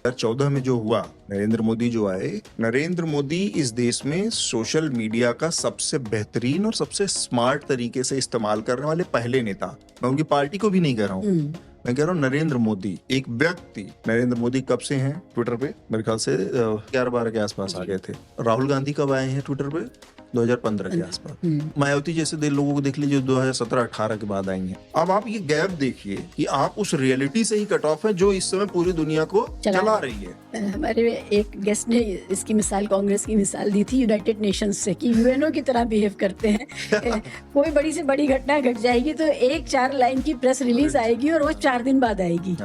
2014 में जो हुआ, नरेंद्र मोदी जो आए, नरेंद्र मोदी इस देश में सोशल मीडिया का सबसे बेहतरीन और सबसे स्मार्ट तरीके से इस्तेमाल करने वाले पहले नेता। मैं उनकी पार्टी को भी नहीं कह रहा हूँ, मैं कह रहा हूँ नरेंद्र मोदी एक व्यक्ति। नरेंद्र मोदी कब से हैं ट्विटर पे? मेरे ख्याल से 11-12 के आसपास आ गए थे। राहुल गांधी कब आए हैं ट्विटर पे? 2015 के आसपास। मायावती जैसे लोगों को देख लीजिए 2017-18 के बाद आई हैं। अब आप ये गैप देखिए कि आप उस रियलिटी से ही कट ऑफ है जो इस समय पूरी दुनिया को चला रही है। हमारे एक गेस्ट ने इसकी मिसाल, कांग्रेस की मिसाल दी थी यूनाइटेड नेशंस से, कि यूएनओ की तरह बिहेव करते हैं। कोई बड़ी से बड़ी घटना घट जाएगी तो एक 4 लाइन की प्रेस रिलीज आएगी और वो 4 दिन बाद आएगी।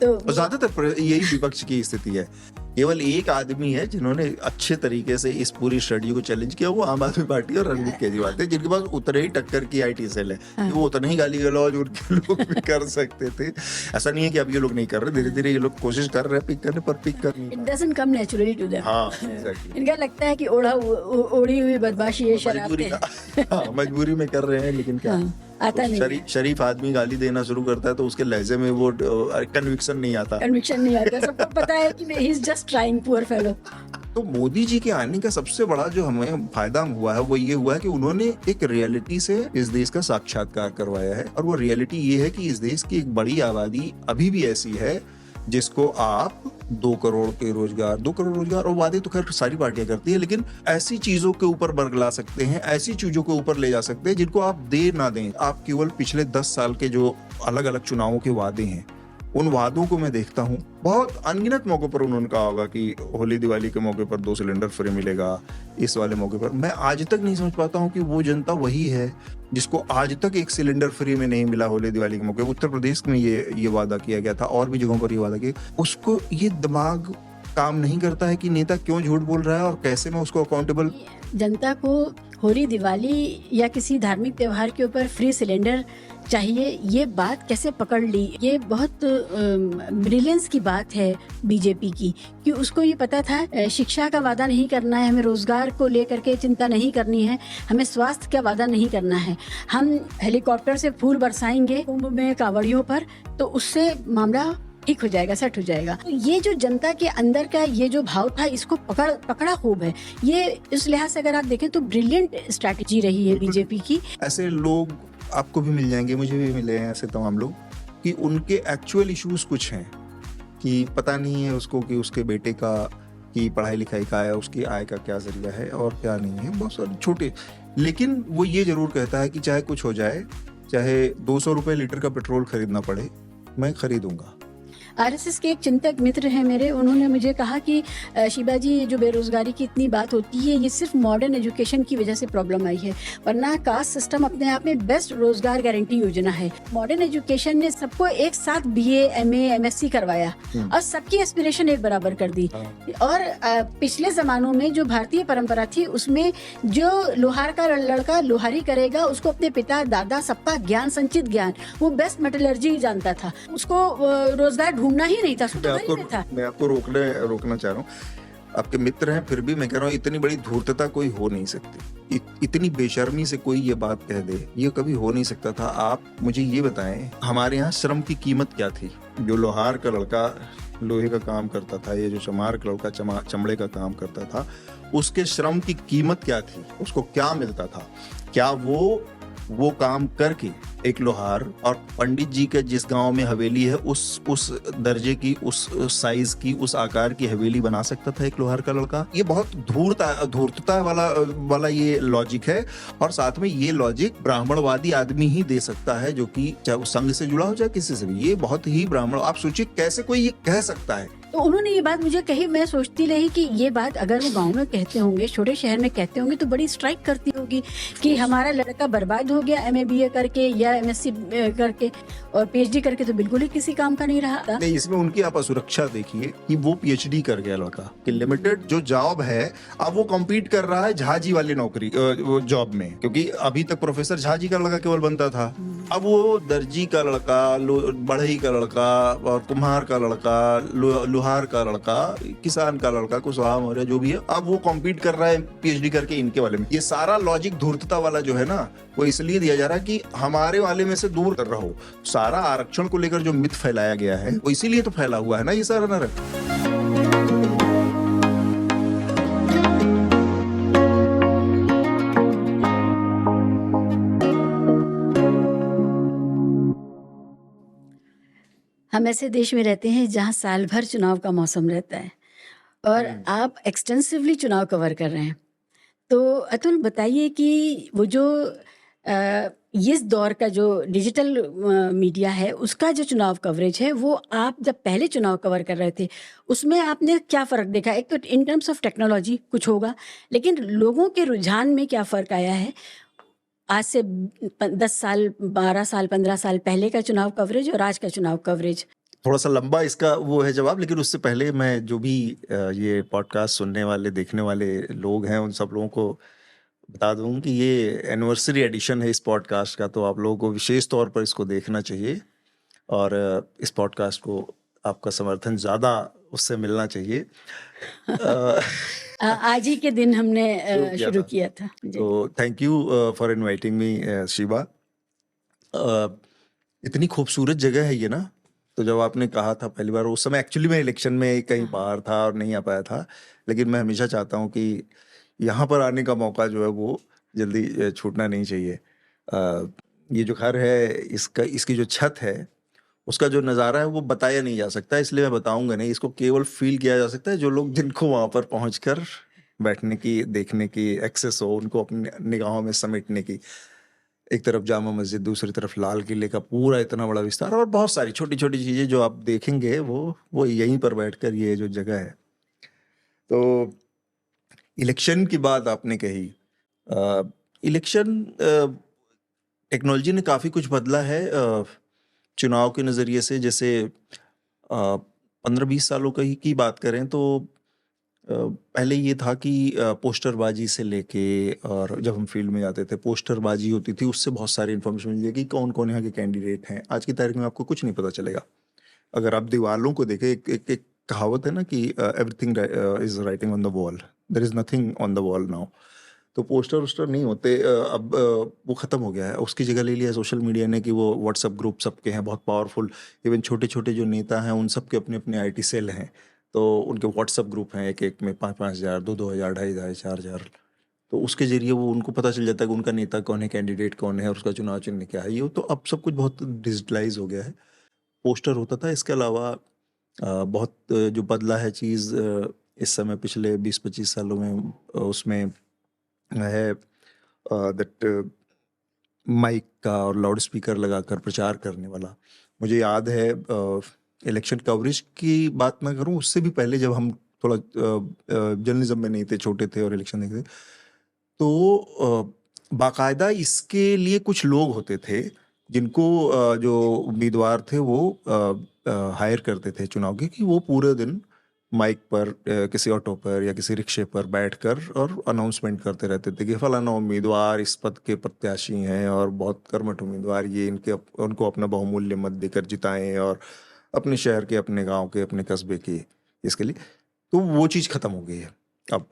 तो ज्यादातर यही विपक्ष की स्थिति है। केवल एक आदमी है जिन्होंने अच्छे तरीके से इस पूरी स्टडी को चैलेंज किया, वो आम आदमी पार्टी और अरविंद केजरीवाल थे, जिनके पास उतने ही टक्कर की आईटी सेल है। वो उतने ही गाली गलौज उनके लोग भी कर सकते थे। ऐसा नहीं है कि अब ये लोग नहीं कर रहे, धीरे धीरे ये लोग कोशिश कर रहे हैं पिक करने, पर पिक करने it doesn't come naturally to them. हाँ, exactly. इनका लगता है कि ओढ़ी हुई बदमाशी है, शरारतें मजबूरी में कर रहे हैं, लेकिन क्या आता नहीं। शरीफ आदमी गाली देना शुरू करता है तो उसके लहजे में वो कन्विक्शन नहीं आता। सबको पता है कि he is just trying, poor fellow. तो मोदी जी के आने का सबसे बड़ा जो हमें फायदा हुआ है वो ये हुआ है कि उन्होंने एक रियलिटी से इस देश का साक्षात्कार करवाया है। और वो रियलिटी ये है कि इस देश की एक बड़ी आबादी अभी भी ऐसी है जिसको आप 2 करोड़ के रोजगार, 2 करोड़ रोजगार और वादे तो खैर सारी पार्टियां करती है, लेकिन ऐसी चीजों के ऊपर बरगला सकते हैं, ऐसी चीजों के ऊपर ले जा सकते हैं जिनको आप दे ना दें। आप केवल पिछले 10 साल के जो अलग अलग चुनावों के वादे हैं, उन वादों को मैं देखता हूँ। बहुत अनगिनत मौकों पर उन्होंने कहा होगा कि होली दिवाली के मौके पर 2 सिलेंडर फ्री मिलेगा, इस वाले मौके पर। मैं आज तक नहीं समझ पाता हूँ कि वो जनता वही है जिसको आज तक 1 सिलेंडर फ्री में नहीं मिला होली दिवाली के मौके। उत्तर प्रदेश में ये वादा किया गया था, और भी जगहों पर ये वादा किया। उसको ये दिमाग काम नहीं करता है कि नेता क्यों झूठ बोल रहा है और कैसे मैं उसको अकाउंटेबल। जनता को होली दिवाली या किसी धार्मिक त्योहार के ऊपर फ्री सिलेंडर चाहिए, ये बात कैसे पकड़ ली? ये बहुत ब्रिलियंस की बात है बीजेपी की, कि उसको ये पता था शिक्षा का वादा नहीं करना है, हमें रोजगार को लेकर के चिंता नहीं करनी है, हमें स्वास्थ्य का वादा नहीं करना है, हम हेलीकॉप्टर से फूल बरसाएंगे कुंभ में कांवड़ियों पर तो उससे मामला ठीक हो जाएगा, सेट हो जाएगा। तो ये जो जनता के अंदर का ये जो भाव था, इसको पकड़ा खूब है। ये इस लिहाज से अगर आप देखें तो ब्रिलियंट स्ट्रैटेजी रही है बीजेपी की। ऐसे लोग आपको भी मिल जाएंगे, मुझे भी मिले हैं ऐसे तमाम लोग, कि उनके एक्चुअल इश्यूज कुछ हैं कि पता नहीं है उसको कि उसके बेटे का की पढ़ाई लिखाई का है, उसकी आय का क्या जरिया है और क्या नहीं है, बहुत सारे छोटे। लेकिन वो ये जरूर कहता है कि चाहे कुछ हो जाए, चाहे 200 रुपए लीटर का पेट्रोल खरीदना पड़े, मैं खरीदूंगा। आरएसएस के एक चिंतक मित्र हैं मेरे, उन्होंने मुझे कहा कि शिबा जी, ये जो बेरोजगारी की इतनी बात होती है, ये सिर्फ मॉडर्न एजुकेशन की वजह से प्रॉब्लम आई है, वरना कास्ट सिस्टम अपने आप में बेस्ट रोजगार गारंटी योजना है। मॉडर्न एजुकेशन ने सबको एक साथ बीए, एमए, एमएससी करवाया और सबकी एस्पिरेशन एक बराबर कर दी। और पिछले जमानों में जो भारतीय परंपरा थी, उसमें जो लोहार का लड़का लोहारी करेगा, उसको अपने पिता दादा सबका ज्ञान, संचित ज्ञान, वो बेस्ट मेटलर्जी जानता था, उसको रोजगार ढूंढना ही नहीं था, मैं आपको रोकना चाह रहा हूँ। आपके मित्र हैं, फिर भी मैं कह रहा हूँ इतनी बड़ी धूर्तता कोई हो नहीं सकती, इतनी बेशर्मी से कोई ये बात कह दे, ये कभी हो नहीं सकता था। आप मुझे ये बताएं, हमारे यहाँ श्रम की कीमत क्या थी? जो लोहार का लड़का लोहे का काम करता था, ये जो चमार का लड़का चमड़े का काम करता था, उसके श्रम की कीमत क्या थी? उसको क्या मिलता था? क्या वो काम करके एक लोहार और पंडित जी के जिस गांव में हवेली है, उस दर्जे की, उस साइज की, उस आकार की हवेली बना सकता था एक लोहार का लड़का? ये बहुत धूर्तता वाला ये लॉजिक है। और साथ में ये लॉजिक ब्राह्मणवादी आदमी ही दे सकता है, जो कि चाहे वो संघ से जुड़ा हो चाहे किसी से भी। ये बहुत ही ब्राह्मण, आप सोचिए कैसे कोई ये कह सकता है। तो उन्होंने ये बात मुझे कही, मैं सोचती रही कि ये बात अगर वो गांव में कहते होंगे, छोटे शहर में कहते होंगे, तो बड़ी स्ट्राइक करती होगी कि हमारा लड़का बर्बाद हो गया एमए बीए करके या एमएससी करके और पीएचडी करके, तो बिल्कुल ही किसी काम का नहीं रहा। नहीं, इसमें उनकी आप असुरक्षा देखिए कि वो पीएचडी कर गया लड़का, कि लिमिटेड जो जॉब है अब वो कम्पीट कर रहा है झाजी वाली नौकरी जॉब में, क्योंकि अभी तक प्रोफेसर झाजी का लड़का केवल बनता था। अब वो दर्जी का लड़का, बढ़ई का लड़का और कुम्हार का लड़का, लुहार का लड़का, किसान का लड़का, कुशवाहा मौर्य जो भी है, अब वो कॉम्पीट कर रहा है पीएचडी करके इनके वाले में। ये सारा लॉजिक धूर्तता वाला जो है ना, वो इसलिए दिया जा रहा है कि हमारे वाले में से दूर रहो। सारा आरक्षण को लेकर जो मिथ फैलाया गया है वो इसीलिए तो फैला हुआ है ना ये सारा नरक। हम ऐसे देश में रहते हैं जहाँ साल भर चुनाव का मौसम रहता है और आप एक्सटेंसिवली चुनाव कवर कर रहे हैं। तो अतुल बताइए कि वो जो इस दौर का जो डिजिटल मीडिया है उसका जो चुनाव कवरेज है वो आप जब पहले चुनाव कवर कर रहे थे उसमें आपने क्या फ़र्क देखा? एक तो इन टर्म्स ऑफ टेक्नोलॉजी कुछ होगा, लेकिन लोगों के रुझान में क्या फ़र्क आया है आज से 10 साल, 12 साल, 15 साल पहले का चुनाव कवरेज और आज का चुनाव कवरेज? थोड़ा सा लंबा इसका वो है जवाब, लेकिन उससे पहले मैं जो भी ये पॉडकास्ट सुनने वाले, देखने वाले लोग हैं, उन सब लोगों को बता दूं कि ये एनिवर्सरी एडिशन है इस पॉडकास्ट का, तो आप लोगों को विशेष तौर पर इसको देखना चाहिए और इस पॉडकास्ट को आपका समर्थन ज़्यादा उससे मिलना चाहिए। आज ही के दिन हमने शुरू किया था। तो thank you for inviting me Shiva. इतनी खूबसूरत जगह है ये ना, तो जब आपने कहा था पहली बार, उस समय एक्चुअली मैं इलेक्शन में कहीं बाहर था और नहीं आ पाया था, लेकिन मैं हमेशा चाहता हूँ कि यहाँ पर आने का मौका जो है वो जल्दी छूटना नहीं चाहिए। ये जो घर है, इसकी जो छत है, उसका जो नज़ारा है वो बताया नहीं जा सकता, इसलिए मैं बताऊंगा नहीं। इसको केवल फील किया जा सकता है जो लोग, जिनको वहाँ पर पहुँचकर बैठने की, देखने की एक्सेस हो, उनको अपनी निगाहों में समेटने की। एक तरफ जामा मस्जिद, दूसरी तरफ लाल किले का पूरा इतना बड़ा विस्तार, और बहुत सारी छोटी छोटी चीज़ें जो आप देखेंगे वो यहीं पर बैठकर ये जो जगह है। तो इलेक्शन की बात आपने कही, इलेक्शन टेक्नोलॉजी ने काफ़ी कुछ बदला है चुनाव के नज़रिए से। जैसे 15-20 सालों की बात करें तो पहले ये था कि पोस्टरबाजी से लेके, और जब हम फील्ड में जाते थे पोस्टरबाजी होती थी, उससे बहुत सारी इन्फॉर्मेशन मिल जाएगी कौन कौन यहाँ के कैंडिडेट हैं। आज की तारीख में आपको कुछ नहीं पता चलेगा। अगर आप दीवारों को देखें, एक कहावत है ना कि everything is writing on the wall, there is nothing on the wall now. तो पोस्टर वोस्टर नहीं होते, अब वो ख़त्म हो गया है। उसकी जगह ले लिया सोशल मीडिया ने कि वो व्हाट्सअप ग्रुप सबके हैं बहुत पावरफुल। इवन छोटे छोटे जो नेता हैं उन सब के अपने अपने आईटी सेल हैं, तो उनके व्हाट्सअप ग्रुप हैं, एक एक में 5-5 हज़ार, 2-2 हज़ार, 2,500, 4,000। तो उसके जरिए वो उनको पता चल जाता है कि उनका नेता कौन है, कैंडिडेट कौन है और उसका चुनाव चिन्ह क्या है। ये तो अब सब कुछ बहुत डिजिटलाइज हो गया है। पोस्टर होता था। इसके अलावा बहुत जो बदला है चीज़ इस समय पिछले 20-25 सालों में, उसमें है दैट माइक का और लाउड स्पीकर लगाकर प्रचार करने वाला। मुझे याद है इलेक्शन कवरेज की बात मैं करूं, उससे भी पहले जब हम थोड़ा जर्नलिज्म में नहीं थे, छोटे थे और इलेक्शन देखते थे, तो बाकायदा इसके लिए कुछ लोग होते थे जिनको जो उम्मीदवार थे वो हायर करते थे चुनाव के, कि वो पूरे दिन माइक पर किसी ऑटो पर या किसी रिक्शे पर बैठकर और अनाउंसमेंट करते रहते थे कि फलाना उम्मीदवार इस पद के प्रत्याशी हैं और बहुत कर्मठ उम्मीदवार ये, उनको अपना बहुमूल्य मत देकर जिताएं और अपने शहर के, अपने गांव के, अपने कस्बे के इसके लिए। तो वो चीज़ ख़त्म हो गई है अब।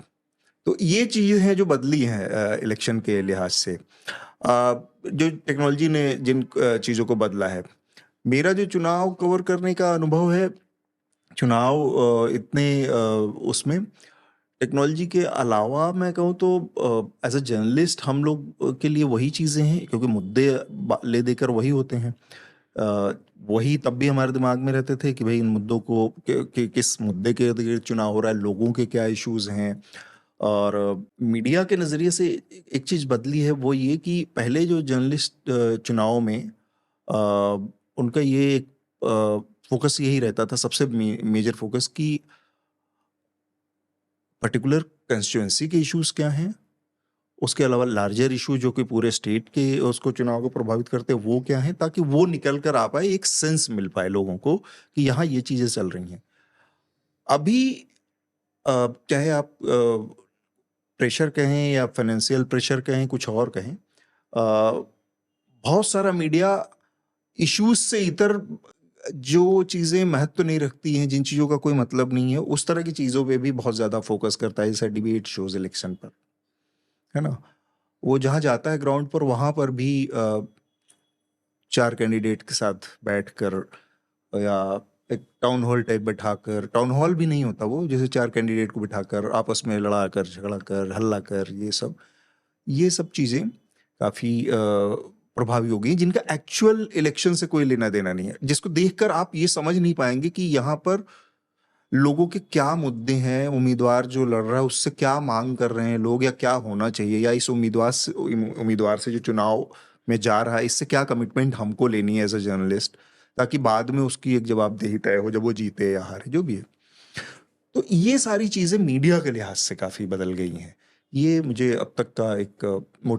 तो ये चीज़ है जो बदली है इलेक्शन के लिहाज से। जो टेक्नोलॉजी ने जिन चीज़ों को बदला है, मेरा जो चुनाव कवर करने का अनुभव है, चुनाव इतने उसमें टेक्नोलॉजी के अलावा मैं कहूँ तो एज अ जर्नलिस्ट हम लोग के लिए वही चीज़ें हैं, क्योंकि मुद्दे ले देकर वही होते हैं। वही तब भी हमारे दिमाग में रहते थे कि भाई इन मुद्दों को किस मुद्दे के इर्द-गिर्द चुनाव हो रहा है, लोगों के क्या इश्यूज हैं। और मीडिया के नज़रिए से एक चीज़ बदली है, वो ये कि पहले जो जर्नलिस्ट चुनाव में उनका ये एक फोकस यही रहता था, सबसे मेजर फोकस, कि पर्टिकुलर कंस्टिट्यूएंसी के इश्यूज क्या हैं, उसके अलावा लार्जर इशू जो कि पूरे स्टेट के उसको चुनाव को प्रभावित करते हैं वो क्या हैं, ताकि वो निकल कर आ पाए, एक सेंस मिल पाए लोगों को कि यहाँ ये चीज़ें चल रही हैं। अभी चाहे आप प्रेशर कहें या फाइनेंशियल प्रेशर कहें, कुछ और कहें, बहुत सारा मीडिया इश्यूज से इतर जो चीजें महत्व नहीं रखती हैं, जिन चीजों का कोई मतलब नहीं है, उस तरह की चीजों पे भी बहुत ज्यादा फोकस करता है, जैसे डिबेट शोज इलेक्शन पर, है ना। वो जहाँ जाता है ग्राउंड पर, वहां पर भी 4 कैंडिडेट के साथ बैठकर या एक टाउन हॉल टाइप बैठाकर, टाउन हॉल भी नहीं होता वो, जैसे 4 कैंडिडेट को बिठाकर आपस में लड़ा कर, झगड़ा कर, हल्ला कर, ये सब चीजें काफी प्रभावी हो गई, जिनका एक्चुअल इलेक्शन से कोई लेना देना नहीं है, जिसको देखकर आप ये समझ नहीं पाएंगे कि यहाँ पर लोगों के क्या मुद्दे हैं, उम्मीदवार जो लड़ रहा है उससे क्या मांग कर रहे हैं लोग, या क्या होना चाहिए, या इस उम्मीदवार से जो चुनाव में जा रहा है, इससे क्या कमिटमेंट हमको लेनी है एज अ जर्नलिस्ट, ताकि बाद में उसकी एक जवाबदेही तय हो, जब वो जीते या हारे, जो भी है। तो ये सारी चीजें मीडिया के लिहाज से काफी बदल गई हैं। ये मुझे अब तक का एक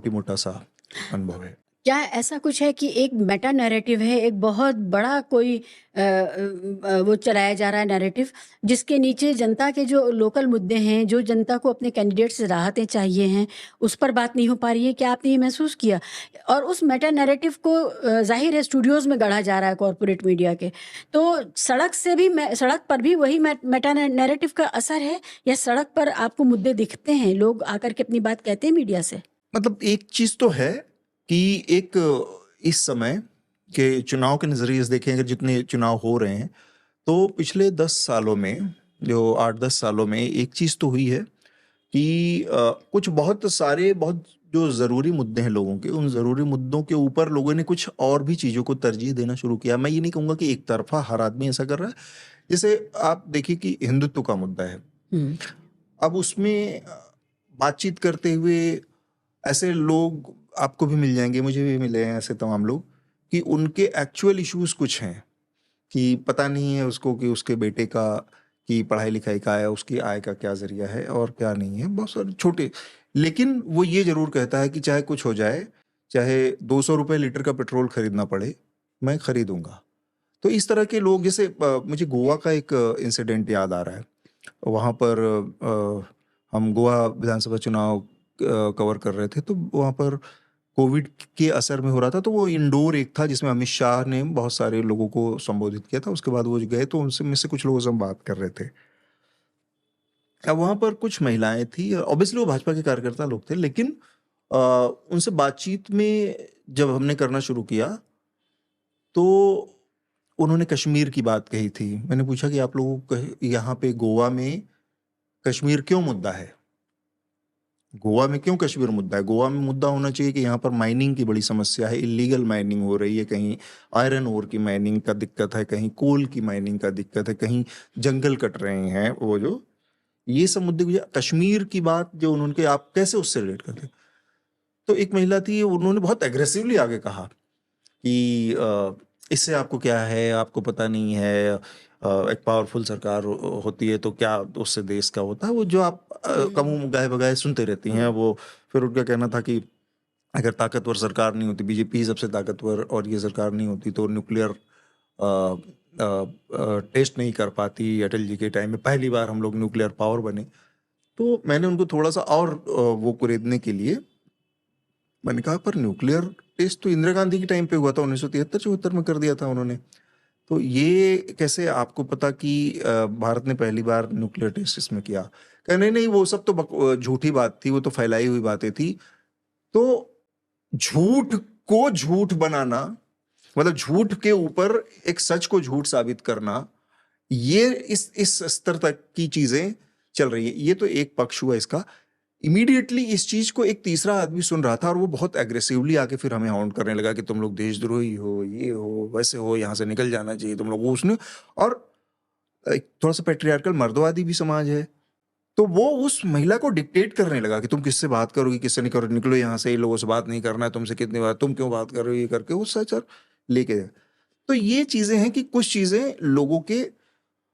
मोटा सा अनुभव है। क्या ऐसा कुछ है कि एक मेटा नैरेटिव है, एक बहुत बड़ा कोई वो चलाया जा रहा है नैरेटिव, जिसके नीचे जनता के जो लोकल मुद्दे हैं, जो जनता को अपने कैंडिडेट से राहतें चाहिए हैं, उस पर बात नहीं हो पा रही है? क्या आपने ये महसूस किया? और उस मेटा नैरेटिव को जाहिर है स्टूडियोज में गढ़ा जा रहा है कॉरपोरेट मीडिया के, तो सड़क पर भी वही मेटा नैरेटिव का असर है, या सड़क पर आपको मुद्दे दिखते हैं, लोग आकर के अपनी बात कहते हैं मीडिया से? मतलब एक चीज तो है कि एक इस समय के चुनाव के नजरिए से देखें, अगर जितने चुनाव हो रहे हैं, तो पिछले 10 सालों में, जो 8-10 सालों में, एक चीज तो हुई है कि कुछ बहुत सारे, बहुत जो जरूरी मुद्दे हैं लोगों के, उन जरूरी मुद्दों के ऊपर लोगों ने कुछ और भी चीजों को तरजीह देना शुरू किया। मैं ये नहीं कहूंगा कि एक तरफा हर आदमी ऐसा कर रहा है। जैसे आप देखिए कि हिंदुत्व का मुद्दा है, अब उसमें बातचीत करते हुए ऐसे लोग आपको भी मिल जाएंगे, मुझे भी मिले हैं ऐसे तमाम लोग, कि उनके एक्चुअल इश्यूज कुछ हैं, कि पता नहीं है उसको कि उसके बेटे का की पढ़ाई लिखाई का है, उसकी आय का क्या जरिया है और क्या नहीं है, बहुत सारे छोटे, लेकिन वो ये जरूर कहता है कि चाहे कुछ हो जाए, चाहे 200 रुपये लीटर का पेट्रोल खरीदना पड़े, मैं खरीदूंगा। तो इस तरह के लोग, जैसे मुझे गोवा का एक इंसिडेंट याद आ रहा है। वहाँ पर हम गोवा विधानसभा चुनाव कवर कर रहे थे, तो वहाँ पर कोविड के असर में हो रहा था, तो वो इंडोर एक था जिसमें अमित शाह ने बहुत सारे लोगों को संबोधित किया था। उसके बाद वो गए तो उनसे में से कुछ लोगों से हम बात कर रहे थे। अब वहाँ पर कुछ महिलाएं थी, ऑब्वियसली वो भाजपा के कार्यकर्ता लोग थे, लेकिन उनसे बातचीत में जब हमने करना शुरू किया तो उन्होंने कश्मीर की बात कही थी। मैंने पूछा कि आप लोगों को यहाँ पे गोवा में कश्मीर क्यों मुद्दा है, गोवा में क्यों कश्मीर मुद्दा है? गोवा में मुद्दा होना चाहिए कि यहाँ पर माइनिंग की बड़ी समस्या है, इलीगल माइनिंग हो रही है, कहीं आयरन ओर की माइनिंग का दिक्कत है, कहीं कोल की माइनिंग का दिक्कत है, कहीं जंगल कट रहे हैं, वो जो ये सब मुद्दे। कश्मीर की बात जो उन्होंने, आप कैसे उससे रिलेट करते? तो एक महिला थी, उन्होंने बहुत एग्रेसिवली आगे कहा कि इससे आपको क्या है, आपको पता नहीं है, एक पावरफुल सरकार होती है तो क्या उससे देश का होता है, वो जो आप कमू गाए बगाए सुनते रहती हैं वो। फिर उनका कहना था कि अगर ताकतवर सरकार नहीं होती, बीजेपी सबसे ताकतवर, और ये सरकार नहीं होती तो न्यूक्लियर टेस्ट नहीं कर पाती। अटल जी के टाइम में पहली बार हम लोग न्यूक्लियर पावर बने। तो मैंने उनको थोड़ा सा और वो कुरेदने के लिए मैंने कहा, पर न्यूक्लियर टेस्ट तो इंदिरा गांधी के टाइम पे हुआ था, 1973-74 में कर दिया था उन्होंने, तो ये कैसे आपको पता कि भारत ने पहली बार न्यूक्लियर टेस्ट इसमें किया? कह नहीं नहीं, वो सब तो झूठी बात थी, वो तो फैलाई हुई बातें थी। तो झूठ को झूठ बनाना, मतलब झूठ के ऊपर एक सच को झूठ साबित करना, ये इस स्तर तक की चीजें चल रही है। ये तो एक पक्ष हुआ इसका। इमीडिएटली इस चीज को एक तीसरा आदमी सुन रहा था और वो बहुत एग्रेसिवली आके फिर हमें हाउंड करने लगा कि तुम लोग देशद्रोही हो, ये हो, वैसे हो, यहाँ से निकल जाना चाहिए तुम लोग, उसने। और एक थोड़ा सा पैट्रियार्कल मर्दवादी भी समाज है, तो वो उस महिला को डिक्टेट करने लगा कि तुम किससे बात करोगी, किससे नहीं करोगी, निकलो यहाँ से, इन लोगों से बात नहीं करना है तुमसे, कितनी बार, तुम क्यों बात कर रहे हो, ये करके वो सच और लेके जाए। तो ये चीजें हैं कि कुछ चीजें लोगों के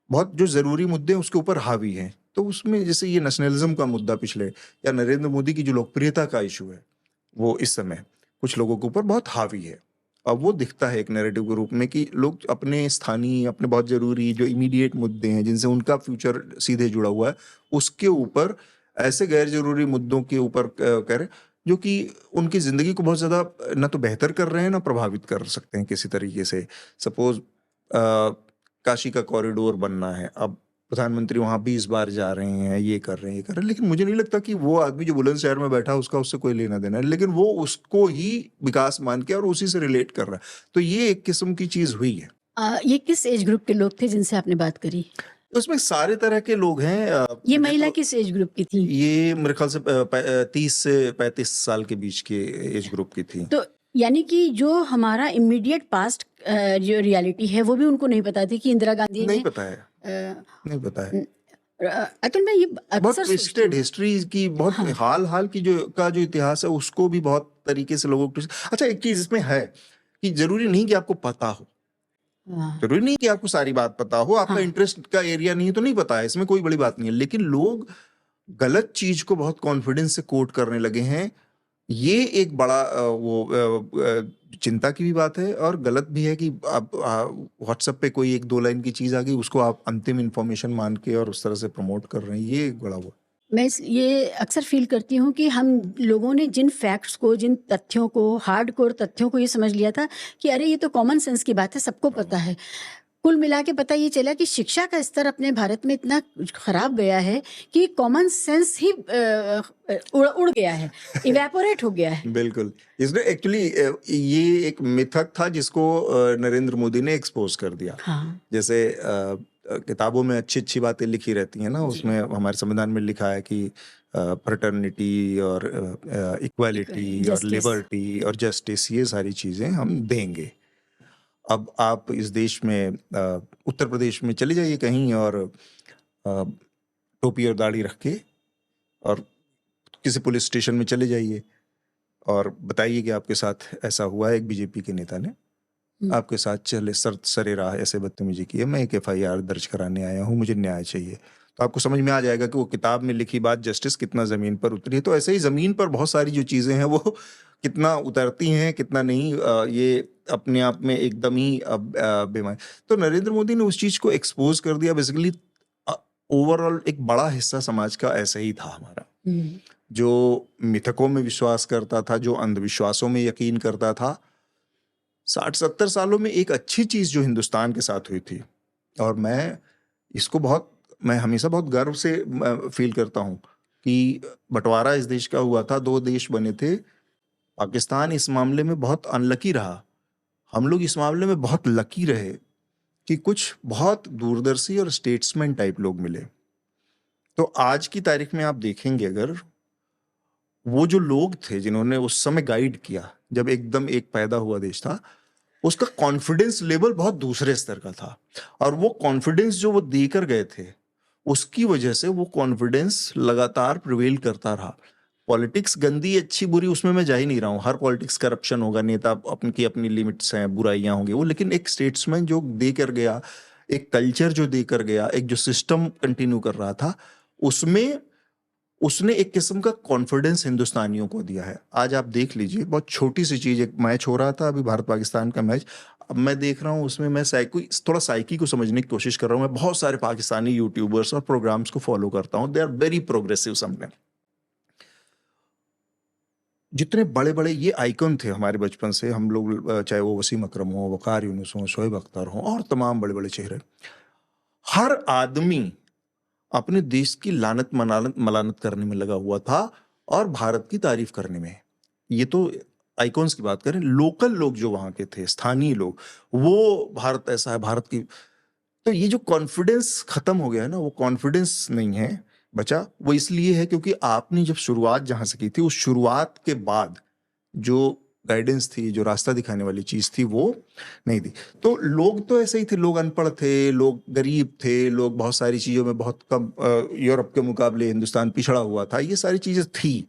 बहुत जो जरूरी मुद्दे हैं उसके ऊपर हावी हैं। तो उसमें जैसे ये नेशनलिज्म का मुद्दा पिछले, या नरेंद्र मोदी की जो लोकप्रियता का इशू है, वो इस समय कुछ लोगों के ऊपर बहुत हावी है। अब वो दिखता है एक नैरेटिव के रूप में कि लोग अपने स्थानीय, अपने बहुत जरूरी जो इमीडिएट मुद्दे हैं, जिनसे उनका फ्यूचर सीधे जुड़ा हुआ है, उसके ऊपर ऐसे गैर जरूरी मुद्दों के ऊपर कह रहे। जो कि उनकी जिंदगी को बहुत ज्यादा ना तो बेहतर कर रहे हैं ना प्रभावित कर सकते हैं किसी तरीके से। सपोज काशी का कॉरिडोर बनना है, अब प्रधानमंत्री वहां 20 बार जा रहे हैं, ये कर रहे हैं, ये कर रहे हैं, लेकिन मुझे नहीं लगता कि वो आदमी जो बुलंदशहर में बैठा उसका उससे कोई लेना देना है, लेकिन वो उसको ही विकास मान के और उसी से रिलेट कर रहा है। तो ये एक किस्म की चीज हुई है। ये किस एज ग्रुप के लोग थे जिनसे आपने बात करी? उसमें सारे तरह के लोग हैं। ये मुझे महिला तो किस एज ग्रुप की थी? ये मेरे ख्याल से 30 से 35 साल के बीच के एज ग्रुप की थी। तो यानी कि जो हमारा इमीडिएट पास्ट जो रियलिटी है वो भी उनको नहीं पता थी कि इंदिरा गांधी नहीं ने पता है, अ, नहीं पता है। अतुल, मैं ये बहुत अक्सर सोचती ट्विस्टेड हूँ। हिस्ट्री की, बहुत हाँ, हाल की जो इतिहास है उसको भी बहुत तरीके से लोगों को अच्छा, एक चीज इसमें है कि जरूरी नहीं कि आपको पता हो, हाँ, जरूरी नहीं कि आपको सारी बात पता हो, आपका हाँ, इंटरेस्ट का एरिया नहीं है तो नहीं पता है, इसमें कोई बड़ी बात नहीं है, लेकिन लोग गलत चीज को बहुत कॉन्फिडेंस से कोट करने लगे हैं। ये एक बड़ा चिंता की भी बात है और गलत भी है कि आप व्हाट्सएप पे कोई एक दो लाइन की चीज आ गई उसको आप अंतिम इंफॉर्मेशन मान के और उस तरह से प्रमोट कर रहे हैं, ये एक बड़ा वो। मैं ये अक्सर फील करती हूँ कि हम लोगों ने जिन फैक्ट्स को, जिन तथ्यों को, हार्डकोर तथ्यों को ये समझ लिया था कि अरे ये तो कॉमन सेंस की बात है, सबको पता है। कुल मिला के पता ये चला कि शिक्षा का स्तर अपने भारत में इतना खराब गया है कि कॉमन सेंस ही उड़ गया है, इवेपोरेट हो गया है। बिल्कुल, इसने एक्चुअली ये एक मिथक था जिसको नरेंद्र मोदी ने एक्सपोज कर दिया। हाँ, जैसे किताबों में अच्छी अच्छी बातें लिखी रहती हैं ना, जी, उसमें हमारे संविधान में लिखा है कि फ्रेटर्निटी और इक्वालिटी और जस्टिस। लिबर्टी और जस्टिस, ये सारी चीजें हम देंगे। अब आप इस देश में उत्तर प्रदेश में चले जाइए कहीं और टोपी और दाढ़ी रख के और किसी पुलिस स्टेशन में चले जाइए और बताइए कि आपके साथ ऐसा हुआ है, एक बीजेपी के नेता ने आपके साथ चले सरे राह ऐसे बदतमीजी की है, मैं एक FIR दर्ज कराने आया हूँ, मुझे न्याय चाहिए। तो आपको समझ में आ जाएगा कि वो किताब में लिखी बात जस्टिस कितना जमीन पर उतरी है। तो ऐसे ही जमीन पर बहुत सारी जो चीजें हैं वो कितना उतरती हैं कितना नहीं, ये अपने आप में एकदम ही बेमानी। तो नरेंद्र मोदी ने उस चीज को एक्सपोज कर दिया। बेसिकली ओवरऑल एक बड़ा हिस्सा समाज का ऐसा ही था हमारा, जो मिथकों में विश्वास करता था, जो अंधविश्वासों में यकीन करता था। 60-70 सालों में एक अच्छी चीज जो हिंदुस्तान के साथ हुई थी, और मैं हमेशा बहुत गर्व से फील करता हूं कि बंटवारा इस देश का हुआ था, 2 देश बने थे। पाकिस्तान इस मामले में बहुत अनलकी रहा, हम लोग इस मामले में बहुत लकी रहे कि कुछ बहुत दूरदर्शी और स्टेट्समैन टाइप लोग मिले। तो आज की तारीख में आप देखेंगे, अगर वो जो लोग थे जिन्होंने उस समय गाइड किया, जब एकदम एक पैदा हुआ देश था, उसका कॉन्फिडेंस लेवल बहुत दूसरे स्तर का था, और वो कॉन्फिडेंस जो वो देकर गए थे उसकी वजह से वो कॉन्फिडेंस लगातार प्रिवेल करता रहा। पॉलिटिक्स गंदी अच्छी बुरी उसमें मैं जा ही नहीं रहा हूँ, हर पॉलिटिक्स करप्शन होगा, नेता अपनी अपनी लिमिट्स हैं, बुराइयां होंगी वो, लेकिन एक स्टेट्समैन जो देकर गया, एक कल्चर जो देकर गया, एक जो सिस्टम कंटिन्यू कर रहा था, उसमें उसने एक किस्म का कॉन्फिडेंस हिंदुस्तानियों को दिया है। आज आप देख लीजिए, बहुत छोटी सी चीज, एक मैच हो रहा था अभी भारत पाकिस्तान का मैच, अब मैं देख रहा हूँ उसमें मैं थोड़ा साइकी को समझने की कोशिश कर रहा हूँ। मैं बहुत सारे पाकिस्तानी यूट्यूबर्स और प्रोग्राम्स को फॉलो करता हूँ, they are very progressive something. जितने बड़े बड़े ये आइकन थे हमारे बचपन से, हम लोग चाहे वो वसीम अकरम हो, वकार यूनुस हो, शोएब अख्तर हो, और तमाम बड़े बड़े चेहरे, हर आदमी अपने देश की लानत मलानत करने में लगा हुआ था और भारत की तारीफ करने में। ये तो आइकॉन्स की बात करें, लोकल लोग जो वहां के थे, स्थानीय लोग, वो भारत ऐसा है, भारत की। तो ये जो कॉन्फिडेंस खत्म हो गया है ना, वो कॉन्फिडेंस नहीं है बचा, वो इसलिए है क्योंकि आपने जब शुरुआत जहां से की थी, उस शुरुआत के बाद जो गाइडेंस थी, जो रास्ता दिखाने वाली चीज थी, वो नहीं थी। तो लोग तो ऐसे ही थे, लोग अनपढ़ थे, लोग गरीब थे, लोग बहुत सारी चीजों में बहुत कम, यूरोप के मुकाबले हिंदुस्तान पिछड़ा हुआ था, ये सारी चीजें थी।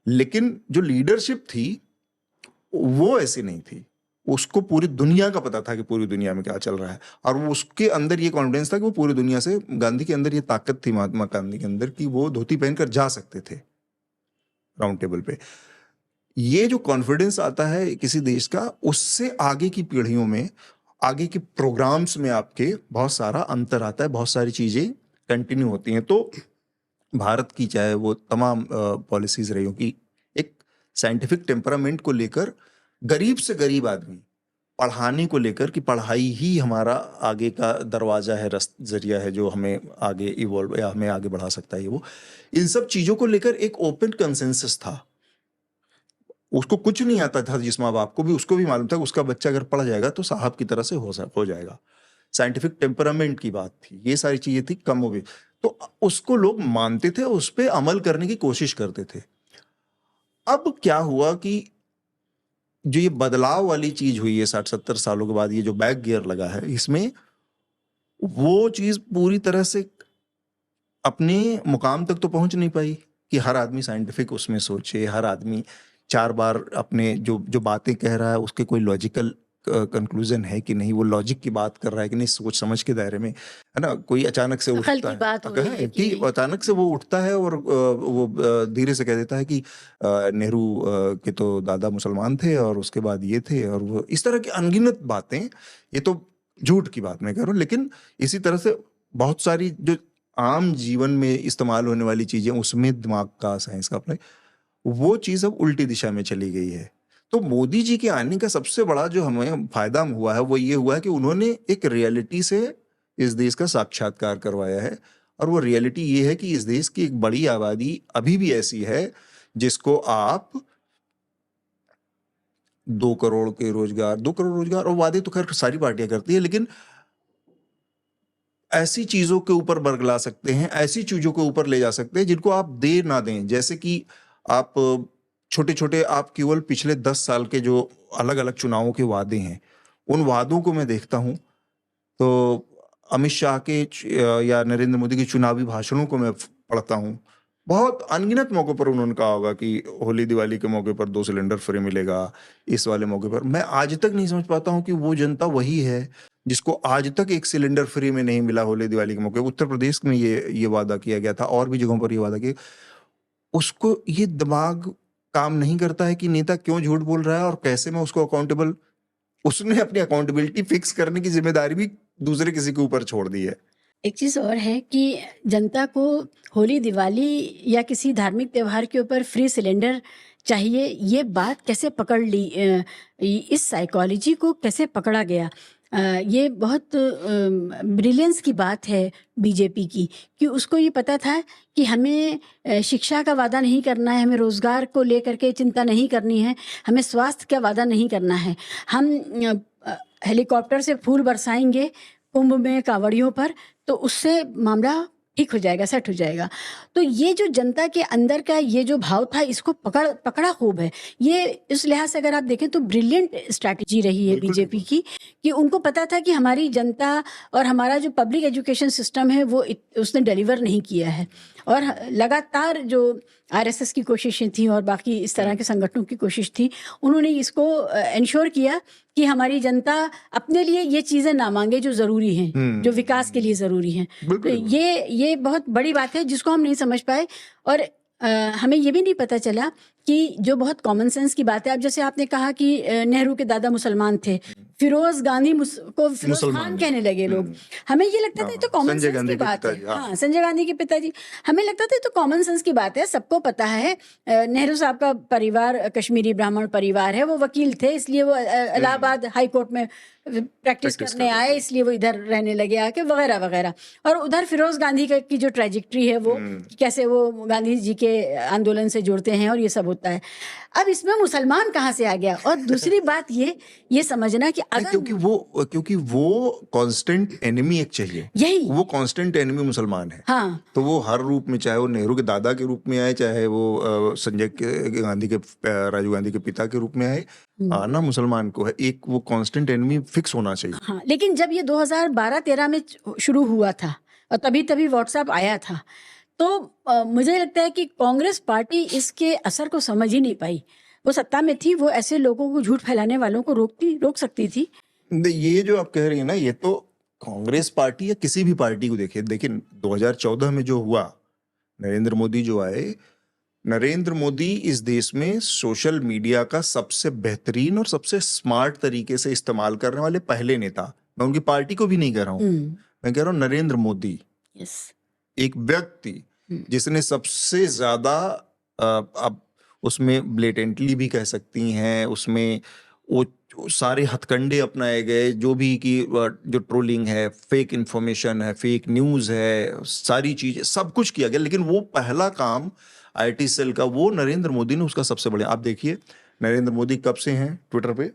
लेकिन जो लीडरशिप थी वो ऐसी नहीं थी, उसको पूरी दुनिया का पता था कि पूरी दुनिया में क्या चल रहा है, और वो उसके अंदर ये कॉन्फिडेंस था कि वो पूरी दुनिया से, गांधी के अंदर ये ताकत थी, महात्मा गांधी के अंदर, कि वो धोती पहनकर जा सकते थे राउंड टेबल पे। ये जो कॉन्फिडेंस आता है किसी देश का, उससे आगे की पीढ़ियों में, आगे के प्रोग्राम्स में आपके बहुत सारा अंतर आता है, बहुत सारी चीजें कंटिन्यू होती हैं। तो भारत की चाहे वो तमाम पॉलिसीज रही हो, कि एक साइंटिफिक टेम्परामेंट को लेकर गरीब से गरीब आदमी पढ़ाने को लेकर कि पढ़ाई ही हमारा आगे का दरवाजा है, जरिया है जो हमें आगे इवॉल्व या हमें आगे बढ़ा सकता है। वो इन सब चीजों को लेकर एक ओपन कंसेंसस था। उसको कुछ नहीं आता था, जिस माँ बाप को भी उसको भी मालूम था उसका बच्चा अगर पढ़ जाएगा तो साहब की तरह से हो जाएगा। साइंटिफिक टेम्परामेंट की बात थी, ये सारी चीजें थी कम हो गई, तो उसको लोग मानते थे, उस पर अमल करने की कोशिश करते थे। अब क्या हुआ कि जो ये बदलाव वाली चीज हुई है 60-70 सालों के बाद, ये जो बैक गियर लगा है, इसमें वो चीज पूरी तरह से अपने मुकाम तक तो पहुंच नहीं पाई कि हर आदमी साइंटिफिक उसमें सोचे, हर आदमी 4 बार अपने जो जो बातें कह रहा है उसके कोई लॉजिकल कंक्लूजन है कि नहीं, वो लॉजिक की बात कर रहा है कि नहीं, सोच समझ के दायरे में, है ना। कोई अचानक से अकल उठता की बात हो रही है कि अचानक से वो उठता है और वो धीरे से कह देता है कि नेहरू के तो दादा मुसलमान थे और उसके बाद ये थे, और वो इस तरह की अनगिनत बातें। ये तो झूठ की बात मैं कह रहा हूँ, लेकिन इसी तरह से बहुत सारी जो आम जीवन में इस्तेमाल होने वाली चीजें, उसमें दिमाग का, साइंस का अपने, वो चीज अब उल्टी दिशा में चली गई है। तो मोदी जी के आने का सबसे बड़ा जो हमें फायदा हुआ है वो ये हुआ है कि उन्होंने एक रियलिटी से इस देश का साक्षात्कार करवाया है। और वो रियलिटी ये है कि इस देश की एक बड़ी आबादी अभी भी ऐसी है जिसको आप 2 करोड़ के रोजगार, 2 करोड़ रोजगार और वादे तो खैर सारी पार्टियां करती है, लेकिन ऐसी चीजों के ऊपर बरगला सकते हैं, ऐसी चीजों के ऊपर ले जा सकते हैं जिनको आप दे ना दें। जैसे कि आप छोटे छोटे, आप केवल पिछले 10 साल के जो अलग अलग चुनावों के वादे हैं, उन वादों को मैं देखता हूं तो अमित शाह के या नरेंद्र मोदी के चुनावी भाषणों को मैं पढ़ता हूं, बहुत अनगिनत मौकों पर उन्होंने कहा होगा कि होली दिवाली के मौके पर 2 सिलेंडर फ्री मिलेगा, इस वाले मौके पर। मैं आज तक नहीं समझ पाता हूं कि वो जनता वही है जिसको आज तक 1 सिलेंडर फ्री में नहीं मिला होली दिवाली के मौके। उत्तर प्रदेश में ये वादा किया गया था, और भी जगहों पर ये वादा किया। उसको ये दिमाग काम नहीं करता है कि नेता क्यों झूठ बोल रहा है और कैसे मैं उसको अकाउंटेबल, उसने अपनी अकाउंटेबिलिटी फिक्स करने की जिम्मेदारी भी दूसरे किसी के ऊपर छोड़ दी है। एक चीज और है कि जनता को होली दिवाली या किसी धार्मिक त्योहार के ऊपर फ्री सिलेंडर चाहिए, ये बात कैसे पकड़ ली, इस साइकोलॉजी को कैसे पकड़ा गया, ये बहुत ब्रिलियंस की बात है बीजेपी की, कि उसको ये पता था कि हमें शिक्षा का वादा नहीं करना है, हमें रोजगार को लेकर के चिंता नहीं करनी है, हमें स्वास्थ्य का वादा नहीं करना है। हम हेलीकॉप्टर से फूल बरसाएंगे कुंभ में कांवड़ियों पर, तो उससे मामला ठीक हो जाएगा, सेट हो जाएगा। तो ये जो जनता के अंदर का ये जो भाव था, इसको पकड़ा खूब है। ये इस लिहाज से अगर आप देखें तो ब्रिलियंट स्ट्रैटेजी रही है बीजेपी की, कि उनको पता था कि हमारी जनता और हमारा जो पब्लिक एजुकेशन सिस्टम है वो उसने डिलीवर नहीं किया है। और लगातार जो आरएसएस की कोशिशें थी और बाकी इस तरह के संगठनों की कोशिश थी, उन्होंने इसको इंश्योर किया कि हमारी जनता अपने लिए ये चीजें ना मांगे जो जरूरी हैं, जो विकास के लिए जरूरी हैं। तो ये बहुत बड़ी बात है जिसको हम नहीं समझ पाए। और हमें ये भी नहीं पता चला कि जो बहुत कॉमन सेंस की बात है, अब जैसे आपने कहा कि नेहरू के दादा मुसलमान थे, फिरोज गांधी को फिरोज खान कहने लगे लोग। हमें ये लगता था ये तो कॉमन सेंस की बात है। हाँ, संजय गांधी के पिताजी। हमें लगता था ये तो कॉमन सेंस की बात है, सबको पता है। नेहरू साहब का परिवार कश्मीरी ब्राह्मण परिवार है, वो वकील थे, इसलिए वो इलाहाबाद हाई कोर्ट में प्रैक्टिस करने आए, इसलिए वो इधर रहने लगे आके, वगैरह वगैरह। और उधर फिरोज गांधी की जो ट्रेजेक्ट्री है, वो कैसे वो गांधी जी के आंदोलन से जुड़ते हैं और ये सब होता है। अब इसमें मुसलमान कहाँ से आ गया? और दूसरी बात ये समझना कि अगर क्योंकि वो कांस्टेंट एनिमी एक चाहिए, यही वो कांस्टेंट एनिमी मुसलमान है। हाँ, तो वो हर रूप में, चाहे वो नेहरू के दादा के रूप में आए, चाहे वो संजय गांधी के राजीव गांधी के पिता के रूप में आए, आना मुसलमान को है। एक वो कांस्टेंट एनिमी फिक्स होना चाहिए। हाँ, लेकिन जब ये 2012-13 में शुरू हुआ था और तभी व्हाट्सएप आया था, तो मुझे लगता है कि कांग्रेस पार्टी इसके असर को समझ ही नहीं पाई। वो सत्ता में थी, वो ऐसे लोगों को, झूठ फैलाने वालों को रोक सकती थी। ये जो आप कह रही है ना, ये तो कांग्रेस पार्टी या किसी भी पार्टी को देखिए, 2014 में जो हुआ, नरेंद्र मोदी जो आए, नरेंद्र मोदी इस देश में सोशल मीडिया का सबसे बेहतरीन और सबसे स्मार्ट तरीके से इस्तेमाल करने वाले पहले नेता। मैं उनकी पार्टी को भी नहीं कह रहा हूं, मैं कह रहा हूं नरेंद्र मोदी, एक व्यक्ति जिसने सबसे ज्यादा अब उसमें ब्लेटेंटली भी कह सकती हैं, उसमें वो सारे हथकंडे अपनाए गए, जो भी कि जो ट्रोलिंग है, फेक इंफॉर्मेशन है, फेक न्यूज़ है, सारी चीज़ें, सब कुछ किया गया। लेकिन वो पहला काम आईटी सेल का, वो नरेंद्र मोदी ने उसका सबसे बड़े, आप देखिए नरेंद्र मोदी कब से हैं ट्विटर पे,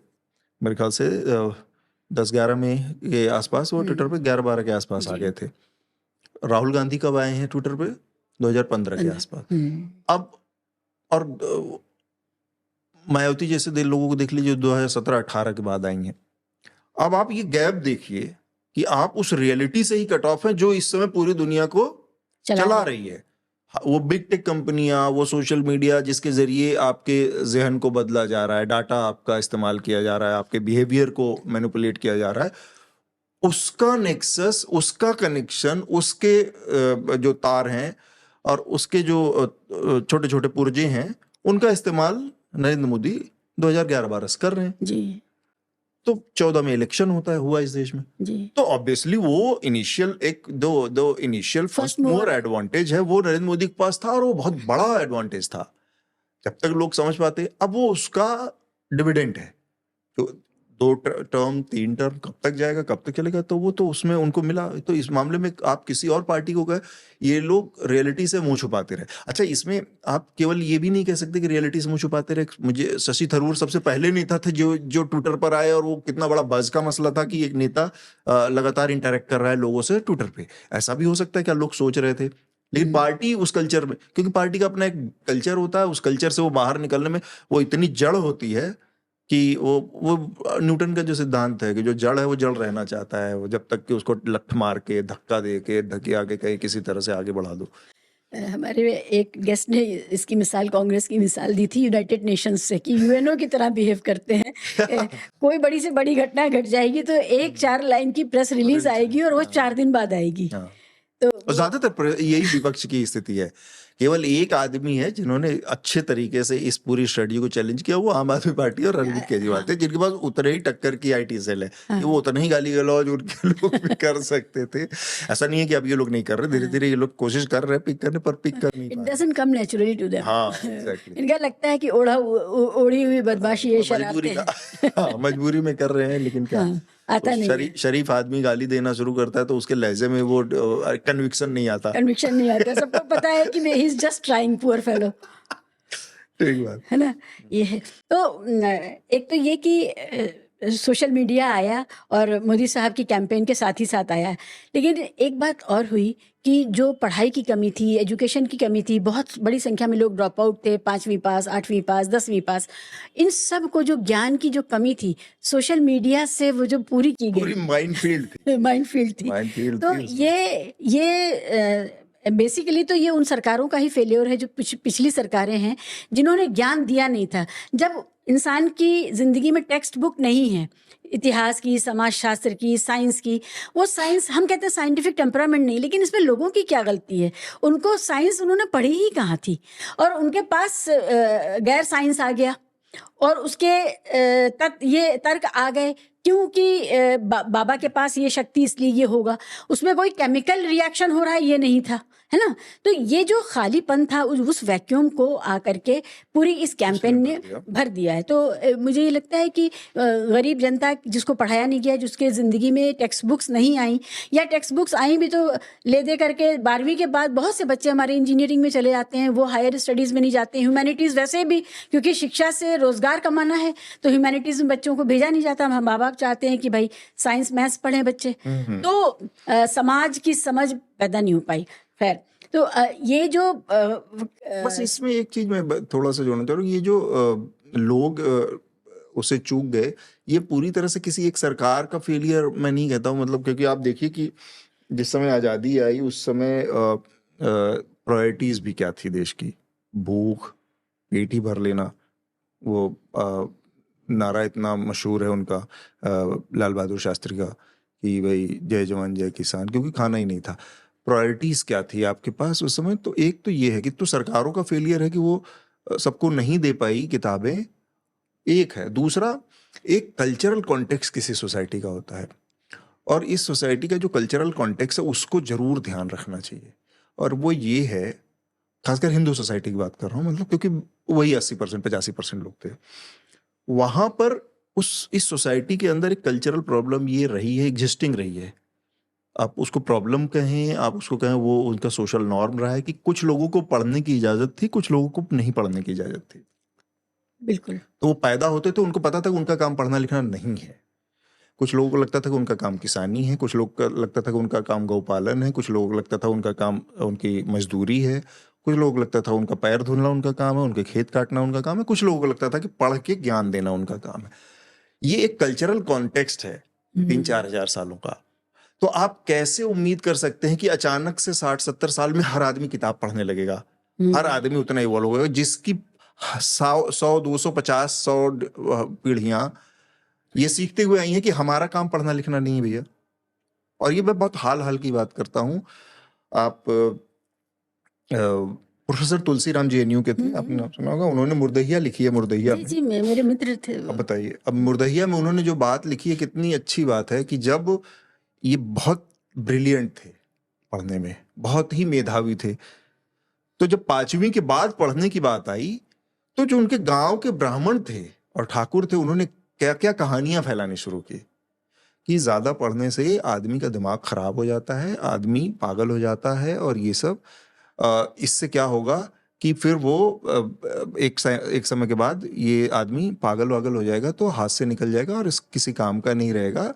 मेरे ख्याल से 10-11 में के आसपास वो ट्विटर पे 11-12 के आसपास आ जी। गए थे। राहुल गांधी कब आए हैं ट्विटर पे? 2015 के आसपास। अब और मायावती जैसे लोगों को देख लीजिए 2017-18 के बाद आई हैं। अब आप ये गैप देखिए कि आप उस रियलिटी से ही कट ऑफ हैं जो इस समय पूरी दुनिया को चला रही है। वो बिग टेक कंपनियां, वो सोशल मीडिया जिसके जरिए आपके जहन को बदला जा रहा है, डाटा आपका इस्तेमाल किया जा रहा है, आपके बिहेवियर को मैनिपुलेट किया जा रहा है, उसका नेक्सस, उसका कनेक्शन, उसके जो तार हैं और उसके जो छोटे छोटे पुर्जे हैं, उनका इस्तेमाल नरेंद्र मोदी 2011-12 से कर रहे हैं जी। तो 14 में इलेक्शन हुआ इस देश में जी। तो ऑब्वियसली वो इनिशियल दो इनिशियल फर्स्ट मोर एडवांटेज है वो नरेंद्र मोदी के पास था और वो बहुत बड़ा एडवांटेज था जब तक लोग समझ पाते। अब वो उसका डिविडेंड है तो 2 टर्म 3 टर्म कब तक जाएगा, कब तक चलेगा, तो वो तो उसमें उनको मिला। तो इस मामले में आप किसी और पार्टी को कहे, ये लोग रियलिटी से मुंह छुपाते रहे। अच्छा, इसमें आप केवल ये भी नहीं कह सकते कि रियलिटी से मुंह छुपाते रहे। मुझे शशि थरूर सबसे पहले नेता थे जो ट्विटर पर आए और वो कितना बड़ा बज़ का मसला था कि एक नेता लगातार इंटरेक्ट कर रहा है लोगों से ट्विटर पे। ऐसा भी हो सकता है क्या लोग सोच रहे थे, लेकिन पार्टी उस कल्चर में, क्योंकि पार्टी का अपना एक कल्चर होता है, उस कल्चर से वो बाहर निकलने में वो इतनी जड़ होती है कि वो न्यूटन का जो सिद्धांत है कि जो जड़ है वो जड़ रहना चाहता है, वो जब तक कि उसको लठ मार के धक्का दे के धके आगे कहीं किसी तरह से आगे बढ़ा दो। हमारे एक गेस्ट ने इसकी मिसाल कांग्रेस की मिसाल दी थी यूनाइटेड नेशंस से कि यूएनओ की तरह बिहेव करते हैं। कोई बड़ी से बड़ी घटना घट जाएगी तो एक 4 लाइन की प्रेस रिलीज आएगी और वो 4 दिन बाद आएगी। तो ज्यादातर यही विपक्ष की स्थिति है। केवल एक आदमी है जिन्होंने अच्छे तरीके से इस पूरी स्टडी को चैलेंज किया, वो आम आदमी पार्टी और अरविंद केजरीवाल थे, जिनके पास उतने ही टक्कर की आईटी सेल है कि वो उतना ही गाली गलौज उनके लोग भी कर सकते थे। ऐसा नहीं है कि अब ये लोग नहीं कर रहे, धीरे धीरे ये लोग कोशिश कर रहे हैं पिक करने, पर पिक कर नहीं पा रहे। It doesn't come naturally to them. हाँ, एग्जैक्टली। इनका लगता है कि ओढ़ी हुई बदमाशी है, शरारतें मजबूरी में कर रहे हैं, लेकिन क्या आता नहीं। शरीफ आदमी गाली देना शुरू करता है तो उसके लहजे में वो कन्विक्शन नहीं आता। सबको पता है कि he is just trying, poor fellow. ठीक बात है ना, ये है। तो एक तो ये कि सोशल मीडिया आया और मोदी साहब की कैंपेन के साथ ही साथ आया, लेकिन एक बात और हुई कि जो पढ़ाई की कमी थी, एजुकेशन की कमी थी, बहुत बड़ी संख्या में लोग ड्रॉप आउट थे, 5वीं पास, 8वीं पास, 10वीं पास, इन सब को जो ज्ञान की जो कमी थी सोशल मीडिया से वो जो पूरी की गई, पूरी माइनफील्ड थी। तो ये बेसिकली तो ये उन सरकारों का ही फेलियर है जो पिछली सरकारें हैं जिन्होंने ज्ञान दिया नहीं था। जब इंसान की जिंदगी में टेक्स्ट बुक नहीं है, इतिहास की, समाजशास्त्र की, साइंस की, वो साइंस हम कहते हैं साइंटिफिक टेम्परामेंट नहीं, लेकिन इसमें लोगों की क्या गलती है? उनको साइंस उन्होंने पढ़ी ही कहाँ थी, और उनके पास गैर साइंस आ गया और उसके ये तर्क आ गए क्योंकि बाबा के पास ये शक्ति इसलिए ये होगा, उसमें कोई केमिकल रिएक्शन हो रहा है ये नहीं था, है ना। तो ये जो खालीपन था उस वैक्यूम को आकर के पूरी इस कैंपेन ने भर दिया है। तो मुझे ये लगता है कि गरीब जनता जिसको पढ़ाया नहीं गया, जिसके ज़िंदगी में टेक्स्ट बुक्स नहीं आई, या टेक्स्ट बुक्स आई भी तो ले दे करके 12वीं के बाद बहुत से बच्चे हमारे इंजीनियरिंग में चले जाते हैं, वो हायर स्टडीज़ में नहीं जाते। ह्यूमैनिटीज़ वैसे भी क्योंकि शिक्षा से रोज़गार कमाना है तो ह्यूमैनिटीज़ में बच्चों को भेजा नहीं जाता। हम माँ बाप चाहते हैं कि भाई साइंस मैथ्स पढ़ें बच्चे, तो समाज की समझ पैदा नहीं हो पाई। खैर, तो ये जो बस इसमें एक चीज मैं थोड़ा सा जोड़ना चाह रहा हूँ, ये जो लोग उसे चूक गए, ये पूरी तरह से किसी एक सरकार का फेलियर मैं नहीं कहता हूँ, मतलब क्योंकि आप देखिए कि जिस समय आज़ादी आई उस समय प्रायोरिटीज भी क्या थी देश की, भूख, पेट ही भर लेना, वो नारा इतना मशहूर है उनका लाल बहादुर शास्त्री का कि भाई जय जवान जय किसान, क्योंकि खाना ही नहीं था। प्रायोरिटीज क्या थी आपके पास उस समय? तो एक तो ये है कि तो सरकारों का फेलियर है कि वो सबको नहीं दे पाई किताबें, एक है। दूसरा, एक कल्चरल कॉन्टेक्स्ट किसी सोसाइटी का होता है, और इस सोसाइटी का जो कल्चरल कॉन्टेक्स्ट है उसको जरूर ध्यान रखना चाहिए, और वो ये है, खासकर हिंदू सोसाइटी की बात कर रहा हूँ, मतलब क्योंकि वही 80% 85% लोग थे। वहां पर इस सोसाइटी के अंदर एक कल्चरल प्रॉब्लम ये रही है, एग्जिस्टिंग रही है। आप उसको प्रॉब्लम कहें, आप उसको कहें, वो उनका सोशल नॉर्म रहा है कि कुछ लोगों को पढ़ने की इजाजत थी, कुछ लोगों को नहीं पढ़ने की इजाजत थी। बिल्कुल। तो वो पैदा होते थे, उनको पता था कि उनका काम पढ़ना लिखना नहीं है। कुछ लोगों को लगता था कि उनका काम किसानी है, कुछ लोग का लगता था कि उनका काम गौपालन है, कुछ लोगों को लगता था उनका काम उनकी मजदूरी है, कुछ लोगों को लगता था उनका पैर धुलना उनका काम है, उनके खेत काटना उनका काम है, कुछ लोगों को लगता था कि पढ़ के ज्ञान देना उनका काम है। ये एक कल्चरल कॉन्टेक्स्ट है 3-4 हजार सालों का। तो आप कैसे उम्मीद कर सकते हैं कि अचानक से 60-70 साल में हर आदमी किताब पढ़ने लगेगा, हर आदमी उतना इवॉल्व होगा, जिसकी 100, 250, 100 पीढ़ियां ये सीखते हुए आई हैं कि हमारा काम पढ़ना लिखना नहीं है भैया। और ये मैं बहुत हाल की बात करता हूँ। आप प्रोफेसर तुलसीराम JNU के थे, आपने नाम सुना होगा, उन्होंने मुर्दहिया लिखी है। मुर्दहिया जी मेरे मित्र थे। अब बताइए, अब मुर्दहिया में उन्होंने जो बात लिखी है, कितनी अच्छी बात है कि जब ये बहुत ब्रिलियंट थे पढ़ने में, बहुत ही मेधावी थे, तो जब 5वीं के बाद पढ़ने की बात आई, तो जो उनके गांव के ब्राह्मण थे और ठाकुर थे, उन्होंने क्या क्या कहानियां फैलानी शुरू की कि ज्यादा पढ़ने से आदमी का दिमाग खराब हो जाता है, आदमी पागल हो जाता है, और ये सब इससे क्या होगा कि फिर वो एक समय के बाद ये आदमी पागल वागल हो जाएगा, तो हाथ से निकल जाएगा और किसी काम का नहीं रहेगा।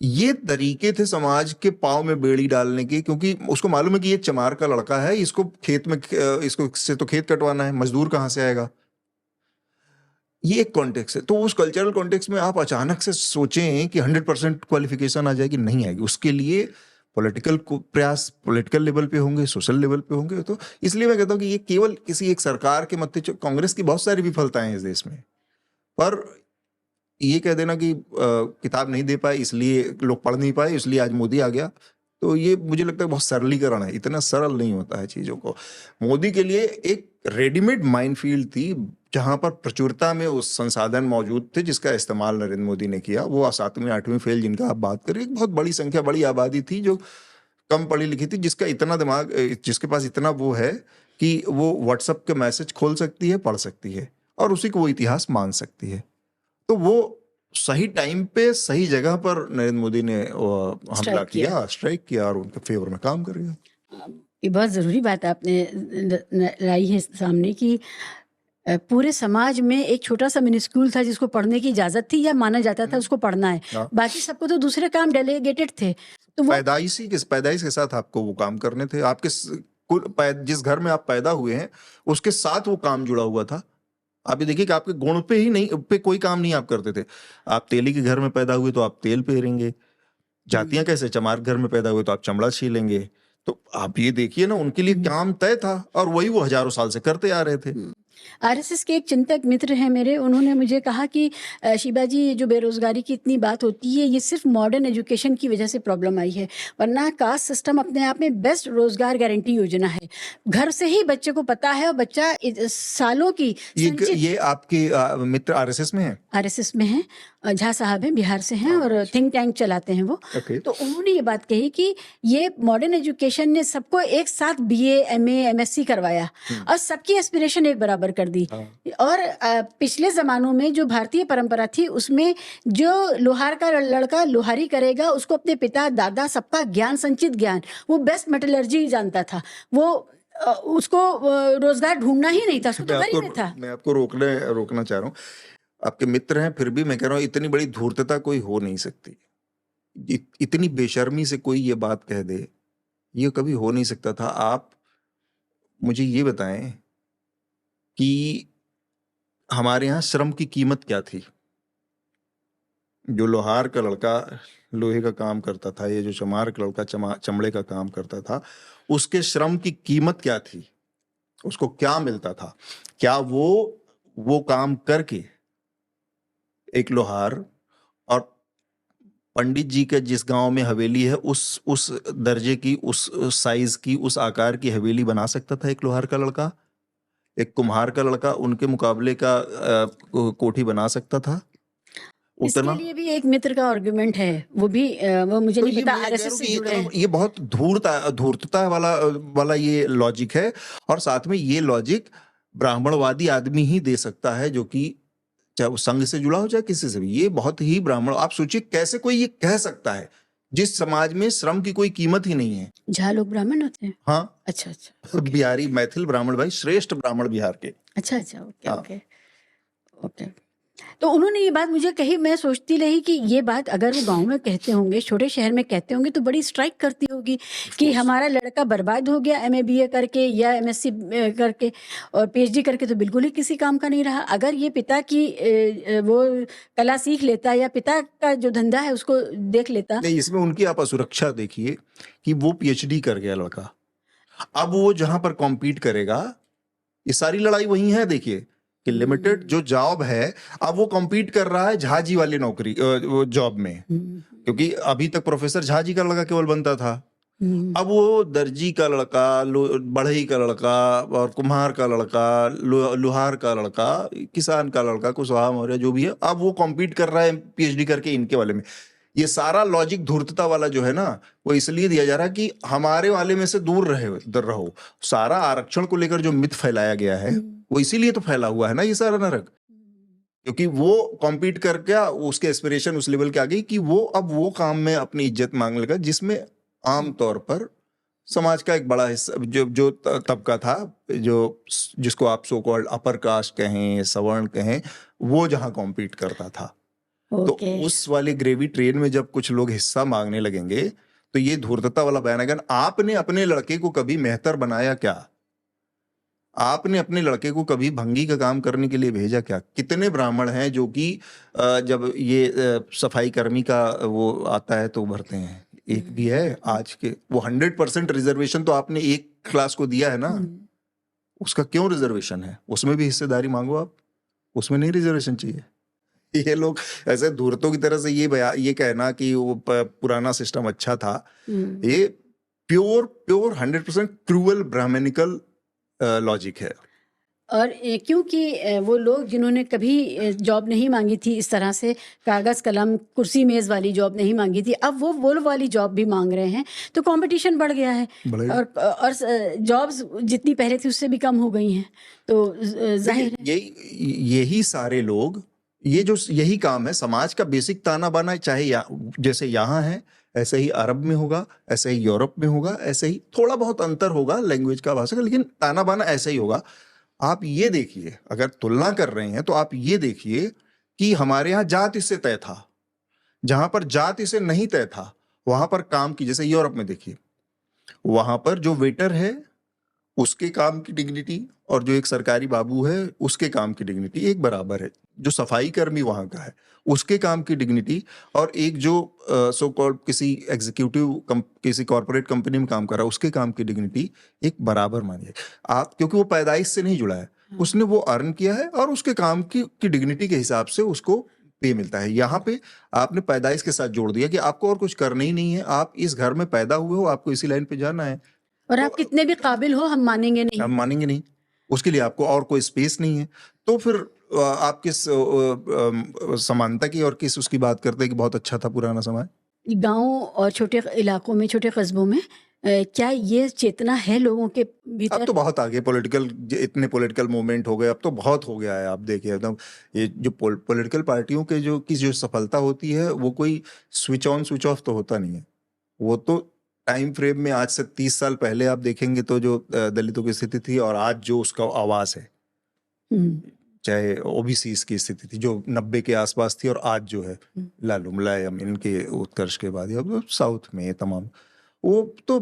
ये तरीके थे समाज के पांव में बेड़ी डालने के, क्योंकि उसको मालूम है कि ये चमार का लड़का है, इसको खेत में इसको से तो खेत कटवाना है, मजदूर कहाँ से आएगा। ये एक कॉन्टेक्स्ट है। तो उस कल्चरल कॉन्टेक्स्ट में आप अचानक से सोचें कि 100% क्वालिफिकेशन आ जाएगी, नहीं आएगी। उसके लिए पॉलिटिकल प्रयास पॉलिटिकल लेवल पे होंगे, सोशल लेवल पे होंगे। तो इसलिए मैं कहता हूँ कि ये केवल किसी एक सरकार के मत्थे, कांग्रेस की बहुत सारी विफलताएं हैं इस देश में, पर ये कह देना कि किताब नहीं दे पाए इसलिए लोग पढ़ नहीं पाए, इसलिए आज मोदी आ गया, तो ये मुझे लगता है बहुत सरलीकरण है। इतना सरल नहीं होता है चीजों को। मोदी के लिए एक रेडीमेड माइनफील्ड थी, जहां पर प्रचुरता में उस संसाधन मौजूद थे, जिसका इस्तेमाल नरेंद्र मोदी ने किया। वो 7वीं 8वीं फेल जिनका आप बात करें, एक बहुत बड़ी संख्या, बड़ी आबादी थी जो कम पढ़ी लिखी थी, जिसका इतना दिमाग, जिसके पास इतना वो है कि वो व्हाट्सएप के मैसेज खोल सकती है, पढ़ सकती है, और उसी को वो इतिहास मान सकती है। तो वो सही टाइम पे सही जगह पर नरेंद्र मोदी ने हमला किया, स्ट्राइक किया, और उनके फेवर में काम कर गया। ये बहुत ज़रूरी बात आपने लाई है सामने कि पूरे समाज में एक छोटा सा मिनी स्कूल था जिसको पढ़ने की इजाजत थी, या माना जाता था उसको पढ़ना है, बाकी सबको तो दूसरे काम डेलीगेटेड थे। तो पैदाइश के साथ आपको वो काम करने थे। आपके जिस घर में आप पैदा हुए हैं उसके साथ वो काम जुड़ा हुआ था। आप ये देखिए कि आपके गुण पे ही नहीं, पे कोई काम नहीं आप करते थे। आप तेली के घर में पैदा हुए तो आप तेल पेरेंगे, जातियां कैसे, चमार घर में पैदा हुए तो आप चमड़ा छीलेंगे। तो आप ये देखिए ना, उनके लिए काम तय था, और वही वो हजारों साल से करते आ रहे थे। RSS के एक चिंतक मित्र हैं मेरे, उन्होंने मुझे कहा कि शिवाजी, ये जो बेरोजगारी की इतनी बात होती है, ये सिर्फ मॉडर्न एजुकेशन की वजह से प्रॉब्लम आई है, वरना कास्ट सिस्टम अपने आप में बेस्ट रोजगार गारंटी योजना है। घर से ही बच्चे को पता है, और बच्चा सालों की ये आपके मित्र RSS में है? RSS में है, झा साहब हैं, बिहार से हैं, और थिंक टैंक चलाते हैं वो। तो उन्होंने ये बात कही कि ये मॉडर्न एजुकेशन ने सबको एक साथ BA MA MSc करवाया, और सबकी एस्पिरेशन एक बराबर कर दी। और पिछले जमानों में जो भारतीय परंपरा थी, उसमें जो लोहार का लड़का लोहारी करेगा, उसको अपने पिता दादा सबका ज्ञान, संचित ज्ञान, वो बेस्ट मेटलर्जी जानता था, वो उसको रोजगार ढूंढना ही नहीं था, उसको तो घर ही में था। मैं आपको रोकना चाह रहा हूँ। आपके मित्र हैं, फिर भी मैं कह रहा हूँ इतनी बड़ी धूर्तता कोई हो नहीं सकती, इतनी बेशर्मी से कोई ये बात कह दे, ये कभी हो नहीं सकता था। आप मुझे ये बताएं कि हमारे यहाँ श्रम की कीमत क्या थी। जो लोहार का लड़का लोहे का काम करता था, ये जो चमार का लड़का चमड़े का काम करता था, उसके श्रम की कीमत क्या थी, उसको क्या मिलता था? क्या वो काम करके एक लोहार और पंडित जी के जिस गांव में हवेली है, उस दर्जे की, उस साइज की, उस आकार की हवेली बना सकता था एक लोहार का लड़का? एक कुम्हार का लड़का उनके मुकाबले का कोठी बना सकता था? इसके लिए भी एक मित्र का आर्गुमेंट है, वो मुझे नहीं पता, RSS से जुड़े हैं। ये बहुत धूर्तता वाला ये लॉजिक है, और साथ में ये लॉजिक ब्राह्मणवादी आदमी ही दे सकता है, जो कि चाहे वो संघ से जुड़ा हो चाहे किसी से भी। ये बहुत ही ब्राह्मण, आप सोचिए कैसे कोई ये कह सकता है जिस समाज में श्रम की कोई कीमत ही नहीं है। जहाँ लोग ब्राह्मण होते हैं। हाँ, अच्छा अच्छा और बिहारी मैथिल ब्राह्मण भाई, श्रेष्ठ ब्राह्मण बिहार के। अच्छा अच्छा ओके हाँ। Okay okay. तो उन्होंने ये बात मुझे कही, मैं सोचती रही कि ये बात अगर वो गांव में कहते होंगे, छोटे शहर में कहते होंगे, तो बड़ी स्ट्राइक करती होगी कि course. हमारा लड़का बर्बाद हो गया एमए बीए करके या एमएससी करके, और पीएचडी करके तो बिल्कुल ही किसी काम का नहीं रहा। अगर ये पिता की वो कला सीख लेता या पिता का जो धंधा है उसको देख लेता। नहीं, इसमें उनकी आप असुरक्षा देखिए कि वो पीएचडी कर गया लड़का, अब वो जहां पर कॉम्पीट करेगा, ये सारी लड़ाई वही है। देखिए कि लिमिटेड जो जॉब है, अब वो कॉम्पीट कर रहा है झा जी वाली नौकरी जॉब में, क्योंकि अभी तक प्रोफेसर झा जी का लड़का केवल बनता था। अब वो दर्जी का लड़का, बढ़ई का लड़का, और कुम्हार का लड़का, लोहार का लड़का, किसान का लड़का, कुशवाहा मौर्य जो भी है, अब वो कॉम्पीट कर रहा है पीएचडी करके इनके वाले में। ये सारा लॉजिक धूर्तता वाला जो है ना, वो इसलिए दिया जा रहा है कि हमारे वाले में से दूर रहो। सारा आरक्षण को लेकर जो मिथ फैलाया गया है, वो इसीलिए तो फैला हुआ है ना ये सारा नरक, क्योंकि वो कॉम्पीट करके उसके एस्पिरेशन उस लेवल के आ गई कि वो अब वो काम में अपनी इज्जत मांगने लगा, जिसमें आमतौर पर समाज का एक बड़ा हिस्सा जो तबका था, जिसको आप सो कॉल्ड अपर कास्ट कहें, सवर्ण कहें, वो जहां कॉम्पीट करता था। तो उस वाली ग्रेवी ट्रेन में जब कुछ लोग हिस्सा मांगने लगेंगे, तो ये धूर्तता वाला बयान आएगा। आपने अपने लड़के को कभी मेहतर बनाया क्या? आपने अपने लड़के को कभी भंगी का काम करने के लिए भेजा क्या? कितने ब्राह्मण हैं जो कि जब ये सफाई कर्मी का वो आता है तो भरते हैं? एक भी है आज के? वो 100% रिजर्वेशन तो आपने एक क्लास को दिया है ना, उसका क्यों रिजर्वेशन है? उसमें भी हिस्सेदारी मांगो आप, उसमें नहीं रिजर्वेशन चाहिए। ये लोग ऐसे धूर्तों की तरह से ये कहना कि वो पुराना सिस्टम अच्छा था, ये प्योर 100% क्रूअल ब्राह्मणिकल लॉजिक है। और क्योंकि वो लोग जिन्होंने कभी जॉब नहीं मांगी थी, इस तरह से कागज़ कलम कुर्सी मेज़ वाली जॉब नहीं मांगी थी, अब वो वाली जॉब भी मांग रहे हैं, तो कंपटीशन बढ़ गया है। और जॉब्स जितनी पहले थी उससे भी कम हो गई हैं, तो जाहिर है यही सारे लोग, यही काम है। समाज का बेसिक ताना बाना चाहे जैसे यहाँ है, ऐसे ही अरब में होगा, ऐसे ही यूरोप में होगा, ऐसे ही थोड़ा बहुत अंतर होगा लैंग्वेज का, भाषा का, लेकिन ताना बाना ऐसा ही होगा। आप ये देखिए, अगर तुलना कर रहे हैं तो आप ये देखिए कि हमारे यहाँ जाति से तय था, जहां पर जाति से नहीं तय था वहां पर काम की, जैसे यूरोप में देखिए, वहां पर जो वेटर है उसके काम की डिग्निटी और जो एक सरकारी बाबू है उसके काम की डिग्निटी एक बराबर है। जो सफाई कर्मी वहां का है उसके काम की डिग्निटी और एक जो सो कॉल्ड किसी एग्जीक्यूटिव किसी कॉर्पोरेट कंपनी में काम कर रहा है उसके काम की डिग्निटी एक बराबर मानिए आप, क्योंकि वो पैदाइश से नहीं जुड़ा है, उसने वो अर्न किया है और उसके काम की डिग्निटी के हिसाब से उसको पे मिलता है। यहाँ पे आपने पैदाइश के साथ जोड़ दिया कि आपको और कुछ करना ही नहीं है, आप इस घर में पैदा हुए हो, आपको इसी लाइन पे जाना है, और आप कितने भी काबिल हो हम मानेंगे नहीं, हम मानेंगे नहीं, उसके लिए आपको और कोई स्पेस नहीं है। तो फिर आप किस समानता की और किस उसकी बात करते हैं कि बहुत अच्छा था पुराना समय? गांव और छोटे इलाकों में, छोटे कस्बों में क्या ये चेतना है लोगों के भीतर? अब तो बहुत आगे इतने पॉलिटिकल मूवमेंट हो गए, अब तो बहुत हो गया है। आप देखिए एकदम ये जो पॉलिटिकल पार्टियों के जो सफलता होती है वो कोई स्विच ऑन स्विच ऑफ तो होता नहीं है, वो तो टाइम फ्रेम में आज से 30 साल पहले आप देखेंगे तो जो दलितों की स्थिति थी और आज जो उसका आवाज है, चाहे ओबीसी की स्थिति थी जो 90 के आसपास थी और आज जो है लालू मुलायम इनके उत्कर्ष के बाद या साउथ में तमाम, वो तो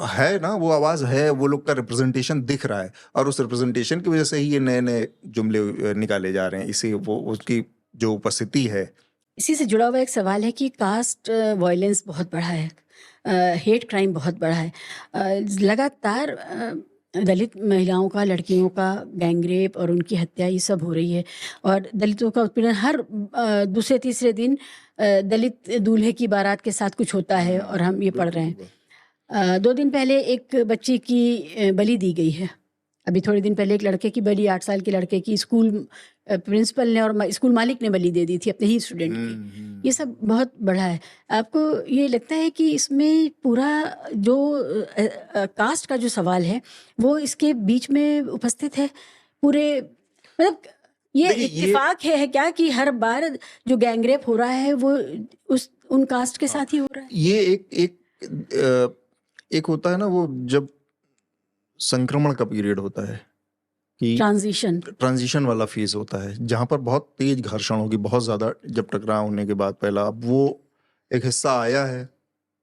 है ना, वो आवाज है, वो लोग का रिप्रेजेंटेशन दिख रहा है और उस रिप्रेजेंटेशन की वजह से ही ये नए नए जुमले निकाले जा रहे हैं। इसी वो उसकी जो उपस्थिति है। इसी से जुड़ा हुआ एक सवाल है कि कास्ट वायलेंस बहुत बढ़ा है, हेट क्राइम बहुत बढ़ा है, लगातार दलित महिलाओं का, लड़कियों का गैंग रेप और उनकी हत्या ये सब हो रही है, और दलितों का उत्पीड़न हर दूसरे तीसरे दिन दलित दूल्हे की बारात के साथ कुछ होता है और हम ये पढ़ रहे हैं। 2 दिन पहले एक बच्ची की बलि दी गई है, अभी थोड़े दिन पहले एक लड़के की बलि, 8 साल के लड़के की स्कूल प्रिंसिपल ने और स्कूल मालिक ने बलि दे दी थी अपने ही स्टूडेंट की। ये सब बहुत बड़ा है। आपको ये लगता है कि इसमें पूरा जो कास्ट का जो सवाल है वो इसके बीच में उपस्थित है? पूरे मतलब ये देखिए, ये इत्तेफाक है क्या कि हर बार जो गैंगरेप हो रहा है वो उन कास्ट के हाँ, साथ ही हो रहा है? ये एक होता है ना, वो जब संक्रमण का पीरियड होता है कि ट्रांजिशन। ट्रांजिशन वाला फेज होता है, जहां पर बहुत तेज घर्षण होगी, बहुत ज्यादा, जब टकराव होने के बाद पहला, अब वो एक हिस्सा आया है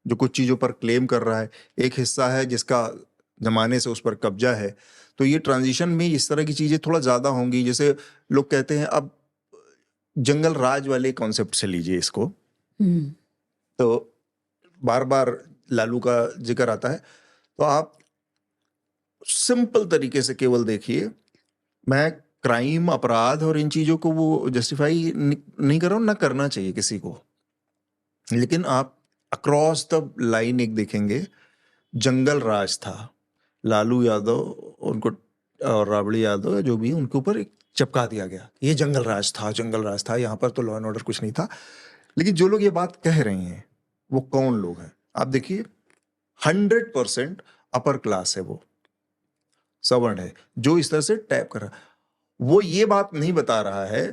जो कुछ चीजों पर क्लेम कर रहा है, एक हिस्सा है जिसका जमाने से उस पर कब्जा है। तो ये ट्रांजिशन में इस तरह की चीजें थोड़ा ज्यादा होंगी। जैसे लोग कहते हैं, अब जंगल राज वाले कॉन्सेप्ट से लीजिए इसको, हम्म, तो बार बार लालू का जिक्र आता है, तो आप सिंपल तरीके से केवल देखिए, मैं क्राइम, अपराध और इन चीजों को वो जस्टिफाई नहीं कर रहा हूं, ना करना चाहिए किसी को, लेकिन आप अक्रॉस द लाइन एक देखेंगे, जंगल राज था, लालू यादव उनको और राबड़ी यादव जो भी, उनके ऊपर एक चपका दिया गया, ये जंगल राज था, जंगल राज था, यहाँ पर तो लॉ एंड ऑर्डर कुछ नहीं था। लेकिन जो लोग ये बात कह रहे हैं वो कौन लोग हैं? आप देखिए, 100% अपर क्लास है, वो सवर्ण है, जो इस तरह से टैप कर रहा है। वो ये बात नहीं बता रहा है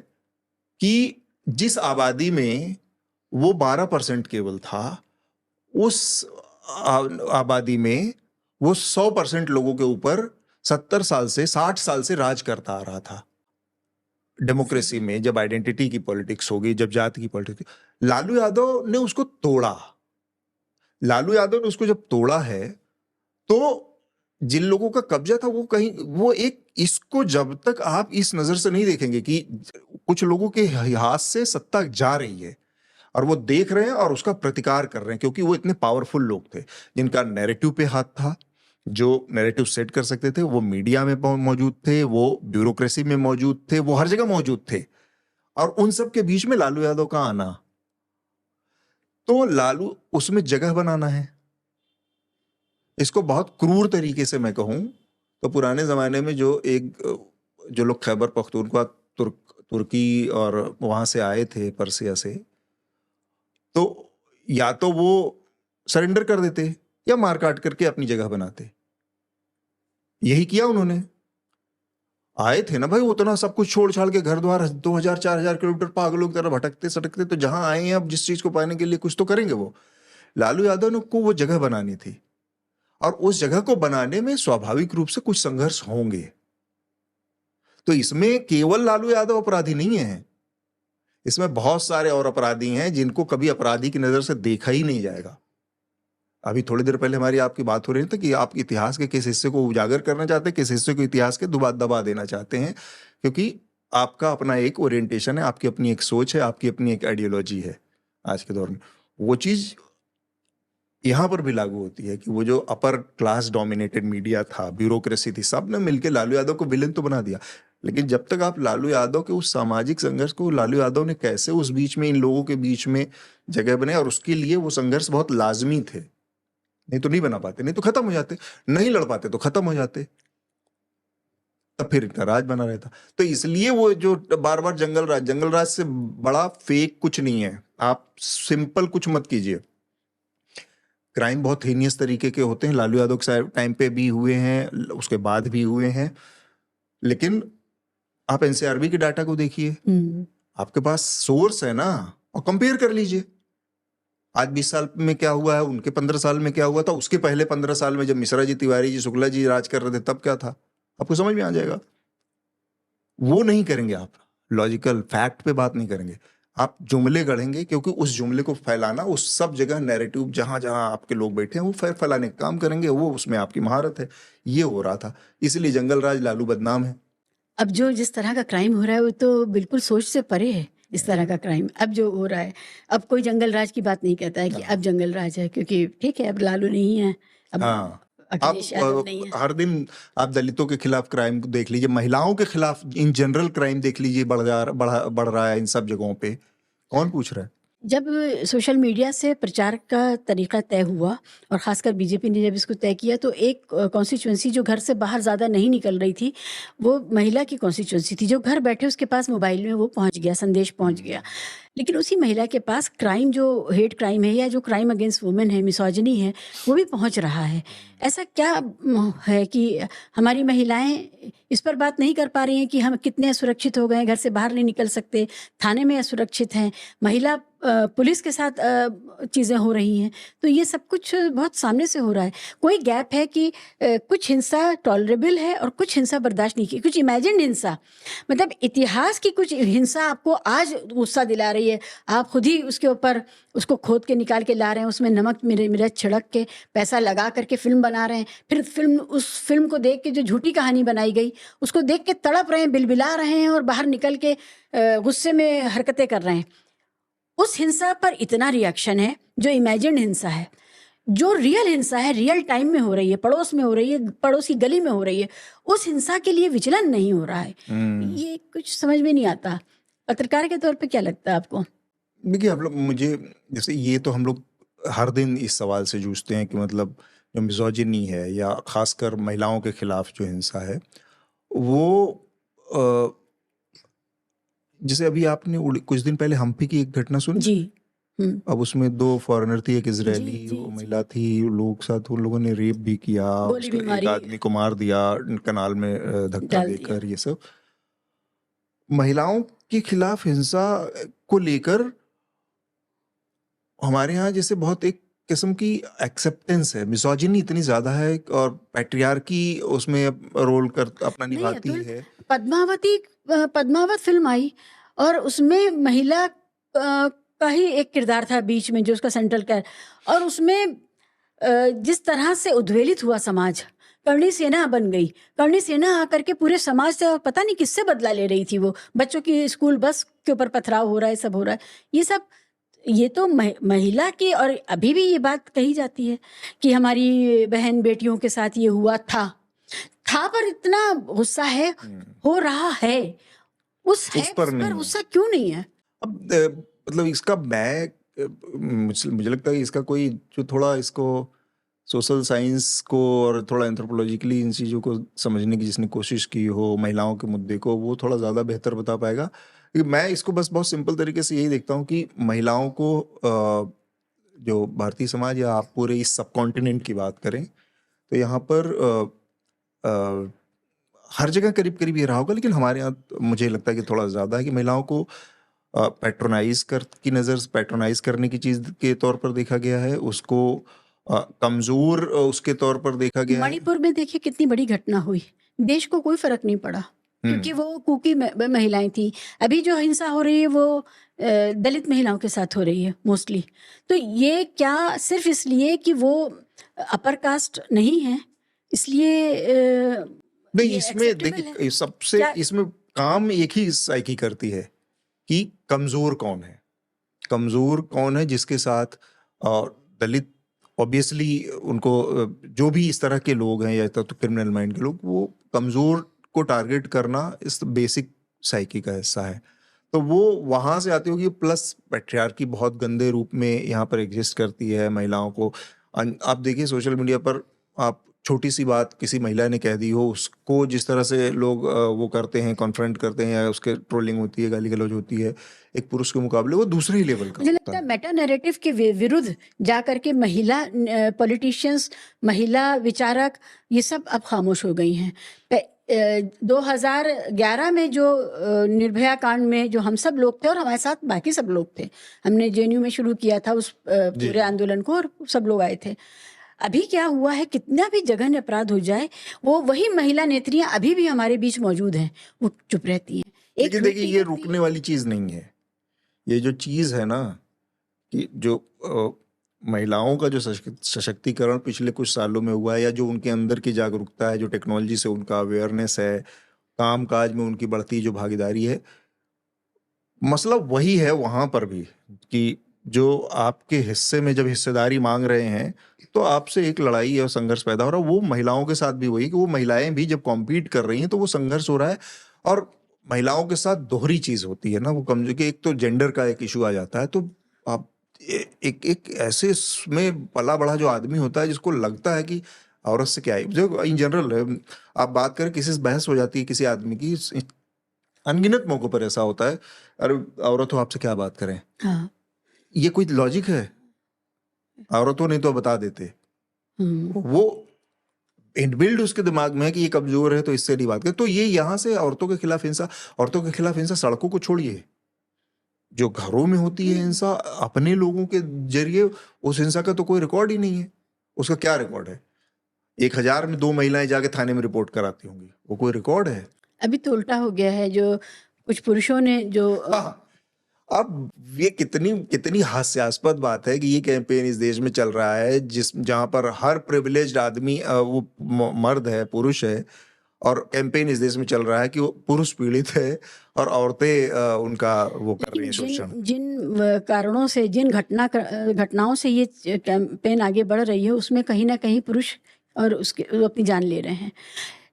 कि जिस आबादी में वो 12% केवल था, उस आबादी में वो 100% लोगों के ऊपर 70 साल से 60 साल से राज करता आ रहा था। डेमोक्रेसी में जब आइडेंटिटी की पॉलिटिक्स होगी, जब जाति की पॉलिटिक्स, लालू यादव ने उसको तोड़ा। लालू यादव ने उसको जब तोड़ा है, तो जिन लोगों का कब्जा था वो कहीं, वो एक, इसको जब तक आप इस नजर से नहीं देखेंगे कि कुछ लोगों के हाथ से सत्ता जा रही है और वो देख रहे हैं और उसका प्रतिकार कर रहे हैं, क्योंकि वो इतने पावरफुल लोग थे जिनका नैरेटिव पे हाथ था, जो नैरेटिव सेट कर सकते थे, वो मीडिया में मौजूद थे, वो ब्यूरोक्रेसी में मौजूद थे, वो हर जगह मौजूद थे, और उन सब के बीच में लालू यादव का आना, तो लालू उसमें जगह बनाना है। इसको बहुत क्रूर तरीके से मैं कहूं तो, पुराने जमाने में जो लोग खैबर पख्तूनख्वा, तुर्की और वहां से आए थे, पर्सिया से, तो या तो वो सरेंडर कर देते या मार काट करके अपनी जगह बनाते। यही किया उन्होंने। आए थे ना भाई, उतना सब कुछ छोड़ छाड़ के, घर द्वार 2000-4000 किलोमीटर पागलों की तरह भटकते सटकते, तो जहां आए हैं अब जिस चीज को पाने के लिए कुछ तो करेंगे वो। लालू यादव ने को वो जगह बनानी थी, और उस जगह को बनाने में स्वाभाविक रूप से कुछ संघर्ष होंगे। तो इसमें केवल लालू यादव अपराधी नहीं है, इसमें बहुत सारे और अपराधी हैं जिनको कभी अपराधी की नजर से देखा ही नहीं जाएगा। अभी थोड़ी देर पहले हमारी आपकी बात हो रही थी कि आप इतिहास के किस हिस्से को उजागर करना चाहते हैं, किस हिस्से को इतिहास के दबा देना चाहते हैं, क्योंकि आपका अपना एक ओरिएंटेशन है, आपकी अपनी एक सोच है, आपकी अपनी एक आइडियोलॉजी है आज के दौर में। वो चीज यहां पर भी लागू होती है कि वो जो अपर क्लास डोमिनेटेड मीडिया था, ब्यूरोक्रेसी थी, सब ने मिलकर लालू यादव को विलेन तो बना दिया। लेकिन जब तक आप लालू यादव के उस सामाजिक संघर्ष को, लालू यादव ने कैसे उस बीच में, इन लोगों के बीच में जगह बने, और उसके लिए वो संघर्ष बहुत लाजमी थे, नहीं तो नहीं बना पाते, नहीं तो खत्म हो जाते, नहीं लड़ पाते तो खत्म हो जाते, तब फिर इनका राज बना रहता। तो इसलिए वो जो बार बार जंगल राज से बड़ा फेक कुछ नहीं है। आप सिंपल कुछ मत कीजिए। क्राइम बहुत हीनियस तरीके के होते हैं, लालू यादव के टाइम पे भी हुए हैं, उसके बाद भी हुए हैं, लेकिन आप एनसीआरबी के डाटा को देखिए, आपके पास सोर्स है ना, और कंपेयर कर लीजिए। आज 20 साल में क्या हुआ है, उनके 15 साल में क्या हुआ था, उसके पहले 15 साल में जब मिश्रा जी, तिवारी जी, शुक्ला जी राज कर रहे थे तब क्या था, आपको समझ में आ जाएगा। वो नहीं करेंगे आप, लॉजिकल फैक्ट पे बात नहीं करेंगे, आप जुमले गढ़ेंगे, क्योंकि उस जुमले को फैलाना, उस सब जगह नैरेटिव जहां जहां आपके लोग बैठे हैं वो फैलाने का काम करेंगे, वो उसमें आपकी महारत है। ये हो रहा था, इसलिए जंगल राज लालू बदनाम है। अब जो जिस तरह का क्राइम हो रहा है वो तो बिल्कुल सोच से परे है। इस तरह का क्राइम अब जो हो रहा है, अब कोई जंगल राज की बात नहीं कहता है कि अब जंगल राज है, क्योंकि ठीक है अब लालू नहीं है, अब हाँ, अखिलेश यादव नहीं है। हर दिन आप दलितों के खिलाफ क्राइम देख लीजिए, महिलाओं के खिलाफ इन जनरल क्राइम देख लीजिए, बढ़ रहा है इन सब जगहों पे, कौन पूछ रहा है? जब सोशल मीडिया से प्रचार का तरीका तय हुआ और ख़ासकर बीजेपी ने जब इसको तय किया, तो एक कॉन्स्टिट्यूंसी जो घर से बाहर ज़्यादा नहीं निकल रही थी, वो महिला की कॉन्स्टिट्यूंसी थी। जो घर बैठे उसके पास मोबाइल में वो पहुंच गया, संदेश पहुंच गया। लेकिन उसी महिला के पास क्राइम, जो हेट क्राइम है या जो क्राइम अगेंस्ट वुमेन है, मिसोजिनी है, वो भी पहुंच रहा है। ऐसा क्या है कि हमारी महिलाएं इस पर बात नहीं कर पा रही हैं कि हम कितने असुरक्षित हो गए हैं, घर से बाहर नहीं निकल सकते, थाने में असुरक्षित हैं, महिला पुलिस के साथ चीज़ें हो रही हैं। तो ये सब कुछ बहुत सामने से हो रहा है। कोई गैप है कि कुछ हिंसा टॉलरेबल है और कुछ हिंसा बर्दाश्त नहीं की, कुछ इमेजिन्ड हिंसा, मतलब इतिहास की कुछ हिंसा आपको आज गुस्सा दिला रही है, आप खुद ही उसके ऊपर उसको खोद के निकाल के ला रहे हैं, उसमें नमक मिर्च छिड़क के पैसा लगा करके फिल्म बना रहे हैं, फिर उस फिल्म को देख के जो झूठी कहानी बनाई गई उसको देख के तड़प रहे हैं, बिलबिला रहे हैं और बाहर निकल के गुस्से में हरकतें कर रहे हैं। उस हिंसा पर इतना रिएक्शन है जो इमेजिन्ड हिंसा है। जो रियल हिंसा है, रियल टाइम में हो रही है, पड़ोस में हो रही है, पड़ोस की गली में हो रही है, उस हिंसा के लिए विचलन नहीं हो रहा है। ये कुछ समझ में नहीं आता। पत्रकार के तौर पे क्या लगता है आपको? देखिए, हम लोग, मुझे जैसे ये तो हम लोग हर दिन इस सवाल से जूझते हैं कि मतलब जो मिसोजिनी है या खासकर महिलाओं के खिलाफ जो हिंसा है वो अ, जैसे अभी आपने कुछ दिन पहले हम्पी की एक घटना सुनी। जी। अब उसमें 2 फॉरेनर थी, एक जी इजरायली जी जी। महिला थी, लोग साथ उन लोगों ने रेप भी किया, गोली भी एक मारी, आदमी को मार दिया कनाल में धक्का डाल दिया। देकर। ये सब महिलाओं के खिलाफ हिंसा को लेकर हमारे यहाँ जैसे बहुत एक किस्म की एक्सेप्टेंस है, मिसोजिनी इतनी ज्यादा है और पैट्रियार्की उसमें रोल कर अपना नहीं, निभाती अतुल, है। पद्मावत फिल्म आई और उसमें महिला का ही एक किरदार था बीच में, जो उसका सेंट्रल कैर, और उसमें जिस तरह से उद्वेलित हुआ समाज, कर्णी सेना बन गई। कर्णी सेना आकर के पूरे समाज से, और पता नहीं किससे बदला ले रही थी वो, बच्चों की स्कूल बस के ऊपर पथराव हो रहा है, सब हो रहा है। ये सब, ये तो महिला की, और अभी भी ये बात कही जाती है कि हमारी बहन बेटियों के साथ ये हुआ था पर इतना गुस्सा है, हो रहा है, उस पर पर नहीं है। गुस्सा क्यों नहीं है? अब मतलब इसका मैं मुझे लगता है कि इसका कोई जो थोड़ा इसको सोशल साइंस को और थोड़ा एंथ्रोपोलॉजिकली इन चीज़ों को समझने की जिसने कोशिश की हो महिलाओं के मुद्दे को, वो थोड़ा ज़्यादा बेहतर बता पाएगा। क्योंकि मैं इसको बस बहुत सिंपल तरीके से यही देखता हूँ कि महिलाओं को जो भारतीय समाज या आप पूरे इस सब कॉन्टिनेंट की बात करें तो यहाँ पर अ, हर जगह करीब करीब ये रहा होगा, लेकिन हमारे यहाँ मुझे लगता है कि थोड़ा ज़्यादा है कि महिलाओं को पैट्रोनाइज करने की चीज़ के तौर पर देखा गया है, उसको कमज़ोर उसके तौर पर देखा गया है। मणिपुर में देखिए कितनी बड़ी घटना हुई, देश को कोई फर्क नहीं पड़ा क्योंकि वो कुकी महिलाएं थी। अभी जो हिंसा हो रही है वो दलित महिलाओं के साथ हो रही है मोस्टली। तो ये क्या सिर्फ इसलिए कि वो अपर कास्ट नहीं है इसलिए नहीं, ये इसमें acceptable है? देखिए सबसे क्या इसमें काम एक ही साइकी करती है कि कमजोर कौन है, कमजोर कौन है जिसके साथ दलित ऑब्वियसली उनको जो भी इस तरह के लोग हैं या तो क्रिमिनल माइंड के लोग, वो कमजोर को टारगेट करना इस बेसिक साइकी का हिस्सा है। तो वो वहां से आती होगी। प्लस पैट्रियार्की बहुत गंदे रूप में यहाँ पर एग्जिस्ट करती है महिलाओं को। आप देखिए सोशल मीडिया पर, आप छोटी सी बात किसी महिला ने कह दी हो, उसको जिस तरह से लोग वो करते हैं, कॉन्फ्रंट करते हैं, या उसके ट्रोलिंग होती है, गाली गलौज होती है, एक पुरुष के मुकाबले वो दूसरे ही लेवल का मुझे होता लगता है है। मेटा नैरेटिव के विरुद्ध जा करके महिला पॉलिटिशियंस, महिला विचारक, ये सब अब खामोश हो गई हैं। 2011 में जो निर्भया कांड में जो हम सब लोग थे और हमारे साथ बाकी सब लोग थे, हमने जेएनयू में शुरू किया था उस पूरे आंदोलन को और सब लोग आए थे। अभी क्या हुआ है, कितना भी जघन्य अपराध हो जाए, वो वही महिला नेत्रियां अभी भी हमारे बीच मौजूद हैं, वो चुप रहती हैं। लेकिन देखिए ये रुकने वाली चीज नहीं है। ये जो चीज है ना कि जो महिलाओं का जो सशक्तिकरण पिछले कुछ सालों में हुआ है, या जो उनके अंदर की जागरूकता है, जो टेक्नोलॉजी से उनका अवेयरनेस है, काम काज में उनकी बढ़ती जो भागीदारी है, मसला वही है वहां पर भी कि जो आपके हिस्से में जब हिस्सेदारी मांग रहे हैं तो आपसे एक लड़ाई और संघर्ष पैदा हो रहा है। वो महिलाओं के साथ भी वही कि वो महिलाएं भी जब कॉम्पीट कर रही हैं तो वो संघर्ष हो रहा है। और महिलाओं के साथ दोहरी चीज होती है ना, वो कमजोर कि एक तो जेंडर का एक इशू आ जाता है। तो आप एक एक ऐसे में पला बड़ा जो आदमी होता है जिसको लगता है कि औरत से क्या है, जो इन जनरल आप बात करें किसी से बहस हो जाती है किसी आदमी की, अनगिनत मौकों पर ऐसा होता है। अरे औरतों आपसे क्या बात करें, हाँ। ये कोई लॉजिक है? औरतों नहीं तो बता देते। वो इनबिल्ड उसके दिमाग में है कि ये कमजोर है तो इससे नहीं बात करें। तो ये यहाँ से औरतों के खिलाफ हिंसा सड़कों को छोड़िए, जो घरों में होती है हिंसा अपने लोगों के जरिए, उस हिंसा का तो कोई रिकॉर्ड ही नहीं है। उसका क्या रिकॉर्ड है? 1000 में 2 महिलाएं जाके थाने में रिपोर्ट कराती होंगी, वो कोई रिकॉर्ड है? अभी तो उल्टा हो गया है, जो कुछ पुरुषों ने जो हाँ। अब ये कितनी कितनी हास्यास्पद बात है कि ये कैंपेन इस देश में चल रहा है जहां पर हर प्रिविलेज्ड आदमी वो मर्द है, पुरुष है, और कैंपेन इस देश में चल रहा है कि वो पुरुष पीड़ित है और औरतें उनका वो कर रही हैं लेकिन शोषण। जिन कारणों से, जिन घटनाओं से ये कैंपेन आगे बढ़ रही है, उसमें कहीं ना कहीं पुरुष और उसके वो अपनी जान ले रहे हैं।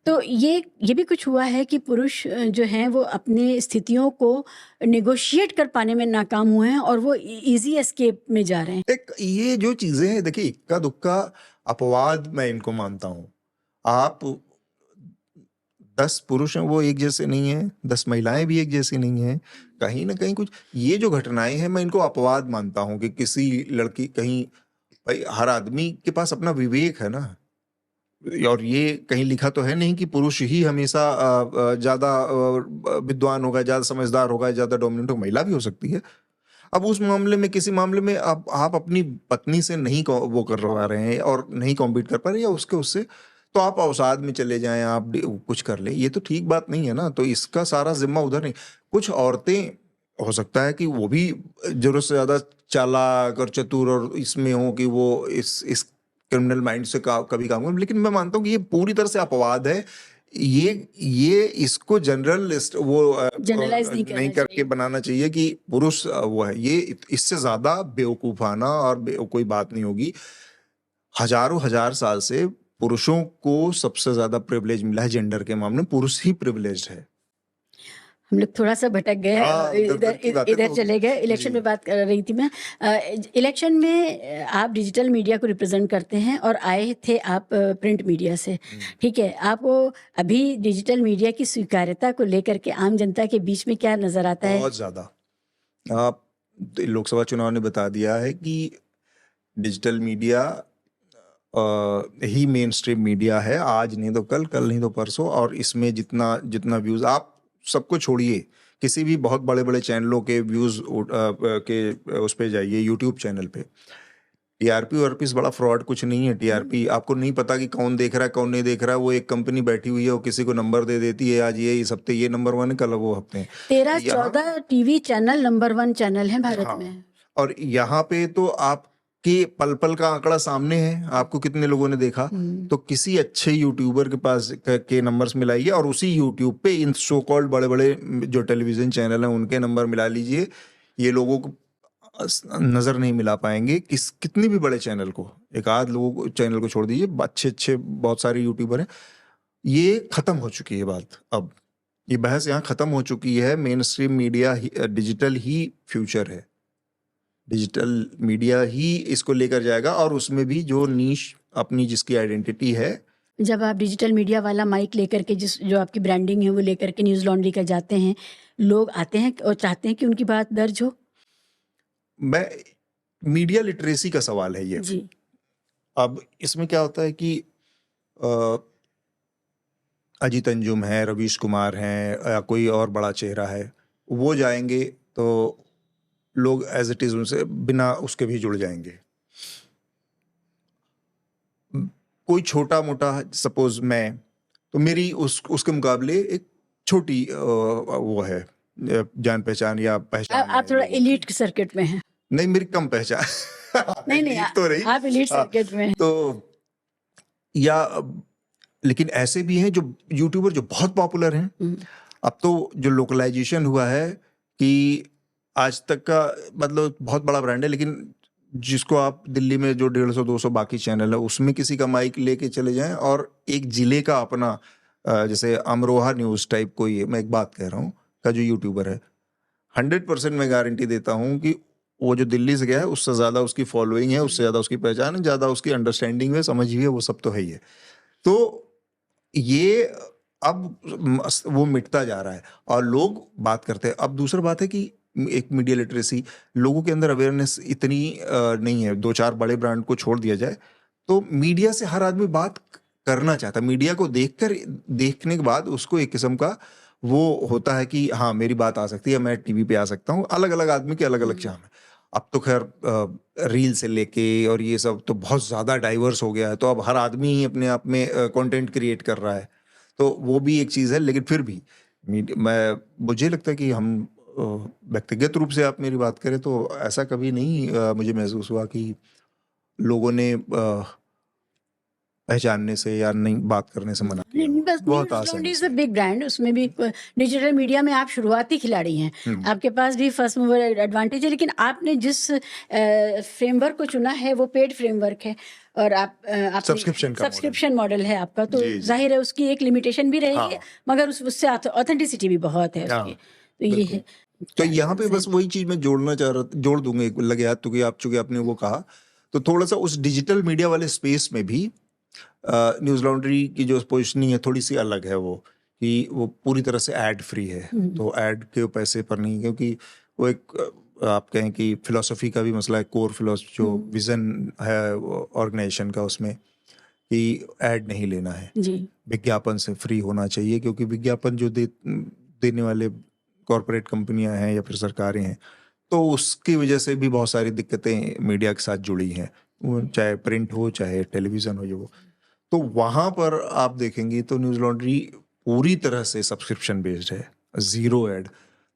तो ये भी कुछ हुआ है कि पुरुष जो हैं वो अपनी स्थितियों को नेगोशिएट कर पाने में नाकाम हुए हैं और वो इजी एस्केप में जा रहे हैं। एक ये जो चीजें हैं, देखिए, इक्का दुक्का अपवाद मैं इनको मानता हूं। आप 10 पुरुष हैं, वो एक जैसे नहीं है, 10 महिलाएं भी एक जैसी नहीं है। कहीं ना कहीं कुछ ये जो घटनाएं हैं, मैं इनको अपवाद मानता हूं कि किसी लड़की कहीं, भाई हर आदमी के पास अपना विवेक है ना, और ये कहीं लिखा तो है नहीं कि पुरुष ही हमेशा ज्यादा विद्वान होगा, ज्यादा समझदार होगा, ज्यादा डोमिनेंट होगा। महिला भी हो सकती है। अब उस मामले में, किसी मामले में आप अपनी पत्नी से नहीं वो करवा रहे हैं और नहीं कॉम्पीट कर पा रहे, या उससे तो आप अवसाद में चले जाएं, आप कुछ कर लें, ये तो ठीक बात नहीं है ना। तो इसका सारा जिम्मा उधर नहीं। कुछ औरतें हो सकता है कि वो भी जरूरत से ज्यादा चालाक और चतुर और इसमें हो कि वो इस क्रिमिनल माइंड से कभी काम करें, लेकिन मैं मानता हूँ कि ये पूरी तरह से अपवाद है। ये इसको जनरलिस्ट जनरलाइज नहीं नहीं करना करके बनाना चाहिए कि पुरुष वो है। ये इससे ज्यादा बेवकूफाना और कोई बात नहीं होगी। हजारों हजार साल से पुरुषों को सबसे ज्यादा प्रिविलेज मिला है जेंडर के मामले में, पुरुष ही प्रिविलेज्ड है। हम लोग थोड़ा सा भटक गए, हाँ, इधर की बात है इधर तो चले गए। इलेक्शन जी। में बात कर रही थी मैं। इलेक्शन में आप डिजिटल मीडिया को रिप्रेजेंट करते हैं और आए थे आप प्रिंट मीडिया से, ठीक है। आपको अभी डिजिटल मीडिया की स्वीकार्यता को लेकर के आम जनता के बीच में क्या नजर आता है? बहुत ज्यादा। आप लोकसभा चुनाव ने बता दिया है कि डिजिटल मीडिया ही मेन स्ट्रीम मीडिया है, आज नहीं तो कल, कल नहीं तो परसों। और इसमें जितना जितना व्यूज, आप सबको छोड़िए, किसी भी बहुत बड़े बड़े चैनलों के व्यूज के उस पे जाइए, यूट्यूब चैनल पे, टीआरपी वारपी बड़ा फ्रॉड कुछ नहीं है। टीआरपी आपको नहीं पता कि कौन देख रहा है कौन नहीं देख रहा है। वो एक कंपनी बैठी हुई है, वो किसी को नंबर दे देती है, आज ये इस हफ्ते ये नंबर 1 है, कल वो हफ्ते 13-14 टीवी चैनल नंबर 1 चैनल हैं भारत हाँ। में। और यहाँ पे तो आपके पल पल का आंकड़ा सामने है, आपको कितने लोगों ने देखा। तो किसी अच्छे यूट्यूबर के पास के नंबर्स मिलाइए और उसी यूट्यूब पे इन सो कॉल्ड बड़े बड़े जो टेलीविजन चैनल हैं उनके नंबर मिला लीजिए। ये लोगों को नजर नहीं मिला पाएंगे। कितनी भी बड़े चैनल को, एक आध लोगों को चैनल को छोड़ दीजिए, अच्छे अच्छे बहुत सारे यूट्यूबर हैं। ये खत्म हो चुकी है बात। अब ये बहस यहाँ खत्म हो चुकी है। मेन स्ट्रीम मीडिया डिजिटल ही फ्यूचर है, डिजिटल मीडिया ही इसको लेकर जाएगा। और उसमें भी जो नीश अपनी जिसकी आइडेंटिटी है, जब आप डिजिटल मीडिया वाला माइक लेकर के, जो आपकी ब्रांडिंग है वो लेकर के न्यूज़ लॉन्ड्री का जाते हैं, लोग आते हैं और चाहते हैं कि उनकी बात दर्ज हो। मैं मीडिया लिटरेसी का सवाल है ये जी। अब इसमें क्या होता है कि अजीत अंजुम है, रवीश कुमार हैं, या कोई और बड़ा चेहरा है, वो जाएंगे तो लोग एज इट इज उनसे बिना उसके भी जुड़ जाएंगे। कोई छोटा मोटा, सपोज मैं, तो मेरी उसके मुकाबले एक छोटी वो है जान पहचान या पहचान आप थोड़ा एलीट सर्किट में हैं। नहीं, मेरी कम पहचान नहीं तो रही, आप एलीट सर्किट में हैं। तो या लेकिन ऐसे भी हैं जो यूट्यूबर जो बहुत पॉपुलर हैं। अब तो जो लोकलाइजेशन हुआ है कि आज तक का मतलब बहुत बड़ा ब्रांड है, लेकिन जिसको आप दिल्ली में जो 150-200 बाकी चैनल है उसमें किसी का माइक लेके चले जाएं और एक जिले का अपना, जैसे अमरोहा न्यूज टाइप कोई है, मैं एक बात कह रहा हूँ, का जो यूट्यूबर है, 100% मैं गारंटी देता हूँ कि वो जो दिल्ली से गया है उससे ज्यादा उसकी फॉलोइंग है, उससे ज्यादा उसकी पहचान है, ज्यादा उसकी अंडरस्टैंडिंग है, समझ है, वो सब तो है ही है। तो ये अब वो मिटता जा रहा है और लोग बात करते हैं। अब दूसरी बात है कि एक मीडिया लिटरेसी, लोगों के अंदर अवेयरनेस इतनी नहीं है। 2-4 बड़े ब्रांड को छोड़ दिया जाए तो मीडिया से हर आदमी बात करना चाहता है। मीडिया को देखने के बाद उसको एक किस्म का वो होता है कि हाँ, मेरी बात आ सकती है, मैं टीवी पे आ सकता हूँ। अलग अलग आदमी के अलग अलग चाह है। अब तो खैर रील से लेके और ये सब तो बहुत ज़्यादा डाइवर्स हो गया है, तो अब हर आदमी ही अपने आप में कंटेंट क्रिएट कर रहा है, तो वो भी एक चीज़ है। लेकिन फिर भी मुझे लगता है कि हम व्यक्तिगत रूप से आप मेरी बात करें तो ऐसा कभी नहीं मुझे महसूस हुआ कि लोगों ने पहचानने से या नहीं बात करने से मना किया। बस बहुत आसानी इज से। अ बिग ब्रांड, उसमें भी डिजिटल मीडिया में आप शुरुआती खिलाड़ी हैं, आपके पास भी फर्स्ट मूवर एडवांटेज है, लेकिन आपने जिस फ्रेमवर्क को चुना है वो पेड फ्रेमवर्क है और आप सब्सक्रिप्शन मॉडल है आपका, तो जी, जी। जाहिर है उसकी एक लिमिटेशन भी रहेगी, हाँ। मगर उससे ऑथेंटिसिटी भी बहुत है उसकी। तो ये है। तो यहाँ पे बस वही चीज मैं जोड़ दूंगा एक लगे हाथ, चूंकि आपने वो कहा, तो थोड़ा सा उस डिजिटल मीडिया वाले स्पेस में भी न्यूज लॉन्ड्री की जो पोजिशनिंग है थोड़ी सी अलग है, वो कि वो पूरी तरह से एड फ्री है। तो एड के पैसे पर नहीं, क्योंकि वो एक आप कहें कि फिलॉसफी का भी मसला है, कोर फिलॉसफी जो विजन है ऑर्गेनाइजेशन का, उसमें कि एड नहीं लेना है, विज्ञापन से फ्री होना चाहिए, क्योंकि विज्ञापन जो देने वाले कॉरपोरेट कंपनियां हैं या फिर सरकारें हैं, तो उसकी वजह से भी बहुत सारी दिक्कतें मीडिया के साथ जुड़ी हैं, चाहे प्रिंट हो चाहे टेलीविज़न हो। जो तो वहाँ पर आप देखेंगे तो न्यूज़ लॉन्ड्री पूरी तरह से सब्सक्रिप्शन बेस्ड है, ज़ीरो एड।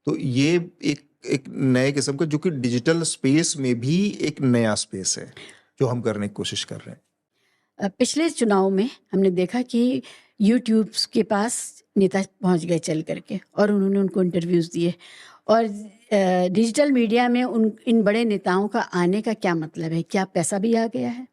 तो ये एक नए किस्म का, जो कि डिजिटल स्पेस में भी एक नया स्पेस है जो हम करने की कोशिश कर रहे हैं। पिछले चुनाव में हमने देखा कि यूट्यूब के पास नेता पहुंच गए चल करके और उन्होंने उनको इंटरव्यूज़ दिए, और डिजिटल मीडिया में इन बड़े नेताओं का आने का क्या मतलब है? क्या पैसा भी आ गया है?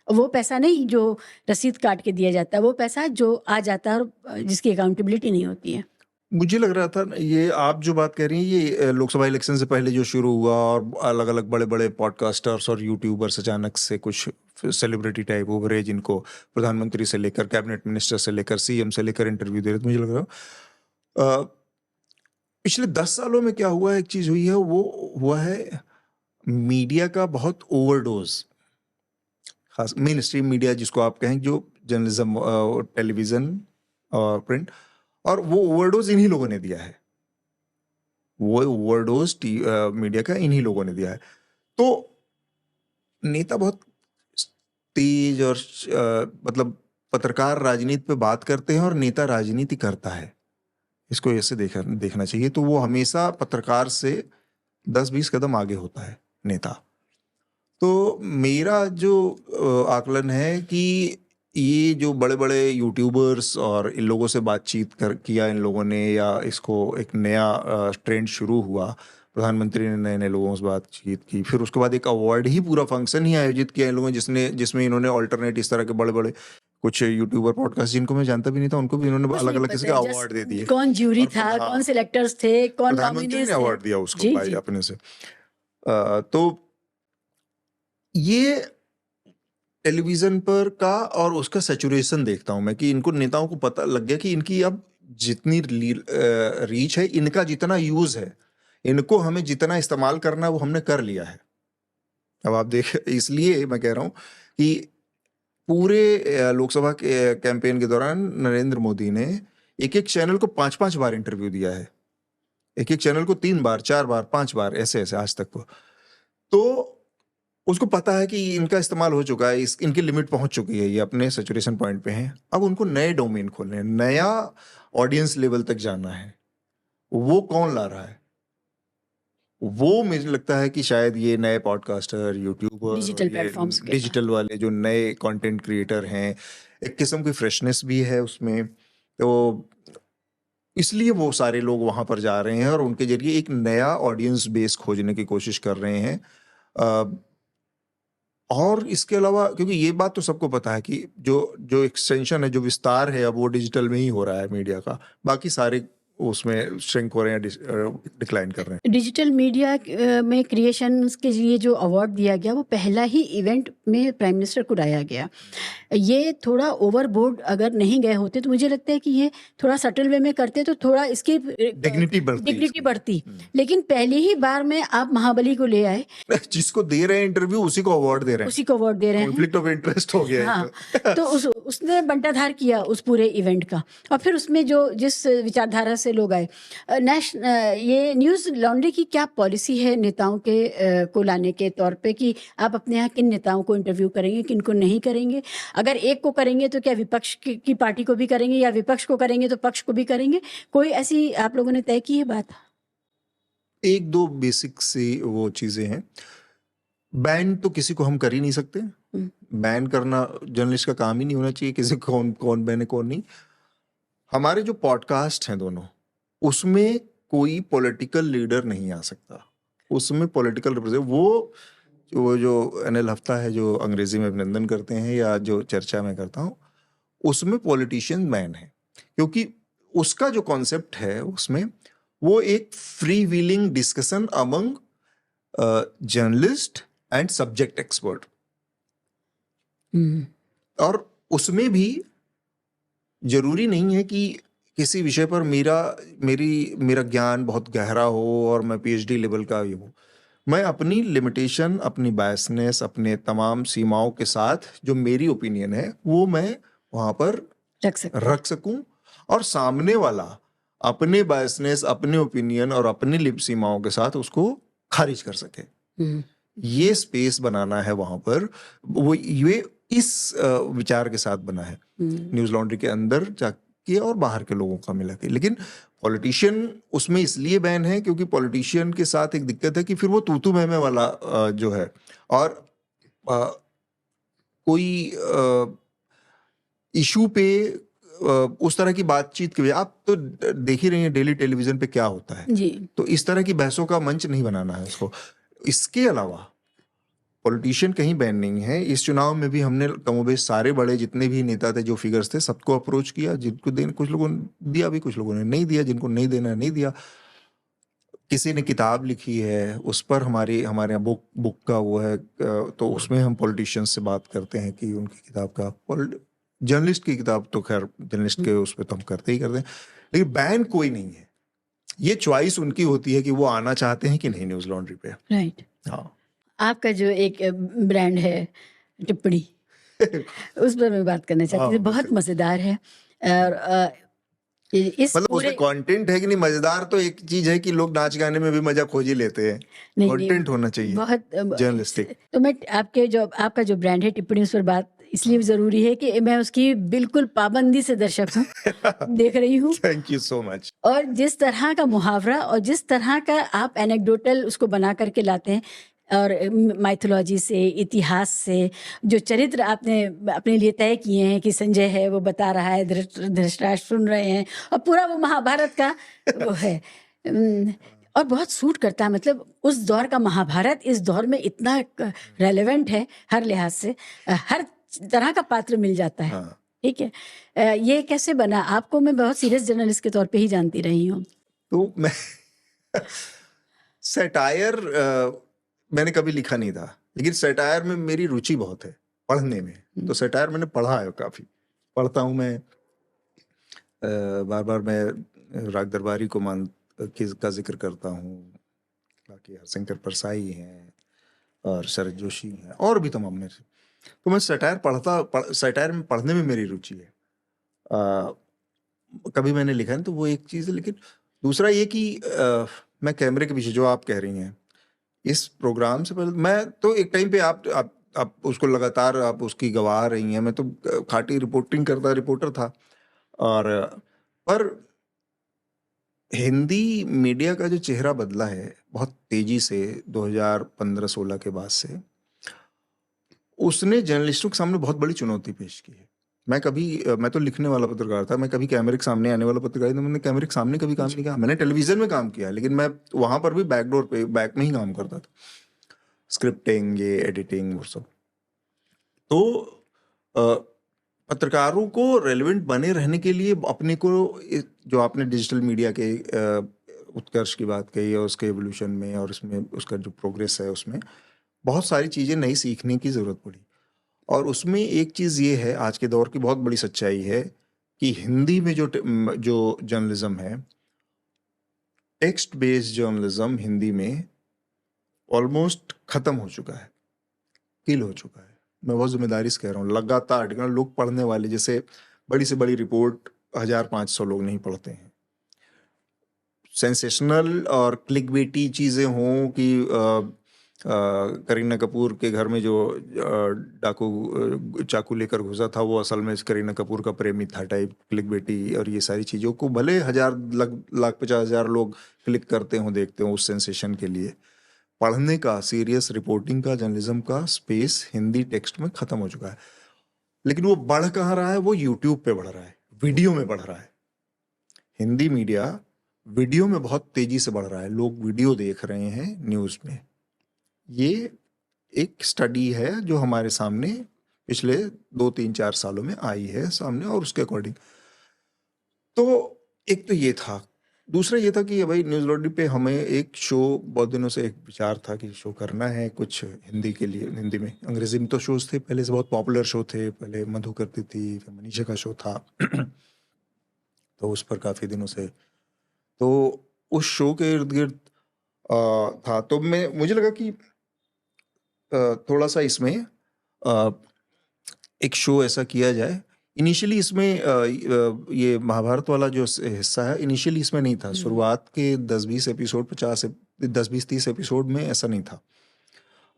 वो पैसा नहीं जो रसीद काट के दिया जाता है, वो पैसा जो आ जाता है और जिसकी अकाउंटेबिलिटी नहीं होती है। मुझे लग रहा था ये आप जो बात कह रही हैं, ये लोकसभा इलेक्शन से पहले जो शुरू हुआ, और अलग अलग बड़े बड़े पॉडकास्टर्स और यूट्यूबर्स अचानक से कुछ सेलिब्रिटी टाइप उभरे, जिनको प्रधानमंत्री से लेकर कैबिनेट मिनिस्टर से लेकर सीएम से लेकर इंटरव्यू दे रहे थे। मुझे लग रहा पिछले 10 सालों में क्या हुआ, एक चीज हुई है, वो हुआ है मीडिया का बहुत ओवरडोज, खास मेन स्ट्रीम मीडिया जिसको आप कहें, जो जर्नलिज्म, टेलीविजन और प्रिंट, और वो ओवरडोज इन्हीं लोगों ने दिया है। वो ओवरडोज मीडिया का इन्हीं लोगों ने दिया है। तो नेता बहुत तेज और मतलब पत्रकार राजनीति पे बात करते हैं और नेता राजनीति करता है, इसको ऐसे देखना चाहिए। तो वो हमेशा पत्रकार से 10-20 कदम आगे होता है नेता। तो मेरा जो आकलन है कि ये जो बड़े बड़े यूट्यूबर्स और इन लोगों से बातचीत किया इन लोगों ने, या इसको एक नया ट्रेंड शुरू हुआ, प्रधानमंत्री ने नए नए लोगों से बातचीत की, फिर उसके बाद एक अवार्ड ही, पूरा फंक्शन ही आयोजित किया इन लोगों ने, जिसमें इन्होंने ऑल्टरनेट इस तरह के बड़े बड़े कुछ यूट्यूबर पॉडकास्ट जिनको मैं जानता भी नहीं था, उनको भी इन्होंने अलग अलग किसी का अवार्ड दे दिए। कौन ज्यूरी था, कौन सिलेक्टर्स थे, कौन प्रधानमंत्री ने अवार्ड दिया उसको जी, भाई अपने से। तो ये टेलीविजन पर का और उसका सैचुरेशन देखता हूं मैं, कि इनको नेताओं को पता लग गया कि इनकी अब जितनी रीच है, इनका जितना यूज है, इनको हमें जितना इस्तेमाल करना वो हमने कर लिया है। अब आप देख, इसलिए मैं कह रहा हूं कि पूरे लोकसभा के कैंपेन के दौरान नरेंद्र मोदी ने एक एक चैनल को 5-5 बार इंटरव्यू दिया है, एक एक चैनल को 3 बार 4 बार 5 बार ऐसे ऐसे आज तक। तो उसको पता है कि इनका इस्तेमाल हो चुका है, इनकी लिमिट पहुंच चुकी है, ये अपने सैचुरेशन पॉइंट पे हैं। अब उनको नए डोमेन खोलने हैं, नया ऑडियंस लेवल तक जाना है। वो कौन ला रहा है? वो मुझे लगता है कि शायद ये नए पॉडकास्टर, यूट्यूबर, डिजिटल प्लेटफॉर्म्स के डिजिटल वाले जो नए कंटेंट क्रिएटर हैं, एक किस्म की फ्रेशनेस भी है उसमें, तो इसलिए वो सारे लोग वहां पर जा रहे हैं और उनके जरिए एक नया ऑडियंस बेस खोजने की कोशिश कर रहे हैं। और इसके अलावा, क्योंकि ये बात तो सबको पता है कि जो एक्सटेंशन है, जो विस्तार है, अब वो डिजिटल में ही हो रहा है मीडिया का। बाकी सारे उसमें श्रिंक हो रहे हैं, डिक्लाइन कर रहे हैं। डिजिटल मीडिया में क्रिएशंस के लिए जो अवार्ड दिया गया वो पहला ही इवेंट में प्राइम मिनिस्टर को लाया गया। ये थोड़ा ओवरबोर्ड अगर नहीं गए होते तो मुझे लगता है कि ये थोड़ा सटल वे में करते तो थोड़ा इसकी डिग्निटी बढ़ती, लेकिन पहली ही बार में आप महाबली को ले आए, जिसको दे रहे हैं इंटरव्यू उसी को अवार्ड दे रहे हैं, उसी को अवार्ड दे रहे हैं। कॉन्फ्लिक्ट ऑफ इंटरेस्ट हो गया है। हाँ, तो उसने बंटाधार किया उस पूरे इवेंट का। और फिर उसमें जो जिस विचारधारा से लोग आए, ये न्यूज़ लॉन्ड्री की क्या पॉलिसी है नेताओं के को लाने के तौर पे कि आप अपने यहाँ किन नेताओं को इंटरव्यू करेंगे, किन को नहीं करेंगे? अगर एक को करेंगे तो क्या विपक्ष की पार्टी को भी करेंगे, या विपक्ष को करेंगे तो पक्ष को भी करेंगे? कोई ऐसी आप लोगों ने तय की है बात? एक दो बेसिक सी वो चीजें हैं। बैन तो किसी को हम कर ही नहीं सकते। बैन करना जर्नलिस्ट का काम ही नहीं होना चाहिए, किसी को कौन बैन है कौन नहीं। हमारे जो पॉडकास्ट हैं दोनों, उसमें कोई पॉलिटिकल लीडर नहीं आ सकता, उसमें पॉलिटिकल वो जो एनएल हफ्ता है जो अंग्रेजी में अभिनंदन करते हैं या जो चर्चा मैं करता हूँ, उसमें पॉलिटिशियन बैन है, क्योंकि उसका जो कॉन्सेप्ट है उसमें वो एक free wheeling discussion among journalist and subject expert. और उसमें भी जरूरी नहीं है कि किसी विषय पर मेरा ज्ञान बहुत गहरा हो और मैं पीएचडी लेवल का ही हूँ। मैं अपनी लिमिटेशन, अपनी बायसनेस, अपने तमाम सीमाओं के साथ जो मेरी ओपिनियन है वो मैं वहां पर रख सकूं, और सामने वाला अपने बायसनेस, अपने ओपिनियन और अपनी सीमाओं के साथ उसको खारिज कर सके। ये स्पेस बनाना है वहां पर, वो ये इस विचार के साथ बना है न्यूज़ लॉन्ड्री के अंदर जाके और बाहर के लोगों का मिला के। लेकिन पॉलिटिशियन उसमें इसलिए बैन है क्योंकि पॉलिटिशियन के साथ एक दिक्कत है कि फिर वो तू मैं वाला जो है, और कोई इशू पे उस तरह की बातचीत की, आप तो देख ही रही हैं डेली टेलीविजन पे क्या होता है जी। तो इस तरह की बहसों का मंच नहीं बनाना है उसको। इसके अलावा पॉलिटिशियन कहीं बैन नहीं है। इस चुनाव में भी हमने कमोबेश सारे बड़े जितने भी नेता थे, जो फिगर्स थे, सबको अप्रोच किया। जिनको देना कुछ लोगों ने दिया भी, कुछ लोगों ने नहीं दिया, जिनको नहीं देना नहीं दिया। किसी ने किताब लिखी है, उस पर हमारे यहाँ बुक का वो है, तो उसमें हम पॉलिटिशियंस से बात करते हैं कि उनकी किताब का, जर्नलिस्ट की किताब तो खैर जर्नलिस्ट के उस पर तो हम करते ही करते हैं, लेकिन बैन कोई नहीं है। ये चॉइस उनकी होती है कि वो आना चाहते हैं कि नहीं न्यूज़ लॉन्ड्री पे। राइट। हाँ, आपका जो एक ब्रांड है टिप्पणी उस पर मैं बात करना चाहती हूँ। बहुत मजेदार है। और इस मतलब उसमें कंटेंट है कि नहीं, मजेदार तो एक चीज है कि लोग नाच गाने में भी मजा खोज ही लेते हैं, कंटेंट होना चाहिए बहुत जर्नलिस्टिक। तो मैं आपका जो ब्रांड है टिप्पणी, उस पर बात इसलिए जरूरी है कि मैं उसकी बिल्कुल पाबंदी से दर्शक हूँ देख रही हूँ। Thank you so much. और जिस तरह का मुहावरा और जिस तरह का आप एनेक्डोटल उसको बना करके लाते हैं, और माइथोलॉजी से, इतिहास से, जो चरित्र आपने अपने लिए तय किए हैं कि संजय है वो बता रहा है, धृतराष्ट्र सुन रहे हैं, और पूरा वो महाभारत का वो है, और बहुत सूट करता है। मतलब उस दौर का महाभारत इस दौर में इतना रेलेवेंट है हर लिहाज से, हर तरह का पात्र मिल जाता है। ठीक है। ये कैसे बना? आपको मैं बहुत सीरियस जर्नलिस्ट के तौर पे ही जानती रही हूँ। तो मैं सैटायर मैंने कभी लिखा नहीं था, लेकिन सैटायर में मेरी रुचि बहुत है, पढ़ने में। तो सैटायर मैंने पढ़ा है, काफी पढ़ता हूँ मैं। बार बार मैं राग दरबारी को का जिक्र करता हूँ, बाकी हरशंकर परसाई हैं और शरद जोशी हैं और भी तमाम में से। तो मैं सैटायर में पढ़ने में मेरी रुचि है। कभी मैंने लिखा नहीं, तो वो एक चीज़ है। लेकिन दूसरा ये कि मैं कैमरे के पीछे, जो आप कह रही हैं, इस प्रोग्राम से पहले मैं तो एक टाइम पे आप उसको लगातार आप उसकी गवाह रही हैं। मैं तो खाटी रिपोर्टिंग करता रिपोर्टर था, और पर हिंदी मीडिया का जो चेहरा बदला है बहुत तेजी से 2015-16 के बाद से, उसने जर्नलिस्टों के सामने बहुत बड़ी चुनौती पेश की है। मैं तो लिखने वाला पत्रकार था, मैं कभी कैमरे के सामने आने वाला पत्रकार नहीं। मैंने कैमरे के सामने कभी काम नहीं किया। मैंने टेलीविजन में काम किया, लेकिन मैं वहां पर भी बैकडोर पे, बैक में ही काम करता था, स्क्रिप्टिंग, ये एडिटिंग और सब। तो पत्रकारों को रेलेवेंट बने रहने के लिए अपने को जो आपने डिजिटल मीडिया के उत्कर्ष की बात कही और उसके एवोल्यूशन में और उसमें उसका जो प्रोग्रेस है उसमें बहुत सारी चीज़ें नई सीखने की ज़रूरत पड़ी। और उसमें एक चीज़ ये है, आज के दौर की बहुत बड़ी सच्चाई है कि हिंदी में जो जर्नलिज्म है, टेक्स्ट बेस्ड जर्नलिज्म हिंदी में ऑलमोस्ट ख़त्म हो चुका है, किल हो चुका है। मैं बहुत जिम्मेदारी से कह रहा हूँ। लगातार आर्टिकल लोग पढ़ने वाले, जैसे बड़ी से बड़ी रिपोर्ट 1500 लोग नहीं पढ़ते हैं। सेंसेशनल और क्लिकबेटी चीज़ें हों कि करीना कपूर के घर में जो डाकू चाकू लेकर घुसा था वो असल में करीना कपूर का प्रेमी था टाइप क्लिकबेटी, और ये सारी चीज़ों को भले 50,000 लोग क्लिक करते हों, देखते हों, उस सेंसेशन के लिए पढ़ने का, सीरियस रिपोर्टिंग का, जर्नलिज्म का स्पेस हिंदी टेक्स्ट में ख़त्म हो चुका है। लेकिन वो बढ़ कहाँ रहा है? वो यूट्यूब पे बढ़ रहा है, वीडियो में बढ़ रहा है। हिंदी मीडिया वीडियो में बहुत तेजी से बढ़ रहा है। लोग वीडियो देख रहे हैं न्यूज़ में। ये एक स्टडी है जो हमारे सामने पिछले 2-3-4 सालों में आई है सामने, और उसके अकॉर्डिंग तो एक तो ये था। दूसरा ये था कि भाई न्यूज़ लॉन्ड्री पे हमें एक शो, बहुत दिनों से एक विचार था कि शो करना है कुछ हिंदी के लिए। हिंदी में, अंग्रेजी में तो शोज थे पहले से, बहुत पॉपुलर शो थे पहले, मधु करती थी, फिर मनीषा का शो था तो उस पर काफ़ी दिनों से, तो उस शो के इर्द गिर्द था। तो मुझे लगा कि थोड़ा सा इसमें एक शो ऐसा किया जाए। इनिशियली इसमें ये महाभारत वाला जो हिस्सा है, इनिशियली इसमें नहीं था। शुरुआत के 10-20 एपिसोड, 10-20-30 एपिसोड में ऐसा नहीं था,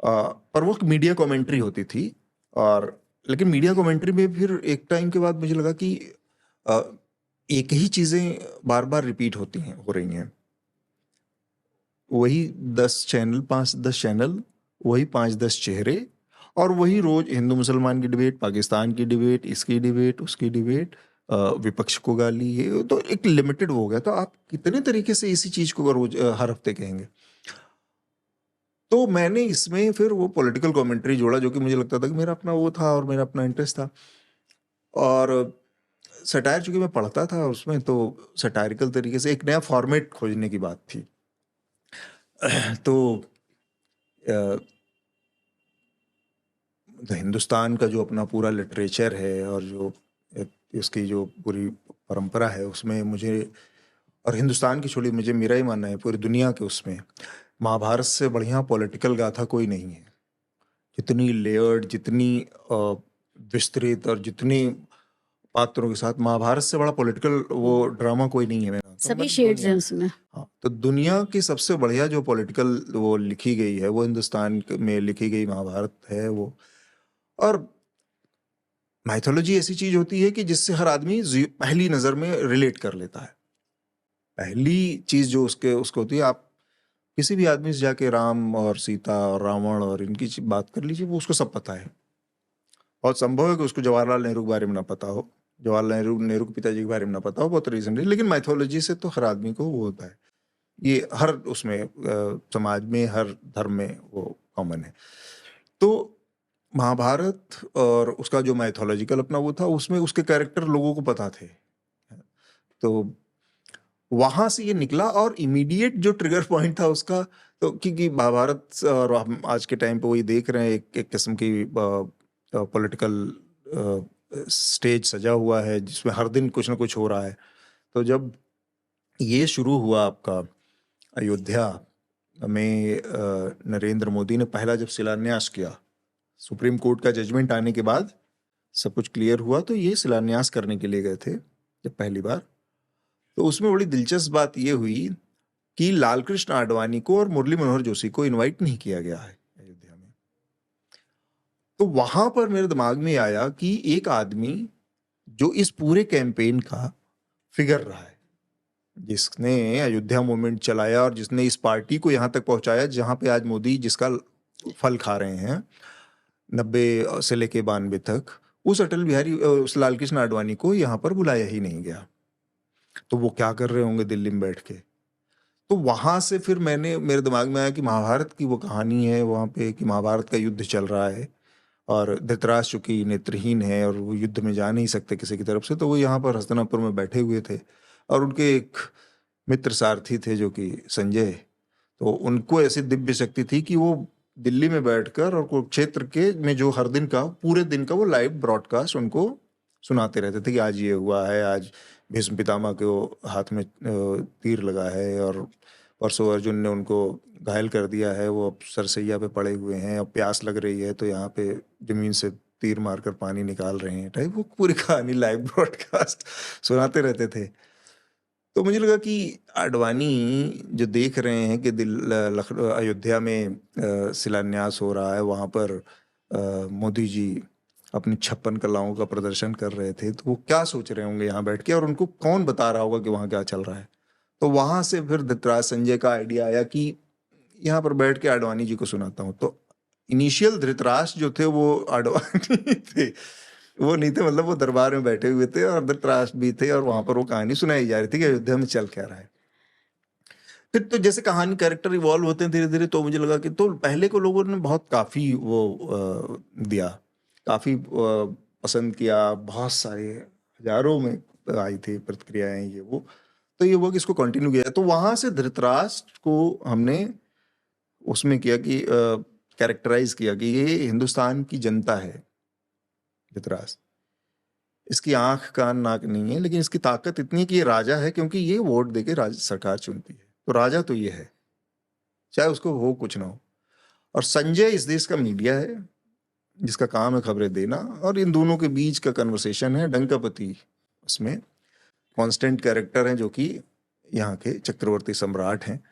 पर वो मीडिया कमेंट्री होती थी। और लेकिन मीडिया कमेंट्री में फिर एक टाइम के बाद मुझे लगा कि एक ही चीज़ें बार बार रिपीट हो रही हैं। वही 10 चैनल, 5-10 चैनल, वही 5-10 चेहरे, और वही रोज हिंदू मुसलमान की डिबेट, पाकिस्तान की डिबेट, इसकी डिबेट, उसकी डिबेट, विपक्ष को गाली, ये तो एक लिमिटेड हो गया। तो आप कितने तरीके से इसी चीज को रोज हर हफ्ते कहेंगे? तो मैंने इसमें फिर वो पॉलिटिकल कमेंट्री जोड़ा, जो कि मुझे लगता था कि मेरा अपना वो था और मेरा अपना इंटरेस्ट था। और सटायर चूंकि मैं पढ़ता था उसमें, तो सटायरिकल तरीके से एक नया फॉर्मेट खोजने की बात थी। तो हिंदुस्तान का जो अपना पूरा लिटरेचर है और जो इसकी जो पूरी परंपरा है उसमें मुझे, और हिंदुस्तान की छोड़ी, मुझे मेरा ही मानना है पूरी दुनिया के उसमें महाभारत से बढ़िया पॉलिटिकल गाथा कोई नहीं है। जितनी लेयर्ड, जितनी विस्तृत और जितनी पात्रों के साथ, महाभारत से बड़ा पॉलिटिकल वो ड्रामा कोई नहीं है। सभी शेड्स हैं उसमें। हाँ, तो दुनिया की सबसे बढ़िया जो पॉलिटिकल वो लिखी गई है वो हिंदुस्तान में लिखी गई महाभारत है वो। और माइथोलॉजी ऐसी चीज होती है कि जिससे हर आदमी पहली नजर में रिलेट कर लेता है। पहली चीज जो उसको होती है, आप किसी भी आदमी से जाके राम और सीता और रावण और इनकी बात कर लीजिए, वो उसको सब पता है। बहुत संभव है कि उसको जवाहरलाल नेहरू के बारे में ना पता हो, जवाहरलाल नेहरू के पिताजी के बारे में ना पता हो, बहुत रीजन, लेकिन माइथोलॉजी से तो हर आदमी को वो होता है। ये हर उसमें समाज में, हर धर्म में वो कॉमन है। तो महाभारत और उसका जो माइथोलॉजिकल अपना वो था, उसमें उसके कैरेक्टर लोगों को पता थे। तो वहां से ये निकला, और इमीडिएट जो ट्रिगर पॉइंट था उसका, तो क्योंकि महाभारत और हम आज के टाइम पे वही देख रहे हैं, एक किस्म की पॉलिटिकल स्टेज सजा हुआ है जिसमें हर दिन कुछ ना कुछ हो रहा है। तो जब ये शुरू हुआ आपका अयोध्या में, नरेंद्र मोदी ने पहला जब शिलान्यास किया, सुप्रीम कोर्ट का जजमेंट आने के बाद सब कुछ क्लियर हुआ, तो ये शिलान्यास करने के लिए गए थे जब पहली बार। तो उसमें बड़ी दिलचस्प बात ये हुई कि लालकृष्ण आडवाणी को और मुरली मनोहर जोशी को इनवाइट नहीं किया गया है अयोध्या में। तो वहां पर मेरे दिमाग में आया कि एक आदमी जो इस पूरे कैंपेन का फिगर रहा है, जिसने अयोध्या मूवमेंट चलाया और जिसने इस पार्टी को यहां तक पहुंचाया जहां पे आज मोदी जिसका फल खा रहे हैं 90 से लेके 92 तक, उस अटल बिहारी, उस लालकृष्ण आडवाणी को यहाँ पर बुलाया ही नहीं गया। तो वो क्या कर रहे होंगे दिल्ली में बैठ के? तो वहां से फिर मेरे दिमाग में आया कि महाभारत की वो कहानी है वहां पे, कि महाभारत का युद्ध चल रहा है और धृतराष्ट्र चूंकि नेत्रहीन है और वो युद्ध में जा नहीं सकते किसी की तरफ से, तो वो यहाँ पर हस्तिनापुर में बैठे हुए थे और उनके एक मित्र सारथी थे जो कि संजय, तो उनको ऐसी दिव्य शक्ति थी कि वो दिल्ली में बैठकर और कुरुक्षेत्र के में जो हर दिन का पूरे दिन का वो लाइव ब्रॉडकास्ट उनको सुनाते रहते थे कि आज ये हुआ है, आज भीष्म पितामह के हाथ में तीर लगा है और परसों अर्जुन ने उनको घायल कर दिया है, वो अब सरसैया पे पड़े हुए हैं, अब प्यास लग रही है तो यहाँ पे जमीन से तीर मारकर पानी निकाल रहे हैं टाइप वो पूरी कहानी लाइव ब्रॉडकास्ट सुनाते रहते थे। तो मुझे लगा कि आडवाणी जो देख रहे हैं कि लखनऊ अयोध्या में शिलान्यास हो रहा है, वहाँ पर मोदी जी अपनी 56 कलाओं का प्रदर्शन कर रहे थे, तो वो क्या सोच रहे होंगे यहाँ बैठ के और उनको कौन बता रहा होगा कि वहाँ क्या चल रहा है। तो वहां से फिर धृतराज संजय का आइडिया आया कि यहाँ पर बैठ के आडवाणी जी को सुनाता हूँ। तो इनिशियल धृतराष्ट्र जो थे वो आडवाणी थे, वो नहीं थे, मतलब वो दरबार में बैठे हुए थे और धृतराष्ट्र भी थे और वहां पर वो कहानी सुनाई जा रही थी कि अयोध्या में चल क्या रहा है। फिर तो जैसे कहानी कैरेक्टर इवॉल्व होते हैं धीरे धीरे, तो मुझे लगा कि तो पहले को लोगों ने बहुत काफी वो दिया, काफी पसंद किया, बहुत सारे हजारों में आई थी प्रतिक्रियाएं ये वो, तो ये हुआ कि इसको कंटिन्यू किया। तो वहां से धृतराष्ट्र को हमने उसमें किया कि कैरेक्टराइज किया कि ये हिंदुस्तान की जनता है धृतराष्ट्र, इसकी आंख कान नाक नहीं है, लेकिन इसकी ताकत इतनी है कि ये राजा है क्योंकि ये वोट देके सरकार चुनती है, तो राजा तो ये है चाहे उसको हो कुछ ना हो। और संजय इस देश का मीडिया है जिसका काम है खबरें देना, और इन दोनों के बीच का कन्वर्सेशन है। डंकापति उसमें कांस्टेंट कैरेक्टर हैं जो कि यहाँ के चक्रवर्ती सम्राट हैं,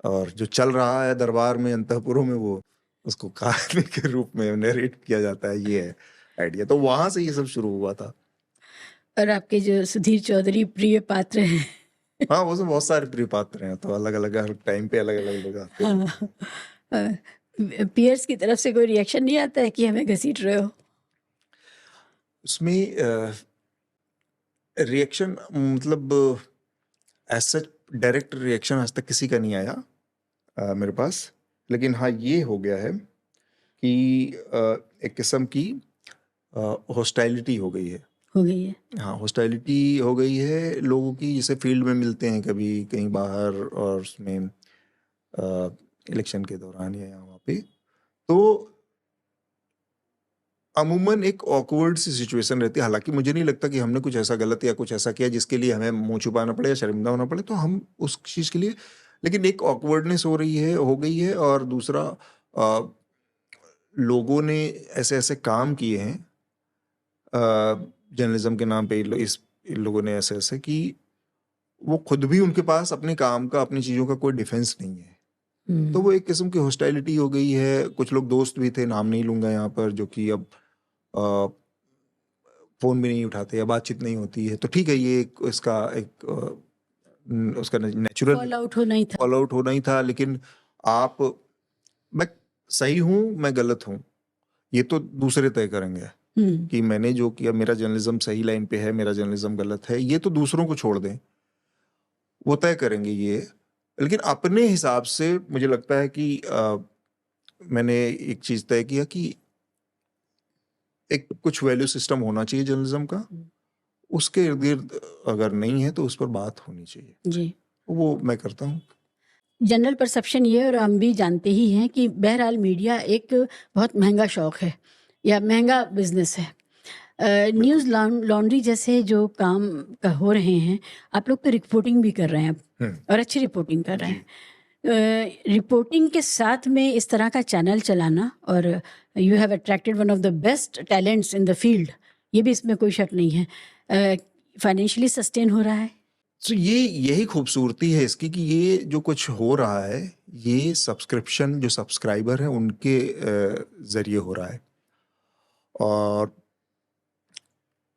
और जो चल रहा है दरबार में अंतःपुरों में वो उसको कहानी के रूप में नरेट किया जाता है, ये है आइडिया। तो वहां से ये सब शुरू हुआ था। और आपके जो सुधीर चौधरी प्रिय पात्र हैं हाँ, वो सब बहुत सारे प्रिय पात्र हैं, तो अलग अलग टाइम पे अलग अलग लोग आते हैं। हाँ, पियर्स की तरफ से कोई रिएक्शन नहीं आता है कि हमें घसीट रहे हो? उसमें रिएक्शन मतलब ऐसा डायरेक्ट रिएक्शन आज तक किसी का नहीं आया मेरे पास, लेकिन हाँ ये हो गया है कि एक किस्म की हॉस्टाइलिटी हो गई है। हाँ, हॉस्टाइलिटी हो गई है लोगों की, जैसे फील्ड में मिलते हैं कभी कहीं बाहर और उसमें इलेक्शन के दौरान या यहाँ पे, तो अमूमन एक ऑकवर्ड सी सिचुएशन रहती है। हालांकि मुझे नहीं लगता कि हमने कुछ ऐसा गलत या कुछ ऐसा किया जिसके लिए हमें मुंह छुपाना पड़े या शर्मिंदा होना पड़े, तो हम उस चीज़ के लिए, लेकिन एक ऑकवर्डनेस हो गई है। और दूसरा लोगों ने ऐसे ऐसे काम किए हैं जर्नलिज्म के नाम पे, इन लोगों ने ऐसे ऐसे कि वो खुद भी, उनके पास अपने काम का अपनी चीज़ों का कोई डिफेंस नहीं है। तो वो एक किस्म की हॉस्टाइलिटी हो गई है। कुछ लोग दोस्त भी थे, नाम नहीं लूंगा यहाँ पर, जो कि अब फोन भी नहीं उठाते या बातचीत नहीं होती है। तो ठीक है, ये इसका उसका नेचुरल फॉल आउट होना ही था। लेकिन मैं सही हूँ मैं गलत हूँ ये तो दूसरे तय करेंगे कि मैंने जो किया, मेरा जर्नलिज्म सही लाइन पे है, मेरा जर्नलिज्म गलत है, ये तो दूसरों को छोड़ दें, वो तय करेंगे ये। लेकिन अपने हिसाब से मुझे लगता है कि मैंने एक चीज तय किया कि एक कुछ वैल्यू सिस्टम होना चाहिए जर्नलिज्म का, उसके इर्द गिर्द अगर नहीं है तो उस पर बात होनी चाहिए जी, वो मैं करता हूँ। जनरल परसेप्शन ये, और हम भी जानते ही हैं कि बहरहाल मीडिया एक बहुत महंगा शौक है या महंगा बिजनेस है। न्यूज़ लॉन्ड्री जैसे जो काम हो रहे हैं, आप लोग तो रिपोर्टिंग भी कर रहे हैं अब, और अच्छी रिपोर्टिंग कर रहे हैं। रिपोर्टिंग के साथ में इस तरह का चैनल चलाना, और you have attracted one of the best talents in the field, ये भी इसमें कोई शक नहीं है। फाइनेंशियली सस्टेन हो रहा है। तो यही खूबसूरती है इसकी कि ये जो कुछ हो रहा है ये सब्सक्रिप्शन, जो सब्सक्राइबर है उनके जरिए हो रहा है, और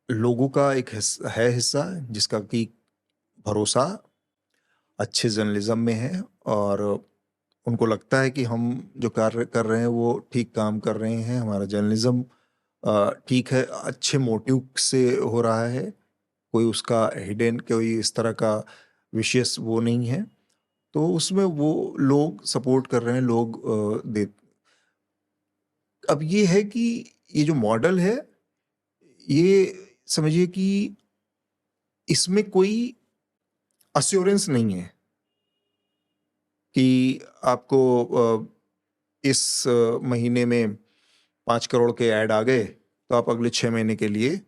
लोगों का एक हिस्सा जिसका कि भरोसा अच्छे जर्नलिज्म में है, और उनको लगता है कि हम जो कार्य कर रहे हैं वो ठीक काम कर रहे हैं, हमारा जर्नलिज्म ठीक है, अच्छे मोटिव से हो रहा है, कोई उसका हिडन कोई इस तरह का विशेष वो नहीं है, तो उसमें वो लोग सपोर्ट कर रहे हैं, लोग दे। अब ये है कि ये जो मॉडल है, ये समझिए कि इसमें कोई अश्योरेंस नहीं है कि आपको इस महीने में 5 करोड़ के ऐड आ गए तो आप अगले 6 महीने के लिए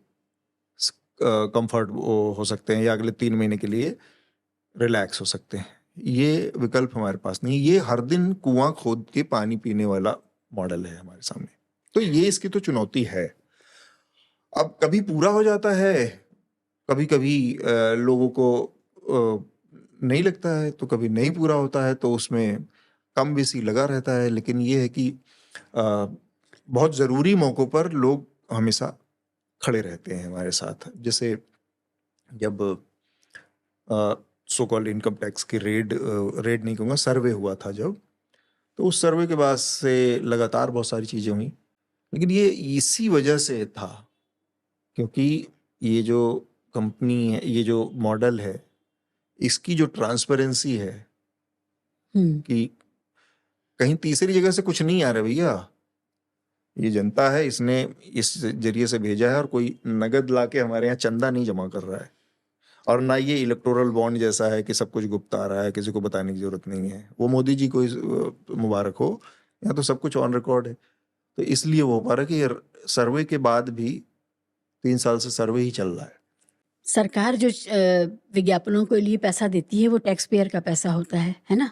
कंफर्ट हो सकते हैं या अगले 3 महीने के लिए रिलैक्स हो सकते हैं। ये विकल्प हमारे पास नहीं। ये हर दिन कुआं खोद के पानी पीने वाला मॉडल है हमारे सामने। तो ये इसकी तो चुनौती है। अब कभी पूरा हो जाता है, कभी कभी लोगों को नहीं लगता है, तो कभी नहीं पूरा होता है, तो उसमें कम बेसी लगा रहता है। लेकिन ये है कि बहुत ज़रूरी मौक़ों पर लोग हमेशा खड़े रहते हैं हमारे साथ। जैसे जब सो कॉल्ड इनकम टैक्स की रेड नहीं कहूँगा, सर्वे हुआ था जब, तो उस सर्वे के बाद से लगातार बहुत सारी चीज़ें हुई। लेकिन ये इसी वजह से था क्योंकि ये जो कंपनी है, ये जो मॉडल है, इसकी जो ट्रांसपेरेंसी है कि कहीं तीसरी जगह से कुछ नहीं आ रहा भैया, ये जनता है, इसने इस जरिए से भेजा है और कोई नगद लाके हमारे यहाँ चंदा नहीं जमा कर रहा है। और ना ये इलेक्टोरल बॉन्ड जैसा है कि सब कुछ गुप्त आ रहा है, किसी को बताने की जरूरत नहीं है। वो मोदी जी को मुबारक हो, यहाँ तो सब कुछ ऑन रिकॉर्ड है। तो इसलिए वो हो पा रहा है कि ये सर्वे के बाद भी 3 साल से सर्वे ही चल रहा है। सरकार जो विज्ञापनों के लिए पैसा देती है वो टैक्स पेयर का पैसा होता है ना।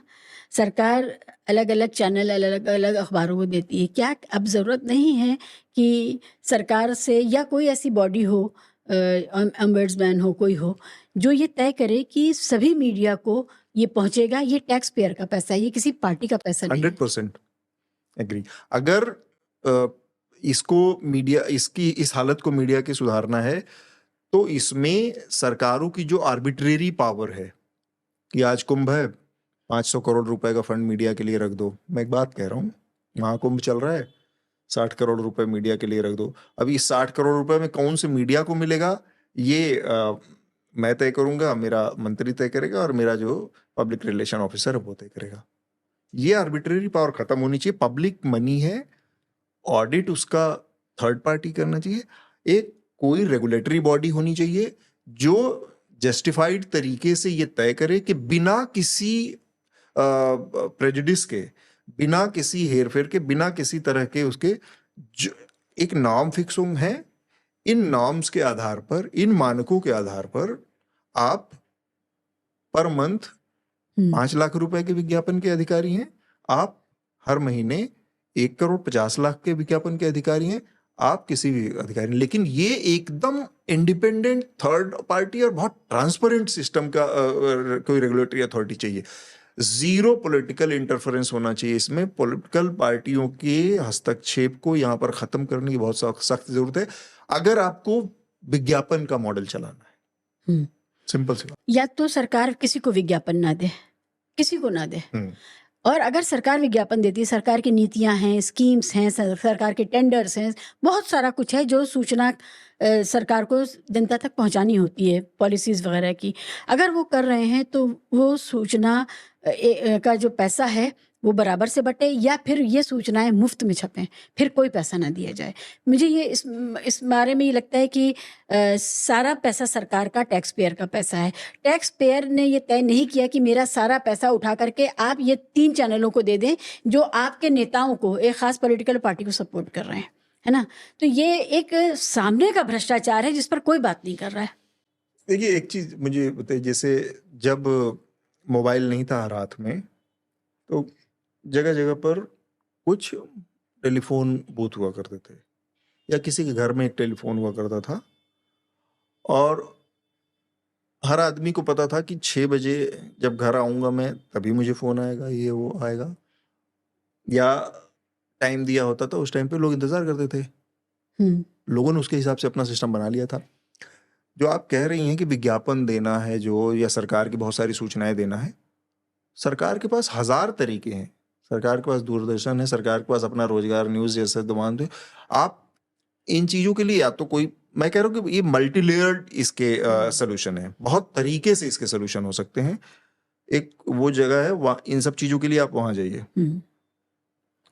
सरकार अलग अलग चैनल, अलग अलग अखबारों को देती है। क्या अब ज़रूरत नहीं है कि सरकार से या कोई ऐसी बॉडी हो, अम्बड्समैन हो, कोई हो, जो ये तय करे कि सभी मीडिया को ये पहुंचेगा, ये टैक्स पेयर का पैसा है, ये किसी पार्टी का पैसा नहीं है। 100% एग्री। अगर इसको मीडिया, इसकी इस हालत को मीडिया के सुधारना है, तो इसमें सरकारों की जो आर्बिट्रेरी पावर है कि आज कुंभ है, 500 करोड़ रुपए का फंड मीडिया के लिए रख दो। मैं एक बात कह रहा हूँ, महाकुंभ चल रहा है, 60 करोड़ रुपए मीडिया के लिए रख दो। अभी इस 60 करोड़ रुपए में कौन से मीडिया को मिलेगा, ये मैं तय करूंगा, मेरा मंत्री तय करेगा और मेरा जो पब्लिक रिलेशन ऑफिसर है वो तय करेगा। ये आर्बिट्रेरी पावर खत्म होनी चाहिए। पब्लिक मनी है, ऑडिट उसका थर्ड पार्टी करना चाहिए। एक कोई रेगुलेटरी बॉडी होनी चाहिए जो जस्टिफाइड तरीके से ये तय करे कि बिना किसी प्रेजुडिस के, बिना किसी हेरफेर के, बिना किसी तरह के उसके एक नॉर्म फिक्स है। इन नॉर्म्स के आधार पर, इन मानकों के आधार पर आप पर मंथ 5 लाख रुपए के विज्ञापन के अधिकारी हैं, आप हर महीने 1 करोड़ 50 लाख के विज्ञापन के अधिकारी हैं, आप किसी भी अधिकारी। लेकिन ये एकदम इंडिपेंडेंट थर्ड पार्टी और बहुत ट्रांसपेरेंट सिस्टम का कोई रेगुलेटरी अथॉरिटी चाहिए। जीरो पॉलिटिकल इंटरफेरेंस होना चाहिए इसमें। पॉलिटिकल पार्टियों के हस्तक्षेप को यहाँ पर खत्म करने की बहुत सख्त जरूरत है अगर आपको विज्ञापन का मॉडल चलाना है। सिंपल सी बात। या तो सरकार किसी को विज्ञापन ना दे, किसी को ना दे, और अगर सरकार विज्ञापन देती है, सरकार की नीतियां हैं, स्कीम्स हैं, सरकार के टेंडर्स हैं, बहुत सारा कुछ है जो सूचना सरकार को जनता तक पहुंचानी होती है, पॉलिसीज़ वगैरह की। अगर वो कर रहे हैं तो वो सूचना का जो पैसा है वो बराबर से बटे, या फिर ये सूचनाएं मुफ्त में छपें, फिर कोई पैसा ना दिया जाए। मुझे ये इस बारे में ये लगता है कि सारा पैसा सरकार का टैक्स पेयर का पैसा है। टैक्स पेयर ने ये तय नहीं किया कि मेरा सारा पैसा उठा करके आप ये 3 चैनलों को दे दें जो आपके नेताओं को, एक खास पॉलिटिकल पार्टी को सपोर्ट कर रहे हैं, है ना। तो ये एक सामने का भ्रष्टाचार है जिस पर कोई बात नहीं कर रहा है। देखिए, एक चीज मुझे बताइए, जैसे जब मोबाइल नहीं था हाथ में, तो जगह जगह पर कुछ टेलीफोन बूथ हुआ करते थे, या किसी के घर में एक टेलीफोन हुआ करता था, और हर आदमी को पता था कि 6 बजे जब घर आऊंगा मैं तभी मुझे फोन आएगा, ये वो आएगा, या टाइम दिया होता था, उस टाइम पे लोग इंतजार करते थे। लोगों ने उसके हिसाब से अपना सिस्टम बना लिया था। जो आप कह रही हैं कि विज्ञापन देना है जो, या सरकार की बहुत सारी सूचनाएं देना है, सरकार के पास 1000 तरीके हैं। सरकार के पास दूरदर्शन है, सरकार के पास अपना रोजगार न्यूज जैसे दुकान है। आप इन चीजों के लिए, या तो कोई, मैं कह रहा हूँ कि ये मल्टी लेयर्ड इसके सोल्यूशन है, बहुत तरीके से इसके सोल्यूशन हो सकते हैं। एक वो जगह है, इन सब चीजों के लिए आप वहां जाइए,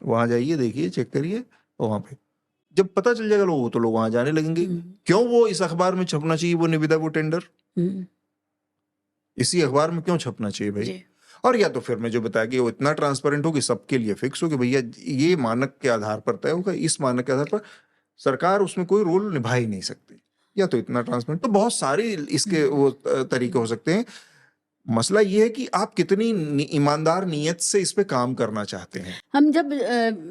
वहां जाइए, देखिए, चेक करिए, और वहां पे जब पता चल जाएगा लोगों को तो लोग वहां जाने लगेंगे। क्यों वो इस अखबार में छपना चाहिए वो निविदा वो टेंडर, इसी अखबार में क्यों छपना चाहिए भाई? जी। और या तो फिर मैं जो बताया कि वो इतना ट्रांसपेरेंट हो कि सबके लिए फिक्स हो कि भैया ये मानक के आधार पर तय होगा, इस मानक के आधार पर सरकार उसमें कोई रोल निभा ही नहीं सकती, या तो इतना ट्रांसपेरेंट। तो बहुत सारे इसके वो तरीके हो सकते हैं। मसला ये है कि आप कितनी ईमानदार नीयत से इस पे काम करना चाहते हैं। हम जब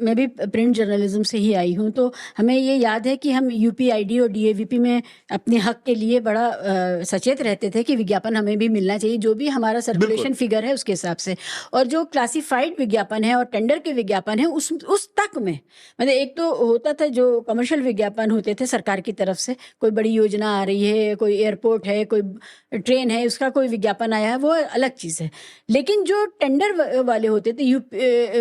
मैं भी प्रिंट जर्नलिज्म से ही आई हूँ, तो हमें ये याद है कि हम यूपीआईडी और डीएवीपी में अपने हक के लिए बड़ा सचेत रहते थे कि विज्ञापन हमें भी मिलना चाहिए, जो भी हमारा सर्कुलेशन फिगर है उसके हिसाब से। और जो क्लासिफाइड विज्ञापन है और टेंडर के विज्ञापन है उस तक में, मतलब एक तो होता था जो कमर्शियल विज्ञापन होते थे सरकार की तरफ से, कोई बड़ी योजना आ रही है, कोई एयरपोर्ट है, कोई ट्रेन है, उसका कोई विज्ञापन आया है, वो अलग चीज़ है। लेकिन जो टेंडर वाले होते थे,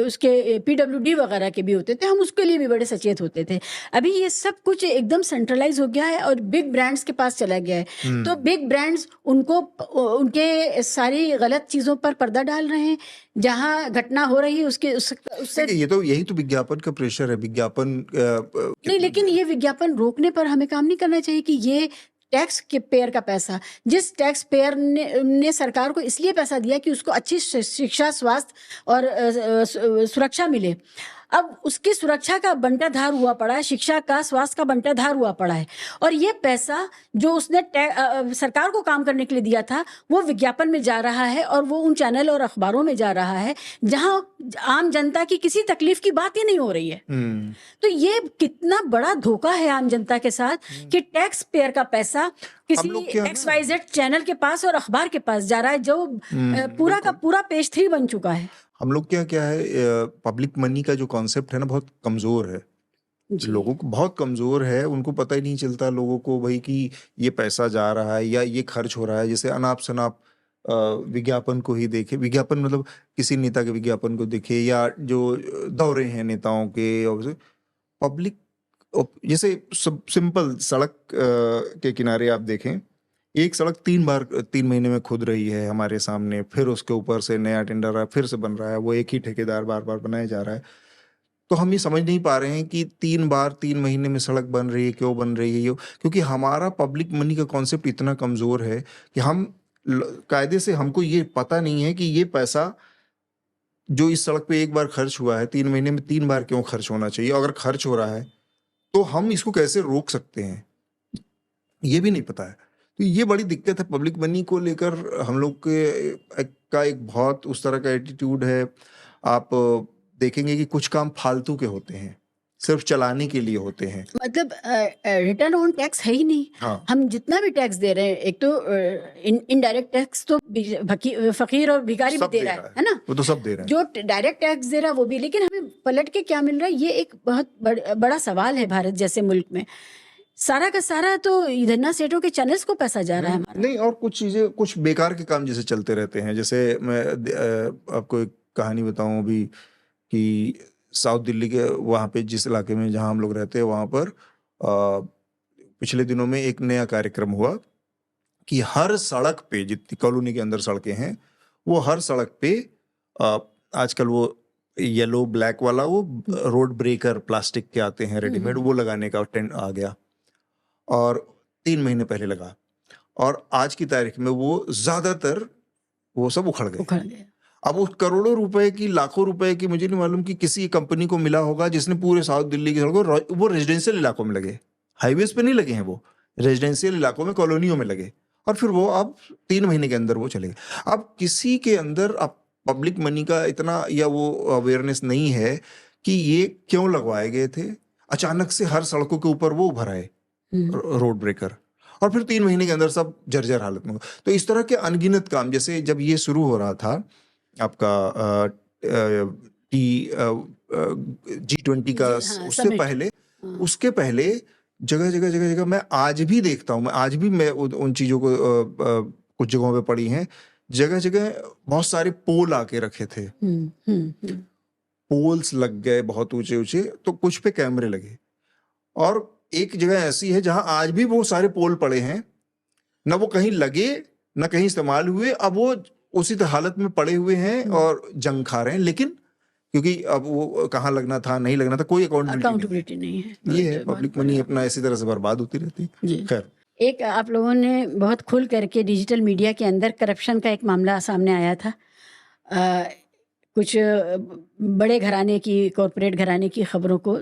उसके पीडब्ल्यूडी वगैरह के भी होते थे, हम उसके लिए भी बड़े सचेत होते थे। अभी ये सब कुछ एकदम सेंट्रलाइज हो गया है और बिग ब्रांड्स के पास चला गया है। तो बिग ब्रांड्स उनको उनके सारी गलत चीज़ों पर पर्दा डाल रहे हैं, जहाँ घटना हो रही है उससे ये तो यही तो विज्ञापन का प्रेशर है। विज्ञापन नहीं, लेकिन ये विज्ञापन रोकने पर हमें काम नहीं करना चाहिए कि ये टैक्स के पेयर का पैसा, जिस टैक्स पेयर ने सरकार को इसलिए पैसा दिया कि उसको अच्छी शिक्षा, स्वास्थ्य और सुरक्षा मिले, अब उसकी सुरक्षा का बंटाधार हुआ पड़ा है, शिक्षा का, स्वास्थ्य का बंटाधार हुआ पड़ा है। और ये पैसा जो उसने सरकार को काम करने के लिए दिया था, वो विज्ञापन में जा रहा है और वो उन चैनल और अखबारों में जा रहा है जहां आम जनता की किसी तकलीफ की बात ही नहीं हो रही है। तो ये कितना बड़ा धोखा है आम जनता के साथ कि टैक्स पेयर का पैसा किसी XYZ चैनल के पास और अखबार के पास जा रहा है, जो पूरा का पूरा पेज 3 बन चुका है। हम लोग क्या है, पब्लिक मनी का जो कॉन्सेप्ट है ना, बहुत कमजोर है। लोगों को बहुत कमजोर है, उनको पता ही नहीं चलता लोगों को भाई कि ये पैसा जा रहा है या ये खर्च हो रहा है। जैसे अनाप शनाप विज्ञापन को ही देखे, विज्ञापन मतलब किसी नेता के विज्ञापन को देखे, या जो दौरे हैं नेताओं के, और पब्लिक जैसे सिंपल सड़क के किनारे आप देखें, एक सड़क 3 महीने में खुद रही है हमारे सामने, फिर उसके ऊपर से नया टेंडर है, फिर से बन रहा है, वो एक ही ठेकेदार बार बार बनाया जा रहा है। तो हम ये समझ नहीं पा रहे हैं कि 3 महीने में सड़क बन रही है, क्यों बन रही है ये? क्योंकि हमारा पब्लिक मनी का कॉन्सेप्ट इतना कमजोर है कि हम कायदे से, हमको ये पता नहीं है कि ये पैसा जो इस सड़क पे एक बार खर्च हुआ है 3 महीने में 3 बार क्यों खर्च होना चाहिए। अगर खर्च हो रहा है तो हम इसको कैसे रोक सकते हैं, ये भी नहीं पता है। तो ये बड़ी दिक्कत है पब्लिक मनी को लेकर। हम लोग का एक बहुत उस तरह का एटीट्यूड है। आप देखेंगे कि कुछ काम फालतू के होते हैं, सिर्फ चलाने के लिए होते हैं, मतलब रिटर्न ऑन टैक्स है ही नहीं। हाँ। हम जितना भी टैक्स दे रहे हैं, एक तो इनडायरेक्ट टैक्स तो फकीर और भिखारी भी दे रहा है ना, वो तो सब दे रहे हैं। जो डायरेक्ट टैक्स दे रहा है वो भी, लेकिन हमें पलट के क्या मिल रहा है, ये एक बहुत बड़ा सवाल है। भारत जैसे मुल्क में सारा का सारा तो धन्ना सेठों के चैनल्स को पैसा जा रहा है हमारा। नहीं, और कुछ चीजें, कुछ बेकार के काम जैसे चलते रहते हैं। जैसे मैं आपको एक कहानी बताऊं अभी, कि साउथ दिल्ली के वहाँ पे जिस इलाके में जहाँ हम लोग रहते हैं, वहाँ पर पिछले दिनों में एक नया कार्यक्रम हुआ कि हर सड़क पे, जितनी कॉलोनी के अंदर सड़कें हैं, वो हर सड़क पे आजकल वो येलो ब्लैक वाला वो रोड ब्रेकर प्लास्टिक के आते हैं रेडीमेड, वो लगाने का ट्रेंड आ गया, और 3 महीने पहले लगा, और आज की तारीख में वो ज्यादातर वो सब उखड़ गए। अब उस करोड़ों रुपए की, लाखों रुपए की, मुझे नहीं मालूम कि किसी कंपनी को मिला होगा जिसने पूरे साउथ दिल्ली की सड़कों, वो रेजिडेंशियल इलाकों में लगे, हाईवेज पे नहीं लगे हैं, वो रेजिडेंशियल इलाकों में, कॉलोनियों में लगे, और फिर वो अब 3 महीने के अंदर वो चले गए। अब किसी के अंदर अब पब्लिक मनी का इतना या वो अवेयरनेस नहीं है कि ये क्यों लगवाए गए थे। अचानक से हर सड़कों के ऊपर वो उभर आए रोड ब्रेकर, और फिर 3 महीने के अंदर सब जर्जर हालत में। तो इस तरह के अनगिनत काम, जैसे जब ये शुरू हो रहा था आपका G20 का, उसके पहले जगह जगह मैं आज भी देखता हूँ, मैं उन चीजों को कुछ जगहों पे पड़ी हैं, जगह जगह बहुत सारे पोल आके रखे थे, पोल्स लग गए बहुत ऊंचे ऊंचे, तो कुछ पे कैमरे लगे, और एक जगह ऐसी है जहां आज भी वो सारे पोल पड़े हैं, ना वो कहीं लगे ना कहीं इस्तेमाल हुए, अब वो उसी हालत में पड़े हुए हैं और जंग खा रहे हैं, लेकिन क्योंकि अब वो कहाँ लगना था नहीं लगना था कोई अकाउंटेबिलिटी नहीं है। ये है पब्लिक मनी अपना इसी तरह से बर्बाद होती रहती है। जी। खैर, एक आप लोगों ने बहुत खुल करके डिजिटल मीडिया के अंदर करप्शन का एक मामला सामने आया था। कुछ बड़े घराने की, कॉरपोरेट घराने की खबरों को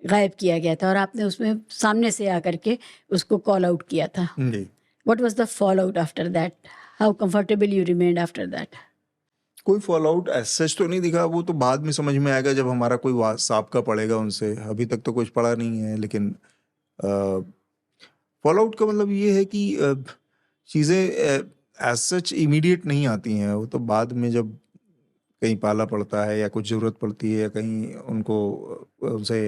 गायब किया गया था और आपने उसमें सामने से आकर के उसको कॉल आउट किया था। जी, what was the fallout after that? How comfortable you remained after that? कोई फॉल आउट एज सच तो नहीं दिखा, वो तो बाद में समझ में आएगा जब हमारा कोई साबका पड़ेगा उनसे। अभी तक तो कुछ पड़ा नहीं है, लेकिन फॉल आउट का मतलब ये है कि चीज़ें एज सच इमीडिएट नहीं आती हैं, वो तो बाद में जब कहीं पाला पड़ता है या कुछ ज़रूरत पड़ती है या कहीं उनको उनसे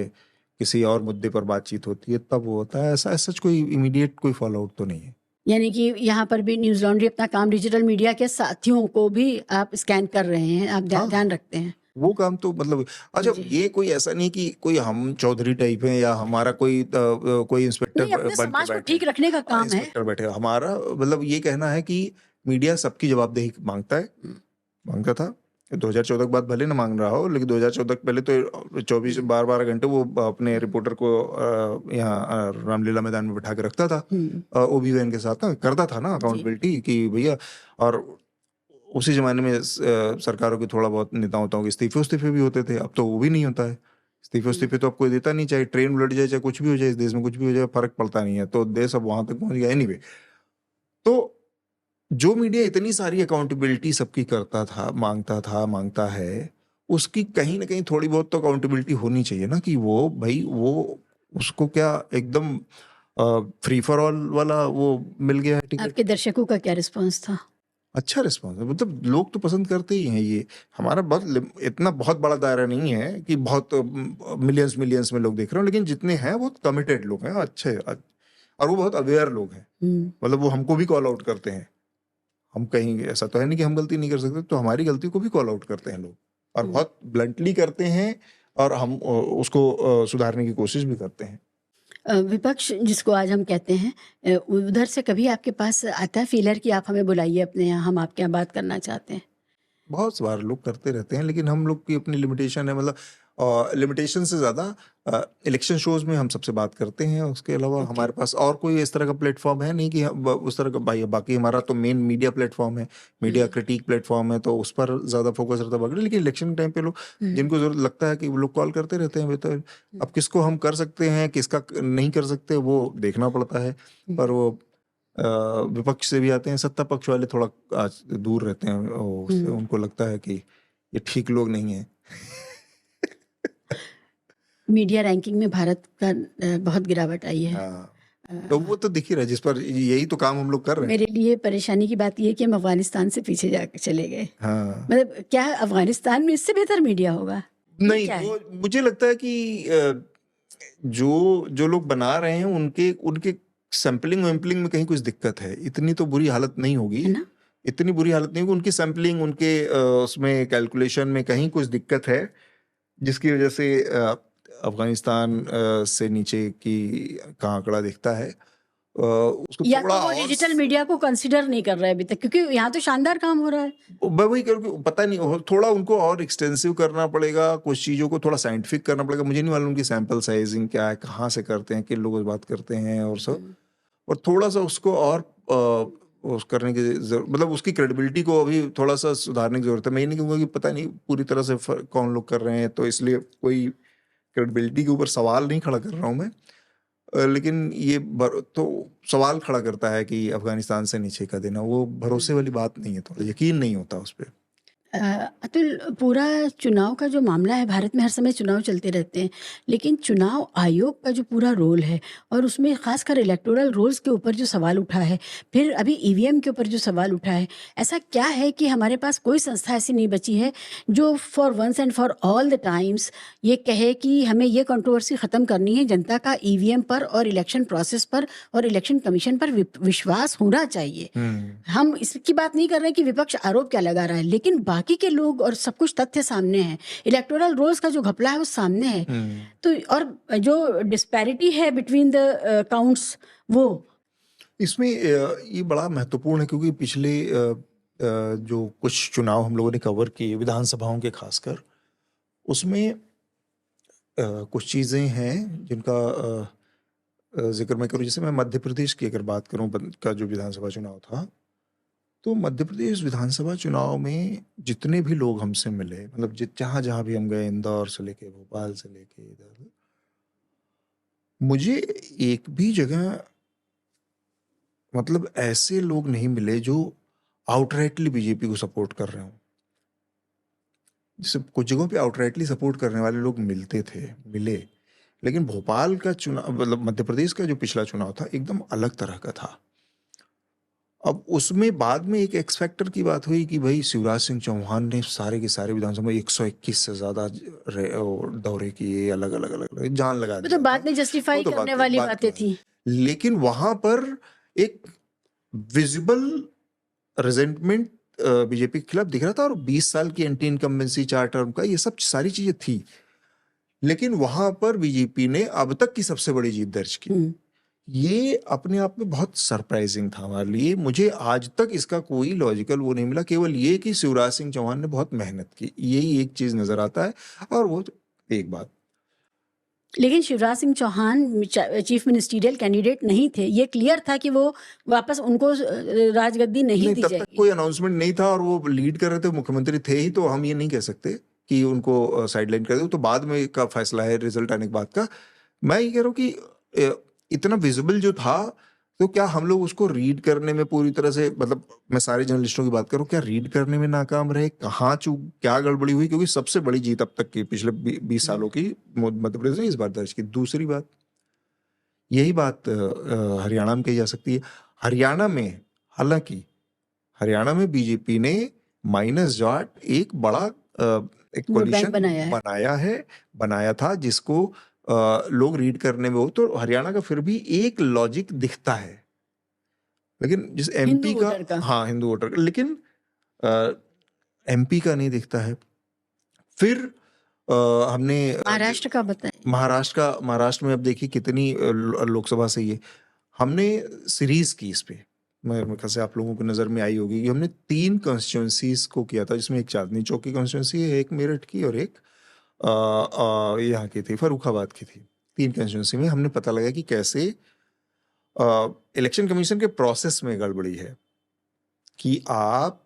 किसी और मुद्दे पर बातचीत होती है तब वो होता है। ऐसा एज सच कोई इमीडिएट कोई फॉल आउट तो नहीं है। यानी कि यहाँ पर भी न्यूज़ लॉन्ड्री अपना काम डिजिटल मीडिया के साथियों को भी आप स्कैन कर रहे हैं, आप हाँ, ध्यान रखते हैं। वो काम तो मतलब अच्छा, जी। ये कोई ऐसा नहीं कि कोई हम चौधरी टाइप हैं या हमारा कोई इंस्पेक्टर नहीं, अपने बन के समाज को बैठे ठीक रखने का काम है। इंस्पेक्टर बैठे हमारा मतलब ये कहना है कि मीडिया सबकी जवाबदेही मांगता है, मांगता था। 2014 के बाद भले ना मांग रहा हो, लेकिन 2014 के पहले तो 24 12 घंटे वो अपने रिपोर्टर को यहाँ रामलीला मैदान में बिठा के रखता था, ओबी वैन के साथ ना करता था ना अकाउंटेबिलिटी कि भैया। और उसी जमाने में सरकारों के थोड़ा बहुत नेताओं के इस्तीफे भी होते थे, अब तो वो भी नहीं होता है। इस्तीफे तो अब कोई देता नहीं, चाहे ट्रेन उलट जाए चाहे कुछ भी हो जाए, इस देश में कुछ भी हो जाए फर्क पड़ता नहीं है, तो देश अब वहां तक पहुंच गया। एनीवे, तो जो मीडिया इतनी सारी अकाउंटेबिलिटी सबकी करता था, मांगता है, उसकी कहीं ना कहीं थोड़ी बहुत तो अकाउंटेबिलिटी होनी चाहिए ना, कि वो भाई वो उसको क्या एकदम फ्री फॉर ऑल वाला वो मिल गया है टिकट। आपके दर्शकों का क्या रिस्पांस था? अच्छा रिस्पॉन्स है, मतलब लोग तो पसंद करते ही हैं। ये हमारा इतना बहुत बड़ा दायरा नहीं है कि बहुत मिलियंस में लोग देख रहे हो, लेकिन जितने हैं बहुत कमिटेड लोग हैं, अच्छे और वो बहुत अवेयर लोग हैं। मतलब वो हमको भी कॉल आउट करते हैं। हम कहीं ऐसा तो है नहीं कि हम गलती नहीं कर सकते, तो हमारी गलती को भी कॉल आउट करते हैं लोग, और बहुत ब्लंटली करते हैं, और हम उसको सुधारने की कोशिश भी करते हैं। विपक्ष जिसको आज हम कहते हैं, उधर से कभी आपके पास आता है फीलर कि आप हमें बुलाइए अपने यहाँ, हम आपके यहाँ बात करना चाहते हैं? बहुत बार लोग करते रहते हैं, लेकिन हम लोग की अपनी लिमिटेशन है। मतलब लिमिटेशन से ज़्यादा इलेक्शन शोज में हम सबसे बात करते हैं, उसके अलावा हमारे पास और कोई इस तरह का प्लेटफॉर्म है नहीं कि उस तरह का बाकी हमारा तो मेन मीडिया प्लेटफॉर्म है, मीडिया क्रिटिक प्लेटफॉर्म है, तो उस पर ज़्यादा फोकस रहता है। लेकिन इलेक्शन टाइम पे लोग जिनको जरूरत लगता है कि वो लोग कॉल करते रहते हैं। तो अब किसको हम कर सकते हैं, किसका नहीं कर सकते, वो देखना पड़ता है। पर वो विपक्ष से भी आते हैं, सत्ता पक्ष वाले थोड़ा आज दूर रहते हैं, उससे उनको लगता है कि ये ठीक लोग नहीं हैं। मीडिया रैंकिंग में भारत का बहुत गिरावट आई है। हाँ, तो वो तो दिख ही रहा है, जिस पर यही तो काम हम लोग कर रहे हैं। मेरे लिए परेशानी की बात यह है कि हम अफगानिस्तान से पीछे जाके चले गए। हाँ, मतलब क्या अफगानिस्तान में इससे बेहतर मीडिया होगा? नहीं, वो मुझे लगता है कि जो लोग बना रहे हैं उनके सैम्पलिंग वैम्पलिंग में कहीं कुछ दिक्कत है। इतनी तो बुरी हालत नहीं होगी, है ना? इतनी बुरी हालत नहीं होगी। उनकी सैम्पलिंग, उनके उसमें कैलकुलेशन में कहीं कुछ दिक्कत है, जिसकी वजह से अफगानिस्तान से नीचे की का आंकड़ा दिखता है। उसको या थोड़ा तो वो और डिजिटल मीडिया को कंसिडर नहीं कर रहा है अभी तक, क्योंकि यहाँ तो शानदार काम हो रहा है। मैं वही करूँ, पता नहीं, थोड़ा उनको और एक्सटेंसिव करना पड़ेगा, कुछ चीज़ों को थोड़ा साइंटिफिक करना पड़ेगा। मुझे नहीं मालूम उनकी सैंपल साइजिंग क्या है, कहाँ से करते हैं, किन लोगों से बात करते हैं और सब। और थोड़ा सा उसको और उस करने की मतलब उसकी क्रेडिबिलिटी को अभी थोड़ा सा सुधारने की जरूरत है। मैं ये नहीं कहूँगा कि पता नहीं पूरी तरह से कौन लोग कर रहे हैं, तो इसलिए कोई क्रेडिबिलिटी के ऊपर सवाल नहीं खड़ा कर रहा हूँ मैं। लेकिन ये तो सवाल खड़ा करता है कि अफगानिस्तान से नीचे का देना वो भरोसे वाली बात नहीं है, थोड़ा यकीन नहीं होता उस पर। अतुल, पूरा चुनाव का जो मामला है, भारत में हर समय चुनाव चलते रहते हैं, लेकिन चुनाव आयोग का जो पूरा रोल है और उसमें खासकर इलेक्टोरल रोल्स के ऊपर जो सवाल उठा है, फिर अभी ईवीएम के ऊपर जो सवाल उठा है, ऐसा क्या है कि हमारे पास कोई संस्था ऐसी नहीं बची है जो for once and for all the times ये कहे कि हमें ये कंट्रोवर्सी ख़त्म करनी है, जनता का ईवीएम पर और इलेक्शन प्रोसेस पर और इलेक्शन कमीशन पर विश्वास होना चाहिए। हम इसकी बात नहीं कर रहे कि विपक्ष आरोप क्या लगा रहा है, लेकिन बाकी के लोग और सब कुछ तथ्य सामने है, इलेक्टोरल रोल्स का जो घपला है वो सामने है। तो और जो डिस्पैरिटी है बिटवीन द काउंट्स, वो इसमें ये बड़ा महत्वपूर्ण है, क्योंकि पिछले जो कुछ चुनाव हम लोगों ने कवर किए विधानसभाओं के खासकर, उसमें कुछ चीज़ें हैं जिनका जिक्र मैं करूँ। जैसे मैं मध्य प्रदेश की अगर बात करूँ का जो विधानसभा चुनाव था, तो मध्य प्रदेश विधानसभा चुनाव में जितने भी लोग हमसे मिले, मतलब जहाँ जहाँ भी हम गए, इंदौर से लेके भोपाल से लेके इधर, मुझे एक भी जगह मतलब ऐसे लोग नहीं मिले जो आउटराइटली बीजेपी को सपोर्ट कर रहे हों। जैसे कुछ जगहों पे आउटराइटली सपोर्ट करने वाले लोग मिले, लेकिन भोपाल का चुनाव, मतलब मध्य प्रदेश का जो पिछला चुनाव था, एकदम अलग तरह का था। अब उसमें बाद में एक एक्स फैक्टर की बात हुई कि भाई शिवराज सिंह चौहान ने सारे के सारे विधानसभा 121 से ज्यादा दौरे किए, अलग अलग अलग जान लगा वो तो दिया बाद था। में वो जस्टिफाई तो करने वाली बात बातें की थी। लेकिन वहां पर एक विजिबल रिजेंटमेंट बीजेपी के खिलाफ दिख रहा था, और 20 साल की एंटी इनकम्बेंसी, 4 टर्म का, ये सब सारी चीजें थी। लेकिन वहां पर बीजेपी ने अब तक की सबसे बड़ी जीत दर्ज की। ये अपने आप में बहुत सरप्राइजिंग था हमारे लिए। मुझे आज तक इसका कोई लॉजिकल वो नहीं मिला, केवल ये कि शिवराज सिंह चौहान ने बहुत मेहनत की, यही एक चीज नजर आता है। और वो एक बात, लेकिन Shivraj Singh Chouhan chief ministerial candidate नहीं थे, ये क्लियर था कि वो वापस उनको राजगद्दी नहीं दी तब तक जाएगी। कोई अनाउंसमेंट नहीं था, और वो लीड कर रहे थे, मुख्यमंत्री थे ही, तो हम ये नहीं कह सकते कि उनको साइडलाइन कर दो। तो बाद में का फैसला है रिजल्ट आने के बाद का। मैं ये कह रहा हूँ कि इतना विजिबल जो था, तो क्या हम लोग उसको रीड करने में पूरी तरह से, मतलब मैं सारे जर्नलिस्टों की बात करूं, क्या रीड करने में नाकाम रहे, कहाँ चूक, क्या गड़बड़ी हुई? क्योंकि सबसे बड़ी जीत अब तक की पिछले 20 सालों की मध्य प्रदेश ने इस बार दर्ज की। दूसरी बात, यही बात हरियाणा में कही जा सकती है। हरियाणा में, हालांकि हरियाणा में बीजेपी ने माइनस जाट एक बड़ा एक वोट बैंक कोलिशन बनाया था, जिसको लोग रीड करने में हो, तो हरियाणा का फिर भी एक लॉजिक दिखता है। लेकिन जिस एमपी हिंदू वोटर का। हाँ, हिंदू वोटर का, लेकिन एमपी का नहीं दिखता है। फिर हमने महाराष्ट्र का बताएं। महाराष्ट्र में अब देखिए कितनी लोकसभा से ये हमने सीरीज की इस पे, मेरे ख्याल से आप लोगों की नज़र में आई होगी कि हमने 3 कॉन्स्टिट्यूंसीज को किया था, जिसमें एक चांदनी चौक की कॉन्स्टिट्यूंसी है, एक मेरठ की, और एक यहाँ की थी, फर्रुखाबाद की थी। 3 कॉन्स्टिट्यूंसी में हमने पता लगा कि कैसे इलेक्शन कमीशन के प्रोसेस में गड़बड़ी है, कि आप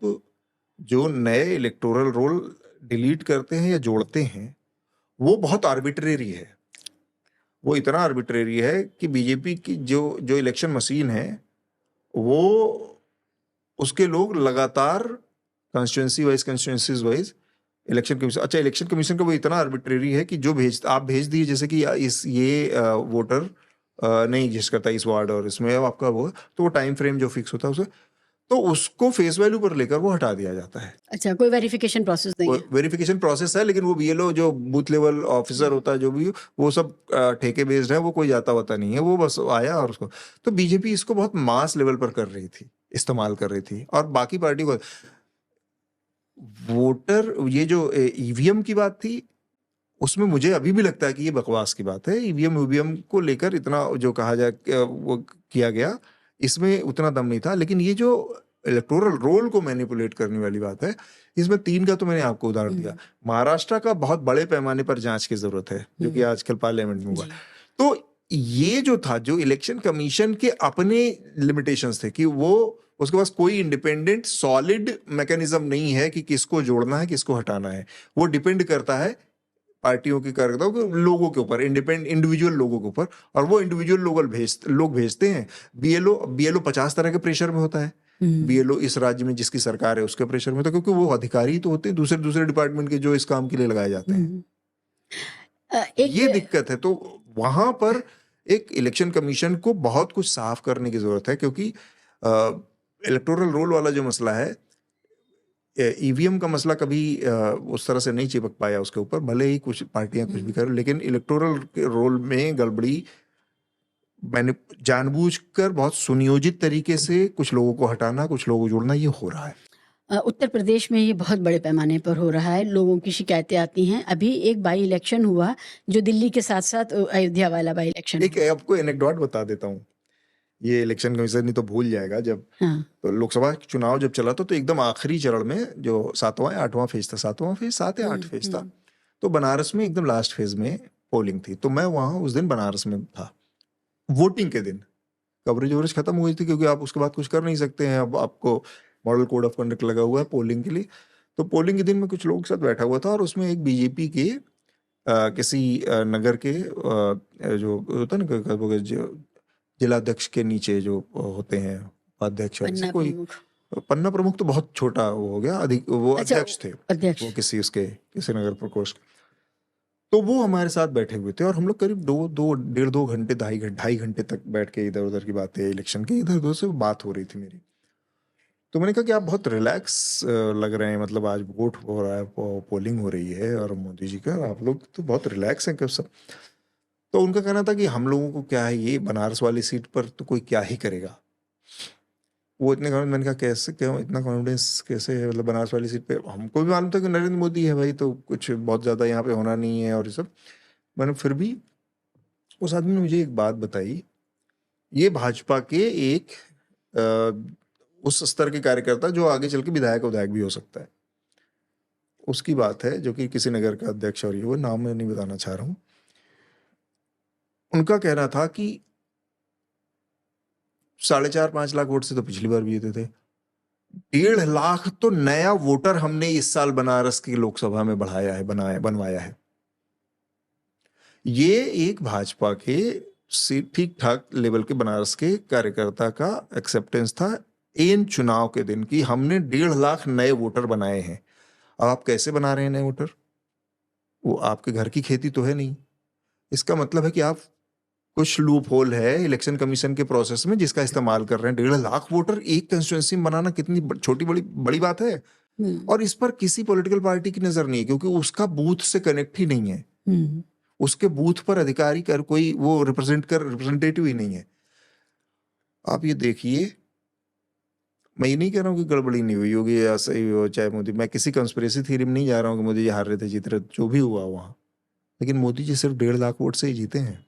जो नए इलेक्टोरल रोल डिलीट करते हैं या जोड़ते हैं, वो बहुत आर्बिट्रेरी है। वो इतना आर्बिट्रेरी है कि बीजेपी की जो इलेक्शन मशीन है, वो उसके लोग लगातार कंस्टिट्यूंसीज वाइज इलेक्शन कमीशन का वो इतना आर्बिट्रेरी है कि जो आप भेज दिए, जैसे कि वोटर नहीं एग्जिस्ट करता इस वार्ड और इसमें, अब आपका वो, तो वो टाइम फ्रेम जो फिक्स होता है उसे, तो उसको फेस वैल्यू पर लेकर वो हटा दिया जाता है। अच्छा, कोई वेरिफिकेशन प्रोसेस नहीं है? वेरिफिकेशन प्रोसेस है, लेकिन वो बीएलओ जो बूथ लेवल ऑफिसर होता है, जो भी, वो सब ठेके बेस्ड है, वो कोई जाता होता नहीं है, वो बस आया और उसको। तो बीजेपी इसको बहुत मास लेवल पर कर रही थी, इस्तेमाल कर रही थी, और बाकी पार्टी को वोटर, ये जो ईवीएम की बात थी, उसमें मुझे अभी भी लगता है कि ये बकवास की बात है। ईवीएम को लेकर इतना जो कहा जाए वो किया गया, इसमें उतना दम नहीं था। लेकिन ये जो इलेक्टोरल रोल को मैनिपुलेट करने वाली बात है, इसमें 3 का तो मैंने आपको उदाहरण दिया। महाराष्ट्र का बहुत बड़े पैमाने पर जांच की जरूरत है, जो कि आजकल पार्लियामेंट में हुआ। तो ये जो था, जो इलेक्शन कमीशन के अपने लिमिटेशंस थे, कि वो उसके पास कोई इंडिपेंडेंट सॉलिड मैकेनिज्म नहीं है कि किसको जोड़ना है, किसको हटाना है। वो डिपेंड करता है पार्टियों के कार्यकर्ताओं के, लोगों के ऊपर, इंडिविजुअल लोगों के ऊपर, और वो इंडिविजुअल लोग भेजते हैं। बीएलओ 50 तरह के प्रेशर में होता है। बीएलओ इस राज्य में जिसकी सरकार है उसके प्रेशर में होता है, क्योंकि वो अधिकारी तो होते हैं दूसरे डिपार्टमेंट के, जो इस काम के लिए लगाए जाते हैं। ये दिक्कत है। तो वहां पर एक इलेक्शन कमीशन को बहुत कुछ साफ करने की जरूरत है, क्योंकि इलेक्टोरल रोल वाला जो मसला है, ईवीएम का मसला कभी उस तरह से नहीं चिपक पाया उसके ऊपर, भले ही कुछ पार्टियां कुछ भी करें, लेकिन इलेक्टोरल के रोल में गड़बड़ी मैंने जानबूझकर बहुत सुनियोजित तरीके से कुछ लोगों को हटाना, कुछ लोगों को जोड़ना, ये हो रहा है। उत्तर प्रदेश में ये बहुत बड़े पैमाने पर हो रहा है, लोगों की शिकायतें आती हैं। अभी एक बाई इलेक्शन हुआ, जो दिल्ली के साथ साथ अयोध्या वाला बाई इलेक्शन। एक आपको एनेक्डोट बता देता हूँ, ये इलेक्शन कमीशन नहीं तो भूल जाएगा। जब तो लोकसभा चुनाव जब चला था, तो एकदम आखिरी चरण में, जो 7वां या 8वां फेज था, 7वां फेज, 7 या 8 फेज था, तो बनारस में एकदम लास्ट फेज में पोलिंग थी, तो मैं वहाँ उस दिन बनारस में था, वोटिंग के दिन। कवरेज ववरेज खत्म हो गई थी क्योंकि आप उसके बाद कुछ कर नहीं सकते हैं, अब आपको मॉडल कोड ऑफ कंडक्ट लगा हुआ है पोलिंग के लिए। तो पोलिंग के दिन मैं कुछ लोगों के साथ बैठा हुआ था और उसमें एक बीजेपी के किसी नगर के जो होता है ना क्या बोलते हैं, जो जिलाध्यक्ष के नीचे जो होते हैं उपाध्यक्ष, ऐसे पन्ना कोई प्रमुख। पन्ना प्रमुख तो बहुत छोटा वो हो गया, अधिक वो अच्छा, अध्यक्ष थे, अध्यक्ष। वो किसी नगर प्रकोष्ठ। तो वो हमारे साथ बैठे हुए थे और हम लोग करीब 2.5 घंटे 2.5 घंटे तक बैठ के इधर उधर की बातें, इलेक्शन की इधर उधर से बात हो रही थी मेरी। तो मैंने कहा कि आप बहुत रिलैक्स लग रहे हैं, मतलब आज वोट हो रहा है, पोलिंग हो रही है और मोदी जी का, आप लोग तो बहुत रिलैक्स हैं कब सब। तो उनका कहना था कि हम लोगों को क्या है, ये बनारस वाली सीट पर तो कोई क्या ही करेगा। वो इतने कॉन्फिडेंस, मैंने कहा कैसे, क्यों इतना कॉन्फिडेंस कैसे है, मतलब बनारस वाली सीट पे हमको भी मालूम था कि नरेंद्र मोदी है भाई, तो कुछ बहुत ज़्यादा यहाँ पे होना नहीं है और ये सब। मैंने फिर भी, उस आदमी ने मुझे एक बात बताई, ये भाजपा के एक उस स्तर के कार्यकर्ता जो आगे चल के विधायक भी हो सकता है, उसकी बात है, जो कि किसी नगर का अध्यक्ष, और ये वो नाम मैं नहीं बताना चाह रहा हूँ। उनका कहना था कि 4.5-5 लाख वोट से तो पिछली बार भी जीते थे, 1.5 लाख तो नया वोटर हमने इस साल बनारस की लोकसभा में बनवाया है। ये एक भाजपा के ठीक ठाक लेवल के बनारस के कार्यकर्ता का एक्सेप्टेंस था इन चुनाव के दिन कि हमने 1.5 लाख नए वोटर बनाए हैं। अब आप कैसे बना रहे हैं नए वोटर? वो आपके घर की खेती तो है नहीं। इसका मतलब है कि आप कुछ लूप होल है इलेक्शन कमीशन के प्रोसेस में जिसका इस्तेमाल कर रहे हैं। 1.5 लाख वोटर एक कंस्टिट्यूएंसी में बनाना कितनी छोटी बड़ी बात है। और इस पर किसी पॉलिटिकल पार्टी की नजर नहीं है क्योंकि उसका बूथ से कनेक्ट ही नहीं है। उसके बूथ पर अधिकारी कर कोई वो रिप्रेजेंटेटिव ही नहीं है। आप ये देखिए, मैं ये नहीं कह रहा हूँ कि गड़बड़ी नहीं हुई होगी या सही हो, चाहे मोदी, मैं किसी कंस्पिरेसी थ्योरी में नहीं जा रहा हूँ कि मोदी जी हार रहे थे, जीत रहे, जो भी हुआ वहां, लेकिन मोदी जी सिर्फ 1.5 लाख वोट से ही जीते हैं।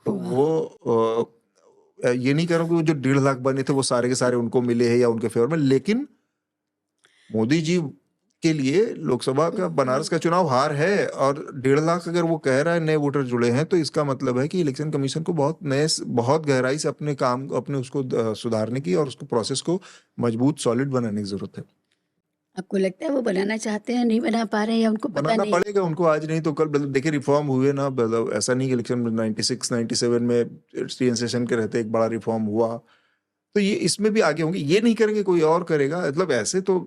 तो वो ये नहीं कह रहा हूँ कि वो जो 1.5 लाख बने थे वो सारे के सारे उनको मिले हैं या उनके फेवर में, लेकिन मोदी जी के लिए लोकसभा का बनारस का चुनाव हार है। और 1.5 लाख अगर वो कह रहा है नए वोटर जुड़े हैं, तो इसका मतलब है कि इलेक्शन कमीशन को बहुत गहराई से अपने काम अपने उसको सुधारने की और उसको प्रोसेस को मजबूत सॉलिड बनाने की जरूरत है। आपको लगता है वो बनाना चाहते हैं, नहीं बना पा रहे हैं, या उनको पता बनाना नहीं? पड़ेगा उनको, आज नहीं तो कल। मतलब देखिए, रिफॉर्म हुए ना, मतलब ऐसा नहीं कि इलेक्शन में 96-97 में टीएन सेशन के रहते एक बड़ा रिफॉर्म हुआ, तो ये इसमें भी आगे होंगे। ये नहीं करेंगे, कोई और करेगा, मतलब ऐसे तो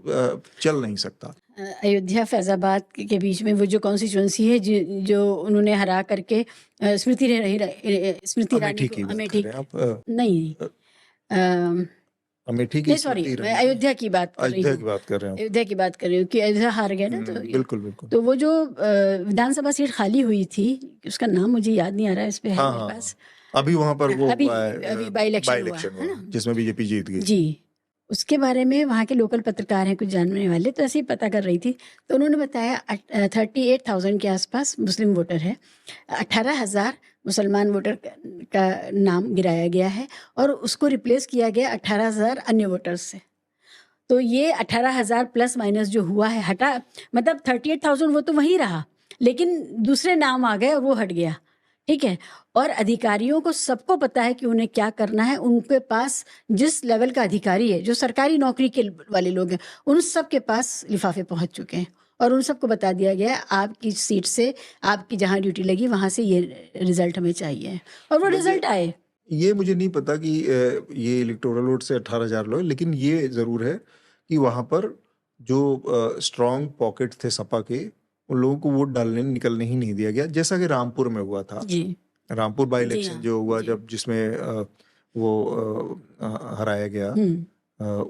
चल नहीं सकता। अयोध्या फैजाबाद के बीच में वो जो कॉन्स्टिट्यूंसी है जो उन्होंने हरा करके स्मृति ईरानी को, अमेठी नहीं, अमेठी की नहीं सॉरी, मैं अयोध्या की बात कर रही हूँ। अयोध्या की बात कर रही हूँ कि अयोध्या हार गया ना, तो बिल्कुल बिल्कुल। तो वो जो विधानसभा सीट खाली हुई थी, उसका नाम मुझे याद नहीं आ रहा है, इस पे है मेरे पास। अभी वहां पर वो अभी बाई इलेक्शन हुआ है ना, जिसमें बीजेपी जीत गई जी। उसके बारे में वहाँ के लोकल पत्रकार हैं कुछ जानने वाले, तो ऐसे ही पता कर रही थी, तो उन्होंने बताया 38,000 के आसपास मुस्लिम वोटर है, 18,000 मुसलमान वोटर का नाम गिराया गया है और उसको रिप्लेस किया गया 18,000 अन्य वोटर्स से। तो ये 18,000 प्लस माइनस जो हुआ है, हटा मतलब 38,000 वो तो वहीं रहा, लेकिन दूसरे नाम आ गए और वो हट गया, ठीक है। और अधिकारियों को सबको पता है कि उन्हें क्या करना है। उनके पास जिस लेवल का अधिकारी है, जो सरकारी नौकरी के वाले लोग हैं, उन सब के पास लिफाफे पहुंच चुके हैं और उन सबको बता दिया गया है आपकी सीट से, आपकी जहां ड्यूटी लगी वहां से ये रिजल्ट हमें चाहिए, और वो रिजल्ट आए। ये मुझे नहीं पता कि ये इलेक्टोरल वोट से 18,000 लोग, लेकिन ये जरूर है कि वहां पर जो स्ट्रॉन्ग पॉकेट थे सपा के, उन लोगों को वोट डालने निकलने ही नहीं दिया गया, जैसा कि रामपुर में हुआ था जी। रामपुर बाई इलेक्शन हाँ, जो हुआ, जब जिसमें वो हराया गया,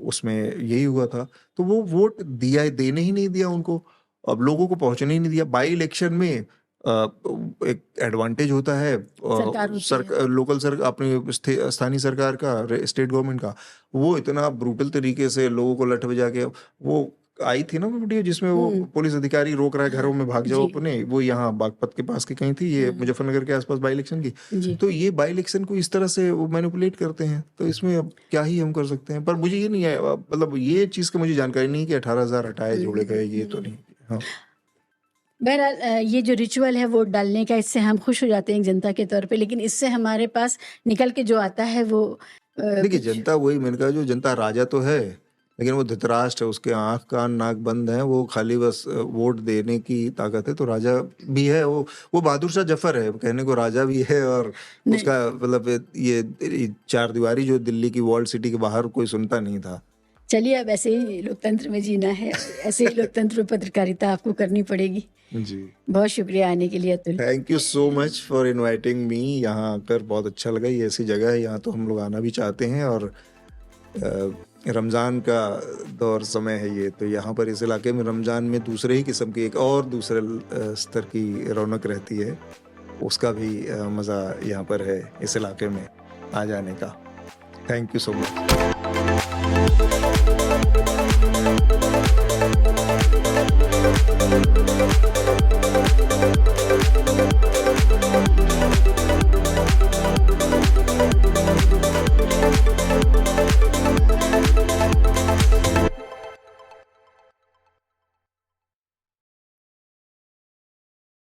उसमें यही हुआ था। तो वो वोट देने ही नहीं दिया उनको, अब लोगों को पहुंचने ही नहीं दिया। बाई इलेक्शन में एक एडवांटेज होता है लोकल अपने स्थानीय सरकार का, स्टेट गवर्नमेंट का, वो इतना ब्रूटल तरीके से लोगों को लठ बजा के, वो आई थी ना वीडियो जिसमें वो पुलिस अधिकारी रोक रहा है घरों में भाग जाओ अपने, वो यहाँ बागपत के पास की कहीं थी, ये मुजफ्फरनगर के आसपास बाई इलेक्शन की। तो ये बाई इलेक्शन को इस तरह से वो मैनिपुलेट करते हैं, तो इसमें अब क्या ही हम कर सकते हैं। पर मुझे ये नहीं है, मतलब ये चीज की मुझे जानकारी नहीं कि 18,000 हटाए जोड़े गए, ये तो नहीं। हाँ, बहरहाल ये जो रिचुअल है वोट डालने का, इससे हम खुश हो जाते हैं एक जनता के तौर पे, लेकिन इससे हमारे पास निकल के जो आता है वो देखिए कुछ जनता वही मैंने कहा, जो जनता राजा तो है लेकिन वो धृतराष्ट्र है, उसके आंख कान नाक बंद हैं, वो खाली बस वोट देने की ताकत है। तो राजा भी है वो बहादुर शाह जफर है, कहने को राजा भी है, और नहीं। उसका मतलब ये चार दीवारी जो दिल्ली की वॉल्ड सिटी के बाहर कोई सुनता नहीं था। चलिए, अब ऐसे ही लोकतंत्र में जीना है, ऐसे ही लोकतंत्र में पत्रकारिता आपको करनी पड़ेगी। जी, बहुत शुक्रिया आने के लिए Atul. Thank you so much for inviting me. यहाँ आकर बहुत अच्छा लगा। ये ऐसी जगह है, यहाँ तो हम लोग आना भी चाहते हैं, और रमज़ान का दौर समय है ये, तो यहाँ पर इस इलाके में रमज़ान में दूसरे ही किस्म की एक और दूसरे स्तर की रौनक रहती है, उसका भी मज़ा यहाँ पर है इस इलाके में आ जाने का। Thank you so much.